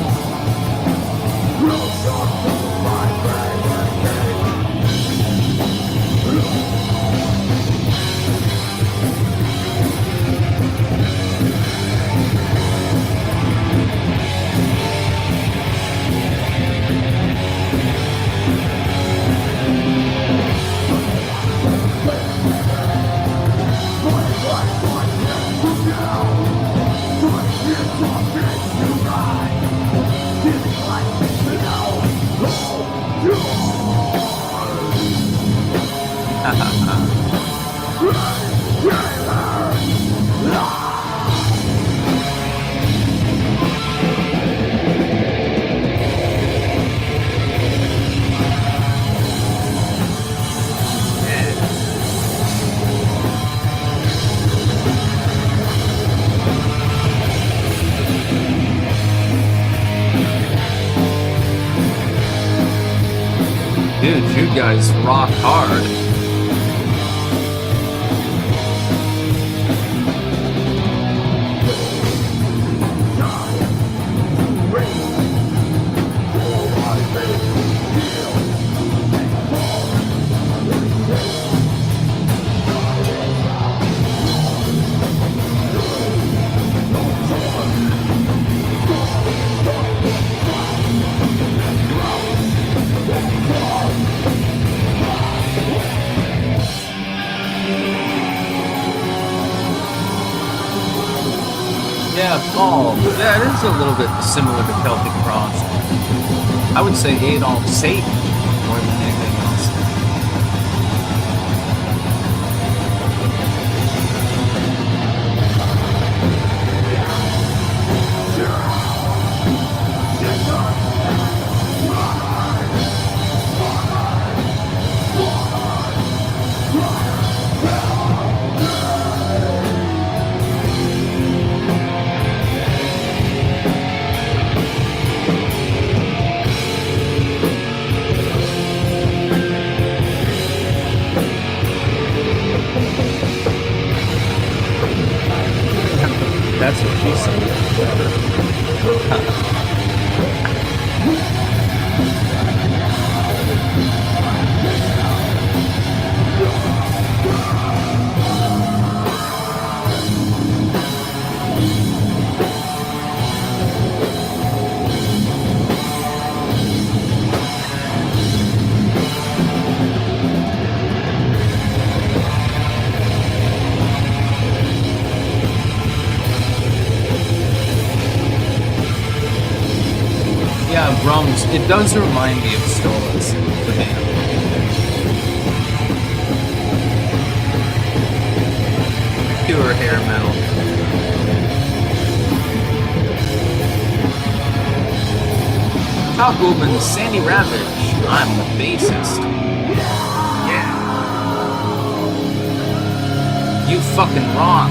Dude, you guys rock hard. Yeah, Paul. That is a little bit similar to Celtic Cross. I would say Adolf Satan more than anything else. That's what she said. Yeah, Brahms, it does remind me of Stolas, the band. Pure hair metal. Top Woman, Sandy Ravage, I'm the bassist. Yeah. You fucking rock.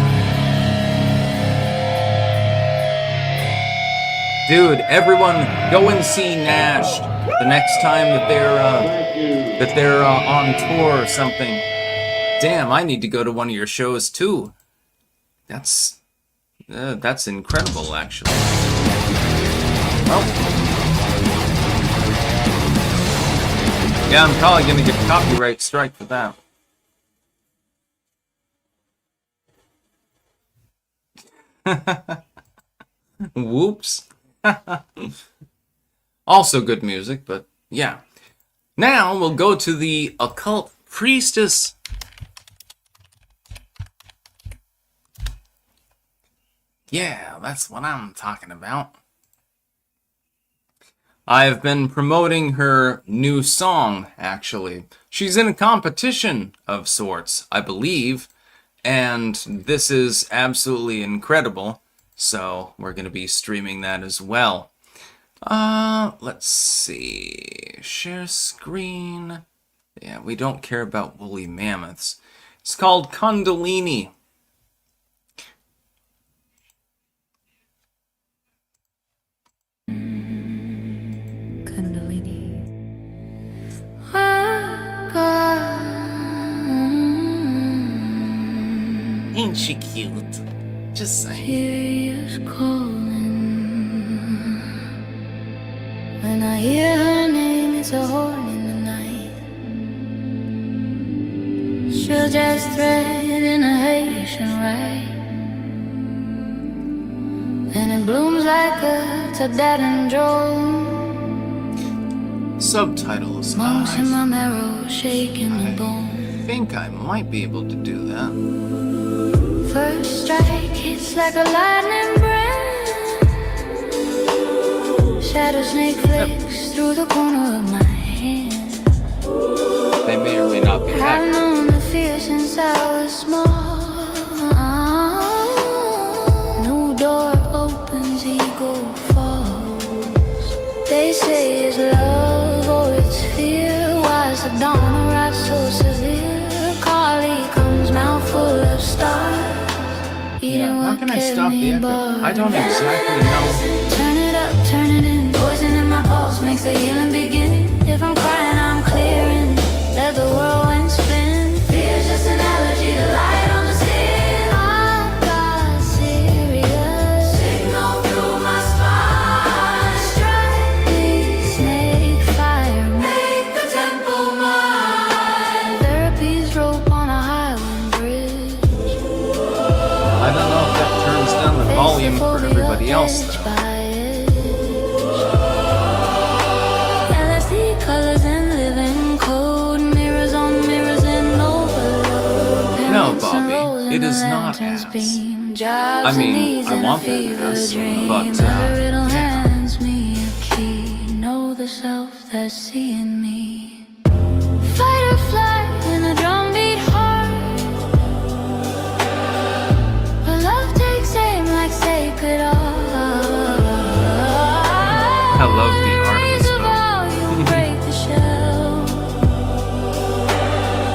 Dude, everyone, go and see Nash the next time that they're on tour or something. Damn, I need to go to one of your shows too. That's incredible, actually. Well, yeah, I'm probably gonna get a copyright strike for that. Whoops. Also good music, but yeah. Now we'll go to the Occult Priestess. Yeah, that's what I'm talking about. I have been promoting her new song, actually. She's in a competition of sorts, I believe, and this is absolutely incredible. So we're going to be streaming that as well. Let's see. Share screen. Yeah, we don't care about woolly mammoths. It's called Kundalini. Kundalini. Ain't she cute? Just saying. Serious calling. When I hear her name, it's a horn in the night. She'll just thread in a Haitian rite. And it blooms like a Tibetan drone. Subtitles. Monks in my marrow, shaking the bone. I think I might be able to do that. First strike hits like a lightning brand. Shadow snake flicks through the corner of my hand. They may or may not be I've hacked. known the fear since I was small. New door opens, ego falls. They say it's love or it's fear. Why is the dawn arrive so severe? Carly comes mouth full of stars. Yeah, how can I stop the echo? I don't exactly know. Turn it up, turn it in. Poison in my pulse makes the healing begin. If I'm crying, I'm clearing. Let the whirlwind spin. Fear's just an allergy to light on the skin. I got serious. Signal through my spine. Strike me, snake fire. Make the temple mine. Therapy's rope on a highland bridge. I don't know if that turns down the volume for everybody else, though. LSD colors and living code. Mirrors on mirrors in overload. No, Bobby, it is not ass. I mean, I want that ass, but, yeah. Hands me a key. Know the self that's seeing me. Fight or flight in a drumbeat heart. Where love takes aim like sacred art. I love the art of this book. You break the shell.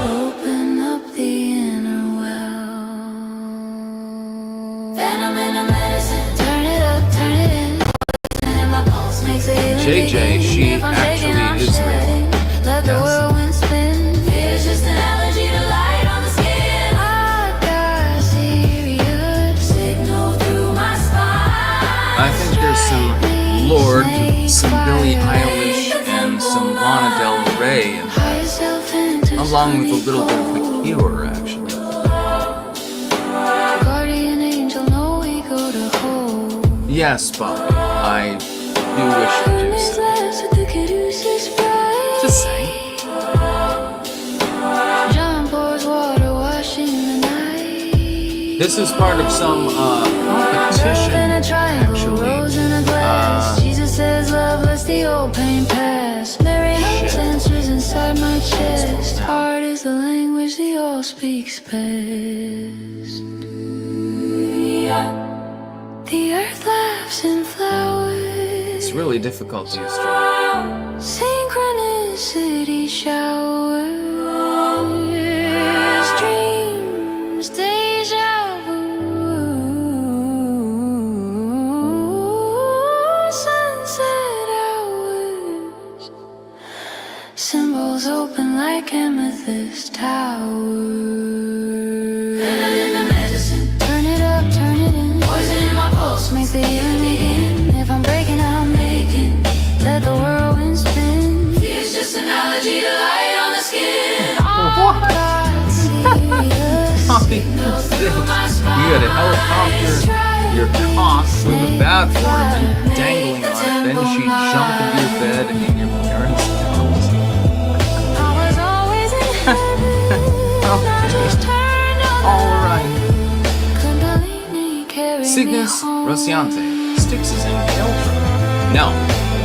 Open up the inner well. Venom in a medicine. Turn it up, turn it in. And my pulse makes it healing JJ, begin. she If I'm shaking, I'm actually is real. shedding. Let the Yes. whirlwind spin. Fear's just an allergy to light on the skin. I got serious. Signal through my Billie Eilish and some Lana Del Rey, and along with a little bit of The Cure, actually. Guardian angel, no ego to hold. Yes, Bob, I do wish to do so. Just saying. John pours water, washing the night. This is part of some competition, actually. Jesus says love lets the old pain pass. Mary has answers inside my chest. Heart is the language the all speaks best. The earth laughs in flowers. It's really difficult to use strong. Synchronicity showers. Dreams, deja vu. Sunset hours. Symbols open like amethyst towers. Turn it up, turn it in. Poison in my pulse makes the healing begin. If I'm breaking, I'm making. Let the whirlwind spin. Fear's just analogy to light on the skin. Bobby, you got a helicopter, your cock with a bathwater and dangling on it, then she jumped into your bed and in your parents' house. I was always in heaven. Alright. Kundalini carry Cygnus me home. Rosciante. Styx is in Keltro. No,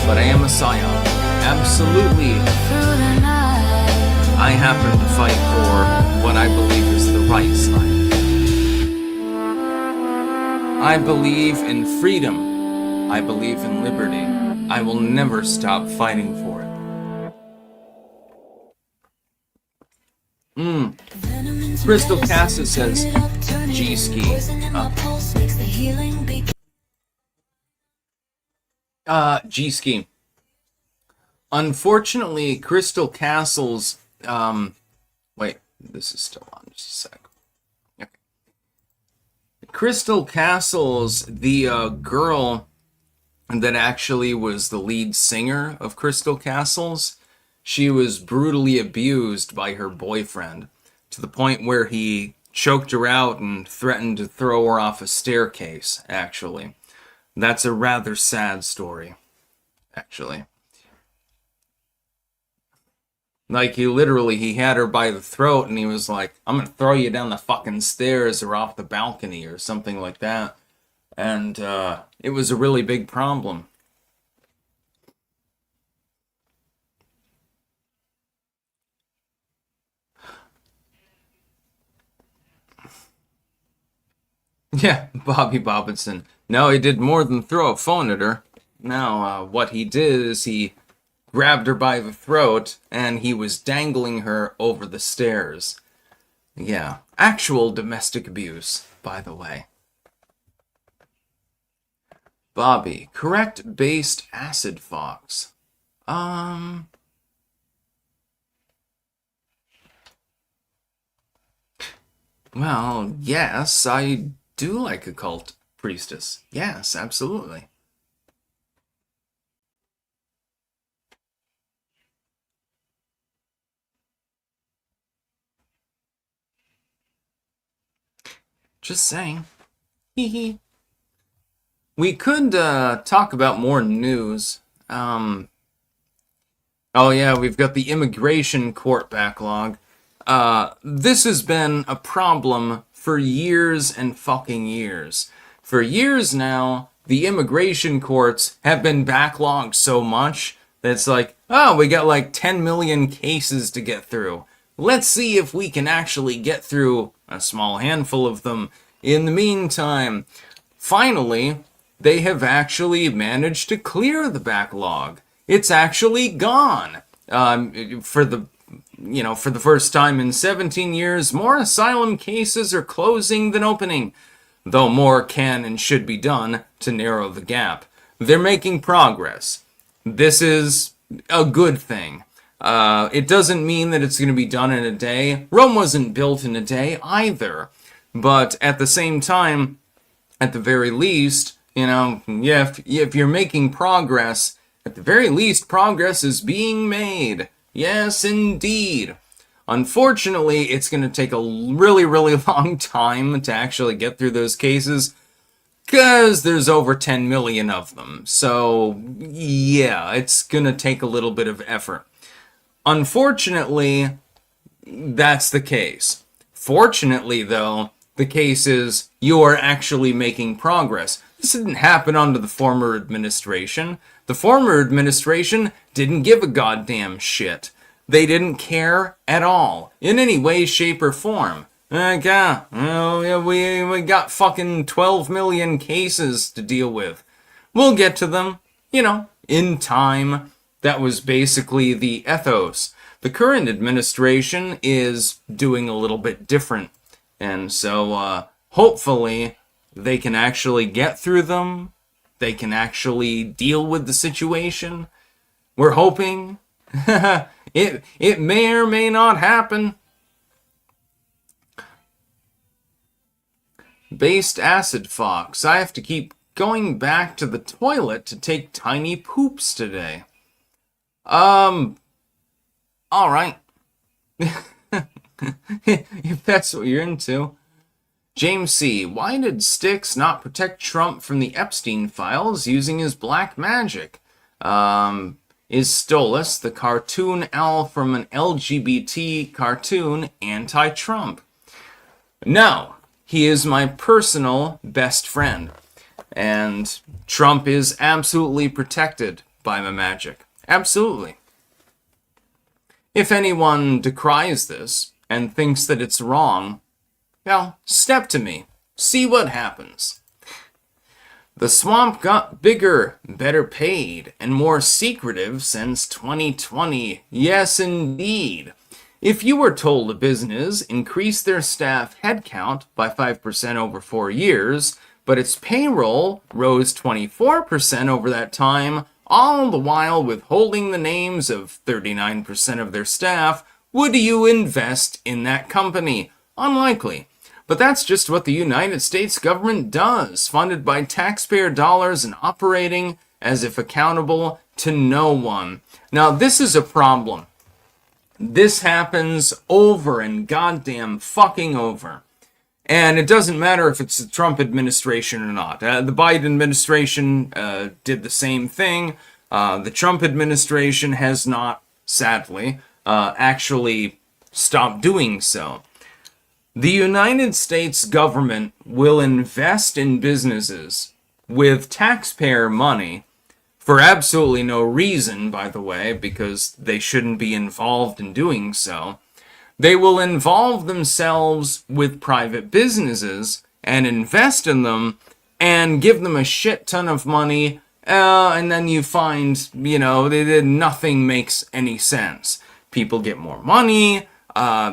but I am a scion. Absolutely. Through the night. I happen to fight for what I believe is the right side. I believe in freedom. I believe in liberty. I will never stop fighting for it. Crystal Cassis says, G-ski. G-ski. Unfortunately, Crystal Castle's, wait, this is still on, just a sec. Okay. Crystal Castle's, the girl that actually was the lead singer of Crystal Castles, she was brutally abused by her boyfriend to the point where he choked her out and threatened to throw her off a staircase, actually. That's a rather sad story, actually. Like, he had her by the throat and he was like, I'm gonna throw you down the fucking stairs or off the balcony or something like that. And it was a really big problem. Yeah, Bobby Bobbinson. No, he did more than throw a phone at her. Now, what he did is he grabbed her by the throat and he was dangling her over the stairs. Yeah, actual domestic abuse, by the way. Bobby, correct based acid fox. Well, yes, I do like Occult, Priestess. Yes, absolutely. Just saying. Hee. We could talk about more news. Oh yeah, we've got the immigration court backlog. This has been a problem for years and fucking years. For years now, the immigration courts have been backlogged so much that it's like, oh, we got like 10 million cases to get through. Let's see if we can actually get through a small handful of them. In the meantime, finally, they have actually managed to clear the backlog. It's actually gone. For the first time in 17 years, more asylum cases are closing than opening, though more can and should be done to narrow the gap. They're making progress. This is a good thing. It doesn't mean that it's going to be done in a day. Rome wasn't built in a day either. But at the same time, at the very least, if you're making progress, At the very least, progress is being made. Yes, indeed. Unfortunately, it's going to take a really, really long time to actually get through those cases, because there's over 10 million of them. So, yeah, it's going to take a little bit of effort. Unfortunately, that's the case. Fortunately, though, the case is you are actually making progress. This didn't happen under the former administration. The former administration didn't give a goddamn shit. They didn't care at all, in any way, shape, or form. We got fucking 12 million cases to deal with. We'll get to them, in time. That was basically the ethos. The current administration is doing a little bit different. And so, hopefully, they can actually get through them. They can actually deal with the situation. We're hoping. It may or may not happen. Based Acid Fox. I have to keep going back to the toilet to take tiny poops today. Alright. If that's what you're into. James C. Why did Styx not protect Trump from the Epstein files using his black magic? Is Stolas, the cartoon owl from an LGBT cartoon, anti-Trump? No. He is my personal best friend. And Trump is absolutely protected by my magic. Absolutely. If anyone decries this and thinks that it's wrong, well, step to me. See what happens. The swamp got bigger, better paid, and more secretive since 2020. Yes, indeed. If you were told a business increased their staff headcount by 5% over 4 years, but its payroll rose 24% over that time, all the while withholding the names of 39% of their staff, would you invest in that company? Unlikely. But that's just what the United States government does, funded by taxpayer dollars and operating as if accountable to no one. Now, this is a problem. This happens over and goddamn fucking over. And it doesn't matter if it's the Trump administration or not. The Biden administration did the same thing. The Trump administration has not, sadly, actually stopped doing so. The United States government will invest in businesses with taxpayer money for absolutely no reason, by the way, because they shouldn't be involved in doing so. They will involve themselves with private businesses and invest in them and give them a shit ton of money, and then you find, nothing makes any sense. People get more money.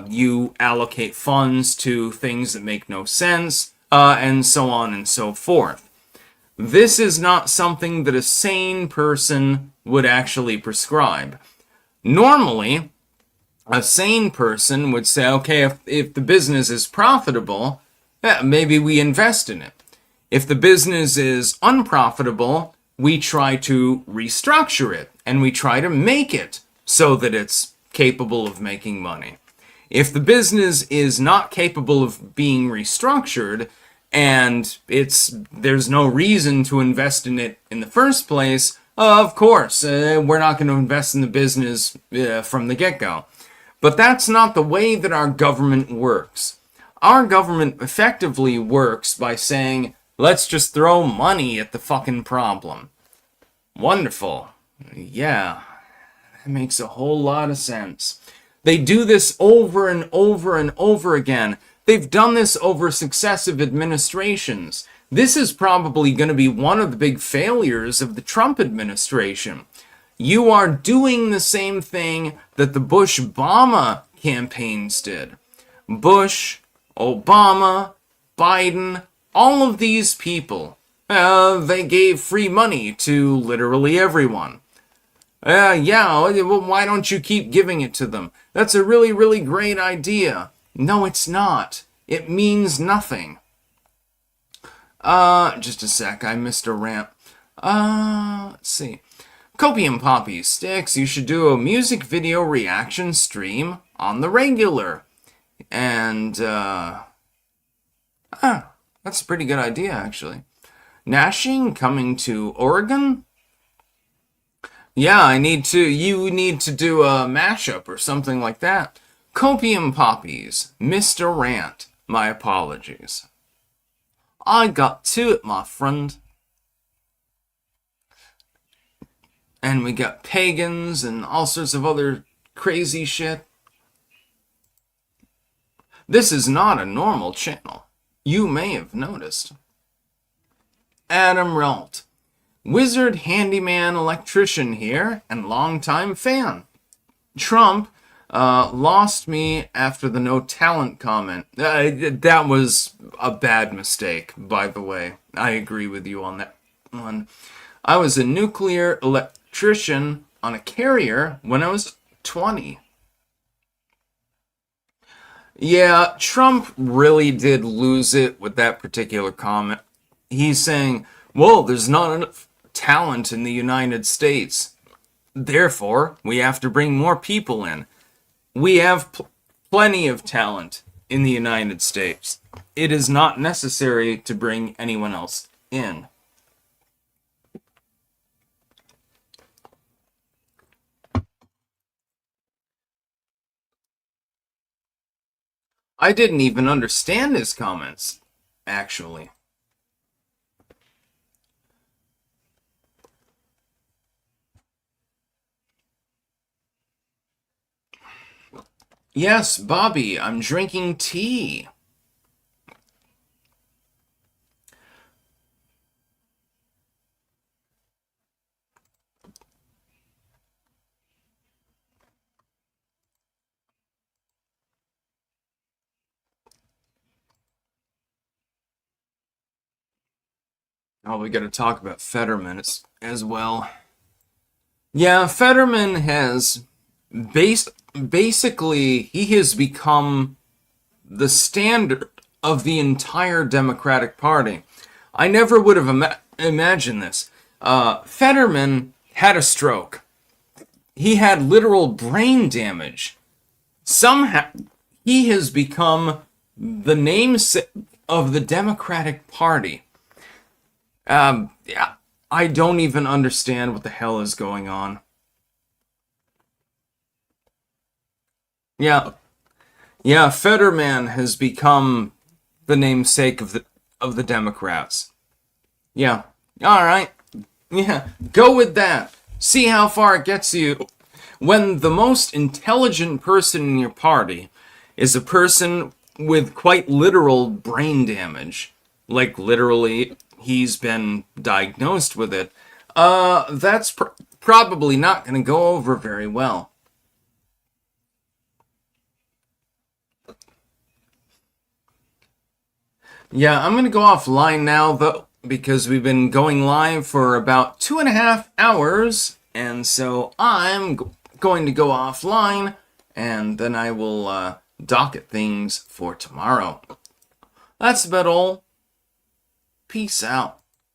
You allocate funds to things that make no sense, and so on and so forth. This is not something that a sane person would actually prescribe. Normally, a sane person would say, okay, if the business is profitable, maybe we invest in it. If the business is unprofitable, we try to restructure it, and we try to make it so that it's capable of making money. If the business is not capable of being restructured and there's no reason to invest in it in the first place, of course, we're not going to invest in the business from the get-go. But that's not the way that our government works. Our government effectively works by saying, let's just throw money at the fucking problem. Wonderful. Yeah, that makes a whole lot of sense. They do this over and over and over again. They've done this over successive administrations. This is probably going to be one of the big failures of the Trump administration. You are doing the same thing that the Bush-Obama campaigns did. Bush, Obama, Biden, all of these people, they gave free money to literally everyone. Why don't you keep giving it to them? That's a really, really great idea. No, it's not. It means nothing. Just a sec, I missed a rant. Let's see. Copium Poppy Sticks, you should do a music video reaction stream on the regular. And, that's a pretty good idea, actually. Nashing coming to Oregon? Yeah, you need to do a mashup or something like that. Copium Poppies, Mr. Rant, my apologies. I got to it, my friend. And we got pagans and all sorts of other crazy shit. This is not a normal channel. You may have noticed. Adam Ralt. Wizard, handyman, electrician here, and longtime fan. Trump lost me after the no talent comment. That was a bad mistake, by the way. I agree with you on that one. I was a nuclear electrician on a carrier when I was 20. Yeah, Trump really did lose it with that particular comment. He's saying, well, there's not enough talent in the United States. Therefore, we have to bring more people in. We have plenty of talent in the United States. It is not necessary to bring anyone else in. I didn't even understand his comments, actually. Yes, Bobby, I'm drinking tea. Oh, we gotta talk about Fetterman as well. Yeah, Fetterman has basically, he has become the standard of the entire Democratic Party. I never would have imagined this. Fetterman had a stroke. He had literal brain damage. Somehow, he has become the namesake of the Democratic Party. Yeah, I don't even understand what the hell is going on. Yeah, Fetterman has become the namesake of the Democrats. Yeah, all right. Yeah, go with that. See how far it gets you. When the most intelligent person in your party is a person with quite literal brain damage, like literally he's been diagnosed with it, that's probably not going to go over very well. Yeah, I'm going to go offline now, though, because we've been going live for about 2.5 hours, and so I'm going to go offline, and then I will docket things for tomorrow. That's about all. Peace out.